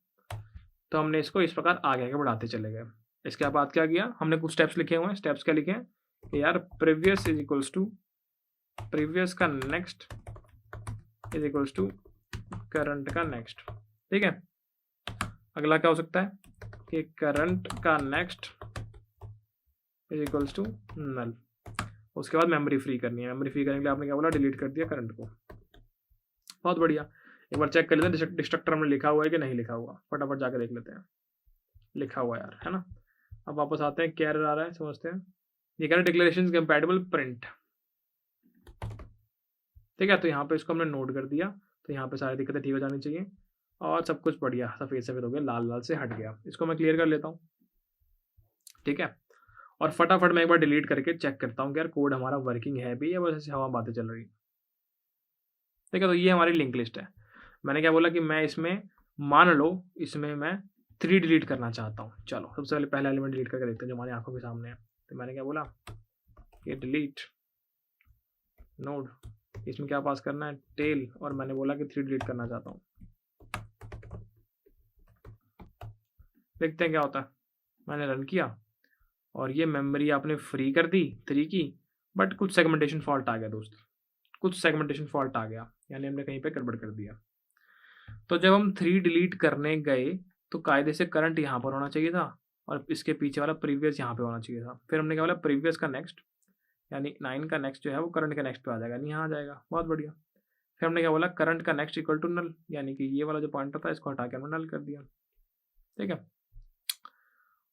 तो हमने इसको इस प्रकार आगे आगे बढ़ाते चले गए। इसके बाद क्या किया, हमने कुछ स्टेप्स लिखे हुए हैं। स्टेप्स क्या लिखे हैं कि यार previous is equals to, previous का next is equals to current का नेक्स्ट। ठीक है, अगला क्या हो सकता है कि करंट का next is equals to null. उसके बाद मेमोरी फ्री करनी है। मेमोरी फ्री करने के लिए आपने क्या बोला, डिलीट कर दिया करंट को। बहुत बढ़िया। एक बार चेक कर लेते हैं डिस्ट्रक्टर में लिखा हुआ है कि नहीं लिखा हुआ, फटाफट जाकर देख लेते हैं। लिखा हुआ यार, है ना। अब वापस आते हैं, क्या एरर आ रहा है समझते हैं। ये कह रहा है डिक्लेरेशन कंपैटिबल प्रिंट। ठीक है, तो यहाँ पे इसको हमने नोट कर दिया, तो यहाँ पे सारी दिक्कतें ठीक हो जानी चाहिए, और सब कुछ बढ़िया सफ़ेद सफ़ेद हो गया, लाल लाल से हट गया। इसको मैं क्लियर कर लेता हूँ। ठीक है, और फटाफट मैं एक बार डिलीट करके चेक करता हूँ कि यार कोड हमारा वर्किंग है भी या बस ऐसे हवा बातें चल रही। ठीक है, तो ये हमारी लिंक लिस्ट है। मैंने क्या बोला कि मैं इसमें, मान लो इसमें मैं 3 डिलीट करना चाहता हूँ। चलो सबसे पहले पहला एलिमेंट डिलीट करके देखते हैं जो हमारी आंखों के सामने है। तो मैंने क्या बोला कि डिलीट नोड, इसमें क्या पास करना है, टेल, और मैंने बोला कि 3 डिलीट करना चाहता हूँ। देखते हैं क्या होता है। मैंने रन किया और ये मेमोरी आपने फ्री कर दी 3 की, बट कुछ सेगमेंटेशन फॉल्ट आ गया दोस्त, कुछ सेगमेंटेशन फॉल्ट आ गया, यानी हमने कहीं पे गड़बड़ कर दिया। तो जब हम 3 डिलीट करने गए तो कायदे से करंट यहाँ पर होना चाहिए था और इसके पीछे वाला प्रीवियस यहाँ पे होना चाहिए था। फिर हमने क्या बोला, प्रीवियस का नेक्स्ट, यानी 9 का नेक्स्ट जो है वो करंट के नेक्स्ट पे आ जाएगा, यानी यहाँ आ जाएगा। बहुत बढ़िया। फिर हमने क्या बोला, करंट का नेक्स्ट इक्वल टू नल, यानी कि ये वाला जो पॉइंटर था इसको हटा के हमने नल कर दिया। ठीक है,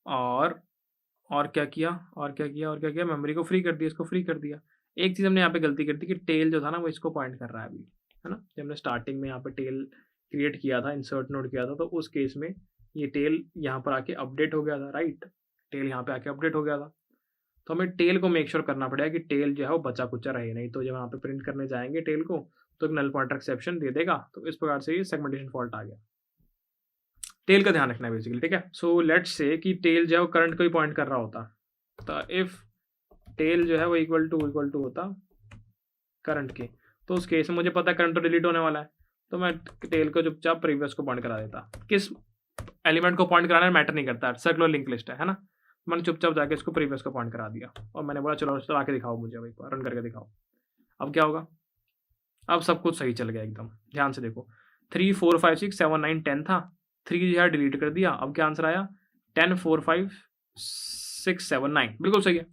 और क्या किया, मेमोरी को फ्री कर दिया, इसको फ्री कर दिया। एक चीज़ हमने यहाँ पे गलती कर दी कि टेल जो था ना वो इसको पॉइंट कर रहा है अभी, है ना। जब हमने स्टार्टिंग में यहाँ पे टेल क्रिएट किया था, इंसर्ट नोड किया था, तो उस केस में ये टेल यहाँ पर आके अपडेट हो गया था, राइट। टेल यहाँ पे आके अपडेट हो गया था, तो हमें टेल को मेक श्योर करना पड़ेगा कि टेल जो है वो बचा कुचा रहे, नहीं तो जब यहाँ पे प्रिंट करने जाएंगे टेल को तो एक नल पॉइंटर एक्सेप्शन दे देगा। तो इस प्रकार से ये सेगमेंटेशन फॉल्ट आ गया। टेल का ध्यान रखना है बेसिकली। ठीक है, सो लेट्स से कि टेल जो है वो करंट को ही पॉइंट कर रहा होता, तो इफ टेल जो है वो इक्वल टू होता करंट के, तो उस केस में मुझे पता है करंट तो डिलीट होने वाला है, तो मैं टेल को चुपचाप प्रीवियस को पॉइंट करा देता। किस एलिमेंट को पॉइंट कराना मैटर नहीं करता, सर्कुलर लिंक लिस्ट है ना। मैंने चुपचाप जाके इसको प्रीवियस को पॉइंट करा दिया और मैंने बोला चलो चला के दिखाओ मुझे, एक बार रन करके दिखाओ। अब क्या होगा, अब सब कुछ सही चल गया एकदम। ध्यान से देखो, 3 4 5 6 7 9 10 था, 3 जो है डिलीट कर दिया। अब क्या आंसर आया, 10 4 5 6 7 9, बिल्कुल सही है।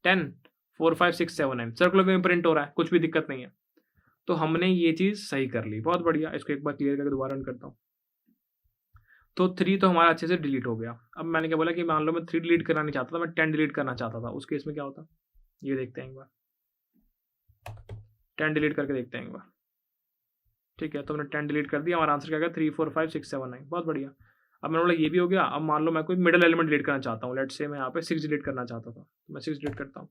10 4 5 6 7 9 सर्कुलर में प्रिंट हो रहा है, कुछ भी दिक्कत नहीं है। तो हमने ये चीज़ सही कर ली, बहुत बढ़िया। इसको एक बार क्लियर करके दोबारा रन करता हूँ। तो 3 तो हमारा अच्छे से डिलीट हो गया। अब मैंने क्या बोला कि मान लो मैं 3 डिलीट करना नहीं चाहता था, मैं 10 डिलीट करना चाहता था, उस केस में क्या होता, ये देखते हैं एक बार। 10 डिलीट करके देखते हैं एक बार। ठीक है, तो मैंने 10 डिलीट कर दिया, हमारा आंसर क्या गया 3 4 5 6 7 9, बहुत बढ़िया। अब मैंने बोला ये भी हो गया। अब मान लो मैं कोई मिडिल एलिमेंट डिलीट करना चाहता हूँ, लेट्स से मैं यहाँ पे 6 डिलीट करना चाहता था, तो मैं 6 डिलीट करता हूँ।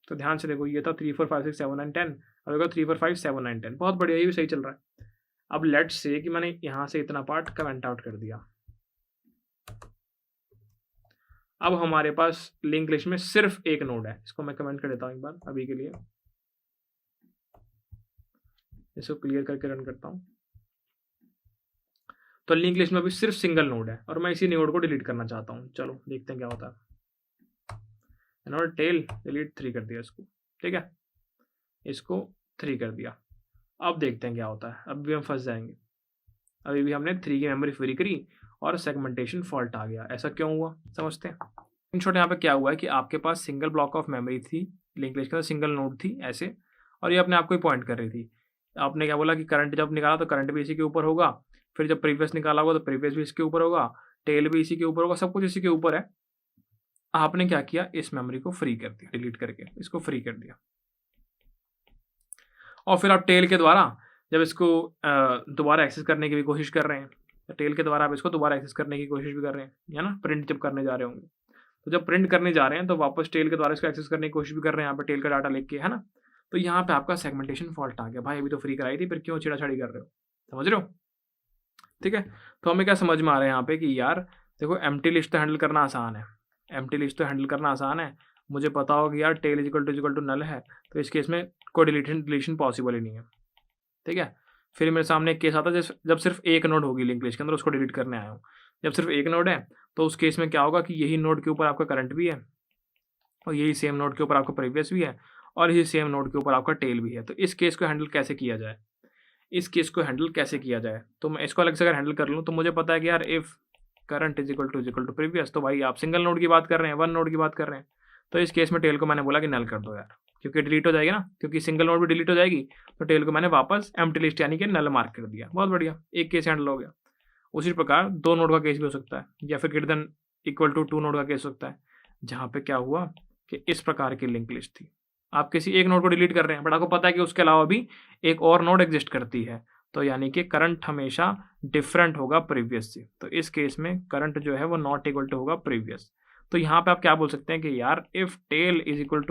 तो ध्यान से देखो, ये था 3 4 5 6 7 9 10, अब देखो 3 4 5 7 9 10, बहुत बढ़िया, ये भी सही चल रहा है। अब लेट्स से कि मैंने यहाँ से इतना पार्ट कमेंट आउट कर दिया। अब हमारे पास लिंक लिस्ट में सिर्फ एक नोड है, इसको मैं कमेंट कर देता हूँ एक बार अभी के लिए, इसको क्लियर करके रन करता हूँ। तो लिंक लिस्ट में अभी सिर्फ सिंगल नोड है और मैं इसी नोड को डिलीट करना चाहता हूँ। चलो देखते हैं क्या होता है। नोड टेल डिलीट 3 कर दिया इसको। ठीक है, इसको 3 कर दिया। अब देखते हैं क्या होता है। अब भी हम फंस जाएंगे। अभी भी हमने 3 की मेमोरी फ्री करी और सेगमेंटेशन फॉल्ट आ गया। ऐसा क्यों हुआ समझते हैं। इन शॉर्ट यहाँ पे क्या हुआ है कि आपके पास सिंगल ब्लॉक ऑफ मेमोरी थी लिंक लिस्ट के अंदर सिंगल नोड थी ऐसे, और ये अपने आप को ही पॉइंट कर रही थी। आपने क्या बोला कि करंट जब निकाला तो करंट भी इसी के ऊपर होगा, फिर जब प्रीवियस निकाला होगा तो प्रीवियस भी इसके ऊपर होगा, टेल भी इसी के ऊपर होगा, सब कुछ इसी के ऊपर है। आपने क्या किया, इस मेमोरी को फ्री कर दिया, डिलीट करके इसको फ्री कर दिया, और फिर आप टेल के द्वारा जब इसको दोबारा एक्सेस करने की भी कोशिश कर रहे हैं, टेल के द्वारा आप इसको दोबारा एक्सेस करने की कोशिश भी कर रहे हैं, है ना, प्रिंट जब करने जा रहे होंगे, तो जब प्रिंट करने जा रहे हैं तो वापस टेल के द्वारा इसको एक्सेस करने की कोशिश भी कर रहे हैं, यहाँ पे टेल का डाटा लेके, है ना। तो यहाँ पे आपका सेगमेंटेशन फॉल्ट आ गया, भाई अभी तो फ्री कराई थी, फिर क्यों छेड़ाछाड़ी कर रहे हो, समझ रहे हो, ठीक है। तो हमें क्या समझ में आ रहा है यहाँ पे कि यार देखो, एम्प्टी लिस्ट तो हैंडल करना आसान है, एम्प्टी लिस्ट तो हैंडल करना आसान है, मुझे पता हो कि यार टेल इजिकल टू नल है, तो इस केस में कोई डिलीशन पॉसिबल ही नहीं है, ठीक है। फिर मेरे सामने एक केस आता है जब सिर्फ एक नोड होगी लिंक लिस्ट के अंदर, उसको डिलीट करने आया हूँ। जब सिर्फ एक नोड है तो उस केस में क्या होगा कि यही नोड के ऊपर आपका करंट भी है, और यही सेम नोड के ऊपर आपका प्रीवियस भी है, और यही सेम नोड के ऊपर आपका टेल भी है। तो इस केस को हैंडल कैसे किया जाए, इस केस को हैंडल कैसे किया जाए, तो मैं इसको अलग से अगर हैंडल कर लूँ तो मुझे पता है कि यार if current is equal to previous, तो भाई आप सिंगल नोड की बात कर रहे हैं, वन नोड की बात कर रहे हैं, तो इस केस में टेल को मैंने बोला कि नल कर दो यार, क्योंकि डिलीट हो जाएगी ना, क्योंकि सिंगल नोड भी डिलीट हो जाएगी, तो टेल को मैंने वापस एम्प्टी लिस्ट यानी कि नल मार्क कर दिया। बहुत बढ़िया, एक केस हैंडल हो गया। उसी प्रकार दो नोड का केस भी हो सकता है, या फिर greater than equal to two node का केस हो सकता है, जहाँ पे क्या हुआ कि इस प्रकार की लिंक लिस्ट थी, आप किसी एक नोड को डिलीट कर रहे हैं, बट आपको पता है कि उसके अलावा भी एक और नोड एग्जिस्ट करती है, तो यानी कि करंट हमेशा डिफरेंट होगा प्रीवियस से। तो इस केस में करंट जो है वो नॉट इक्वल टू होगा प्रीवियस। तो यहाँ पे आप क्या बोल सकते हैं कि यार if tail is equal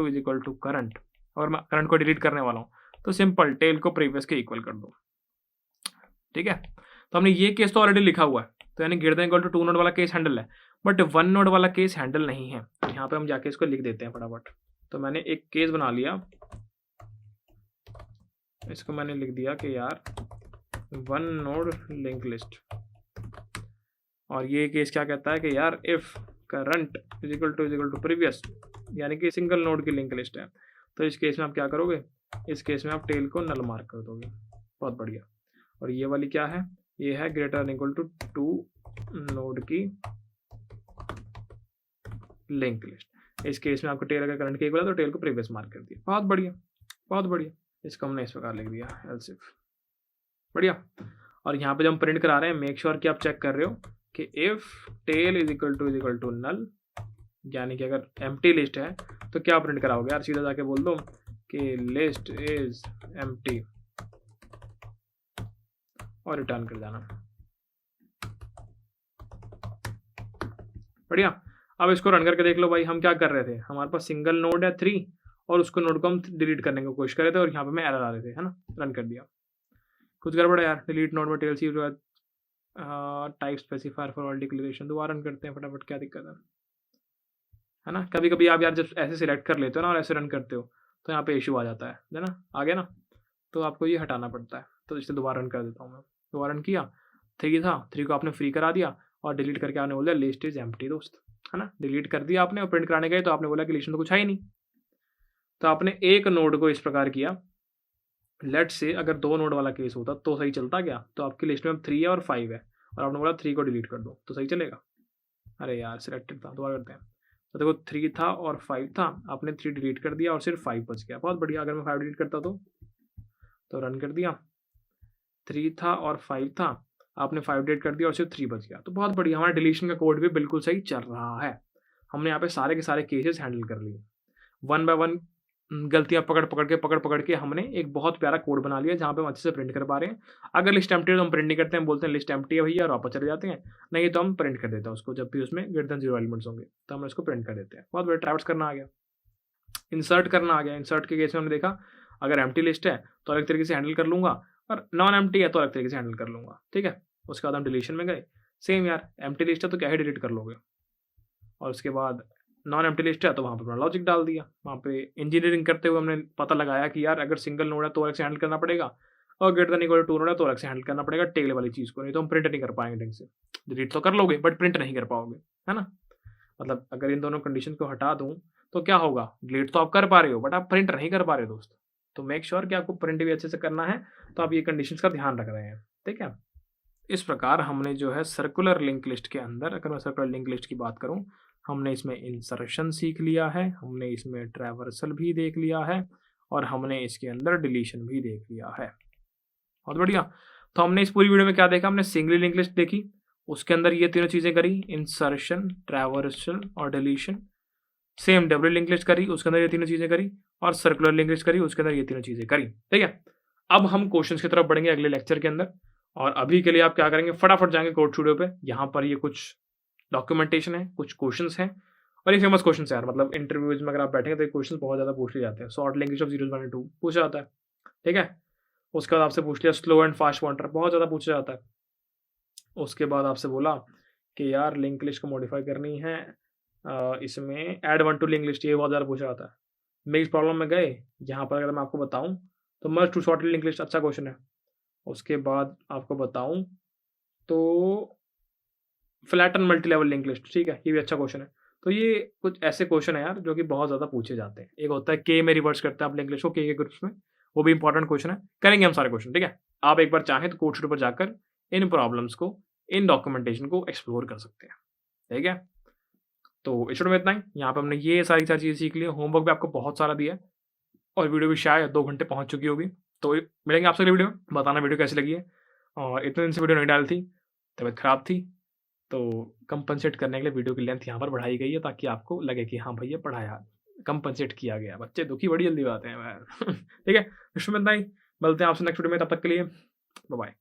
to current, और मैं करंट को डिलीट करने वाला हूँ, तो सिंपल टेल को प्रीवियस के इक्वल कर दो, ठीक है। तो हमने ये केस तो ऑलरेडी लिखा हुआ है, तो यानी greater than equal to two node वाला केस हैंडल है, बट वन नोड वाला केस हैंडल नहीं है। यहाँ पे हम जाके इसको लिख देते हैं फटाफट। तो मैंने एक केस बना लिया, इसको मैंने लिख दिया कि यार वन नोड लिंक लिस्ट, और ये केस क्या कहता है कि यार if current is equal to previous, यानी कि सिंगल नोड की लिंक लिस्ट है, तो इस केस में आप क्या करोगे, इस केस में आप टेल को नल मार्क कर दोगे। बहुत बढ़िया। और ये वाली क्या है, ये है greater than equal to two node की लिंक लिस्ट। इस केस में आपको टेल अगर करंट के इक्वल है तो टेल को प्रीवियस मार्क कर दिया। बहुत बढ़िया, बहुत बढ़िया। इसको हमने इस प्रकार लिख दिया एल्स इफ। बढ़िया। और यहाँ पे जब हम प्रिंट करा रहे हैं, मेक श्योर कि आप चेक कर रहे हो कि if tail is equal to null, यानी कि अगर एम्प्टी लिस्ट है तो क्या प्रिंट कराओगे यार, सीधा जाके बोल दो कि लिस्ट इज एम्प्टी और रिटर्न कर जाना। बढ़िया। अब इसको रन करके देख लो भाई, हम क्या कर रहे थे, हमारे पास सिंगल नोड है 3, और उसको नोड को हम डिलीट करने की कोशिश कर रहे थे, और यहाँ पे मैं एरर आ रहे थे, है ना। रन कर दिया, कुछ गड़बड़ है यार, डिलीट नोड में tail C type specifier for all declaration. दोबारा रन करते हैं फटाफट, क्या दिक्कत है ना। कभी कभी आप यार जब ऐसे सिलेक्ट कर लेते हो ना और ऐसे रन करते हो तो यहाँ पे इशू आ जाता है ना, आ गया ना, तो आपको ये हटाना पड़ता है। तो इससे दोबारा रन कर देता हूँ मैं। दोबारा रन किया, 3 था, 3 को आपने फ्री करा दिया और डिलीट करके आपने बोला लिस्ट इज एम्प्टी दोस्त, है ना। डिलीट कर दिया आपने और प्रिंट कराने गए तो आपने बोला कि लिस्ट में तो कुछ है ही नहीं। तो आपने एक नोड को इस प्रकार किया, लेट से अगर 2 नोड वाला केस होता तो सही चलता क्या, तो आपकी लिस्ट में 3 है और 5 है, और आपने बोला 3 को डिलीट कर दो तो सही चलेगा। अरे यार सिलेक्टेड था, दोबारा करते हैं। तो देखो 3 था और 5 था, आपने 3 डिलीट कर दिया और सिर्फ 5 बच गया। बहुत बढ़िया। अगर मैं 5 डिलीट करता तो रन कर दिया, 3 था और 5 था, आपने 5 डिलीट कर दिया और सिर्फ 3 बच गया। तो बहुत बढ़िया, हमारा डिलीशन का कोड भी बिल्कुल सही चल रहा है। हमने यहाँ पे सारे के सारे केसेस हैंडल कर लिए, 1 बाय 1 गलतियां पकड़ के हमने एक बहुत प्यारा कोड बना लिया जहाँ पे हम अच्छे से प्रिंट कर पा रहे हैं। अगर लिस्ट एम्प्टी है तो हम प्रिंट नहीं करते हैं, बोलते हैं लिस्ट एम्प्टी है भैया और वापस चले जाते हैं। नहीं तो हम प्रिंट कर देते हैं उसको, जब भी उसमें ग्रेटर देन 0 एलिमेंट्स होंगे तो हम इसको प्रिंट कर देते हैं। बहुत बड़ा ट्रैवर्स करना आ गया, इंसर्ट करना आ गया। इंसर्ट के केस में हमने देखा अगर एम्प्टी लिस्ट है तो अलग तरीके से हैंडल कर लूंगा, और नॉन एम्प्टी है तो अलग तरीके से हैंडल कर लूंगा, ठीक है। उसके बाद हम डिलीशन में गए, सेम यार एम्प्टी लिस्ट है तो क्या ही डिलीट कर लोगे, और उसके बाद नॉन एम्प्टी लिस्ट है तो वहाँ पर अपना लॉजिक डाल दिया। वहाँ पे इंजीनियरिंग करते हुए हमने पता लगाया कि यार अगर सिंगल नोड है तो अलग से हैंडल करना पड़ेगा, और greater than equal to 2 node है तो अलग से हैंडल करना पड़ेगा टेल वाली चीज़ को, नहीं तो हम प्रिंट नहीं कर पाएंगे ढंग से। डिलीट तो कर लोगे बट प्रिंट नहीं कर पाओगे, है ना। मतलब अगर इन दोनों कंडीशन को हटा दूँ तो क्या होगा, डिलीट तो आप कर पा रहे हो बट आप प्रिंट नहीं कर पा रहे दोस्त। तो मेक श्योर कि आपको प्रिंट भी अच्छे से करना है, तो आप ये कंडीशन का ध्यान रख रहे हैं, ठीक है। इस प्रकार हमने जो है सर्कुलर लिंक लिस्ट के अंदर, अगर मैं सर्कुलर लिंक लिस्ट की बात करूँ, हमने इसमें इंसर्शन सीख लिया है, हमने इसमें ट्रैवर्सल भी देख लिया है और हमने इसके अंदर डिलीशन भी देख लिया है। बहुत बढ़िया। तो हमने इस पूरी वीडियो में क्या देखा, हमने सिंगली लिंक लिस्ट देखी, उसके अंदर ये तीनों चीज़ें करी, इंसर्शन, ट्रैवर्सल और deletion. Same double link list करी, उसके अंदर ये तीनों चीज़ें करी, और सर्कुलर लिंक लिस्ट करी, उसके अंदर ये तीनों चीज़ें करी। ठीक है, अब हम क्वेश्चंस की तरफ बढ़ेंगे अगले लेक्चर के अंदर। और अभी के लिए आप क्या करेंगे, फटाफट जाएंगे कोड स्टूडियो पे। यहाँ पर ये कुछ डॉक्यूमेंटेशन है, कुछ क्वेश्चंस हैं, और ये फेमस क्वेश्चन है यार, मतलब इंटरव्यूज में अगर आप बैठेंगे तो ये क्वेश्चन बहुत ज़्यादा पूछ लिए जाते हैं। शॉर्ट लिंकेज ऑफ 0-1 2 पूछा जाता है। ठीक है, उसके बाद आपसे पूछ लिया स्लो एंड फास्ट पॉइंटर, बहुत ज़्यादा पूछा जाता है। उसके बाद आपसे बोला कि यार लिंक लिस्ट को मॉडिफाई करनी है, इसमें ऐड 1 टू लिंक लिस्ट, ये बहुत ज़्यादा पूछा जाता है। मेरी प्रॉब्लम में गए, यहाँ पर अगर मैं आपको बताऊँ तो मर्ज टू शॉर्ट लिंक लिस्ट अच्छा क्वेश्चन है। उसके बाद आपको बताऊँ तो flatten multi level link list, ठीक है, ये भी अच्छा क्वेश्चन है। तो ये कुछ ऐसे क्वेश्चन है यार जो कि बहुत ज़्यादा पूछे जाते हैं। एक होता है के में रिवर्स करते हैं आप लिंक लिस्ट को, के ग्रुप्स में, वो भी इंपॉर्टेंट क्वेश्चन है। करेंगे हम सारे क्वेश्चन, ठीक है। आप एक बार चाहें तो कोड स्टूडियो पर जाकर इन प्रॉब्लम्स को, इन डॉक्यूमेंटेशन को एक्सप्लोर कर सकते हैं। ठीक है, तो इस वीडियो में इतना ही। यहाँ पे हमने ये सारी चीज़ें सीख ली। होमवर्क भी आपको बहुत सारा दिया है और वीडियो भी शायद 2 घंटे पहुँच चुकी होगी। तो मिलेंगे आपसे अगली वीडियो में, बताना वीडियो कैसी लगी है। और इतने दिन से वीडियो नहीं डाली थी, तबीयत खराब थी, तो कंपनसेट करने के लिए वीडियो की लेंथ यहाँ पर बढ़ाई गई है, ताकि आपको लगे कि हाँ भैया पढ़ाया, कंपनसेट किया गया। बच्चे दुखी बड़ी जल्दी बात है। ठीक है, इसमें इतना ही। मिलते हैं आपसे नेक्स्ट वीडियो में, तब तक के लिए बाय बाय।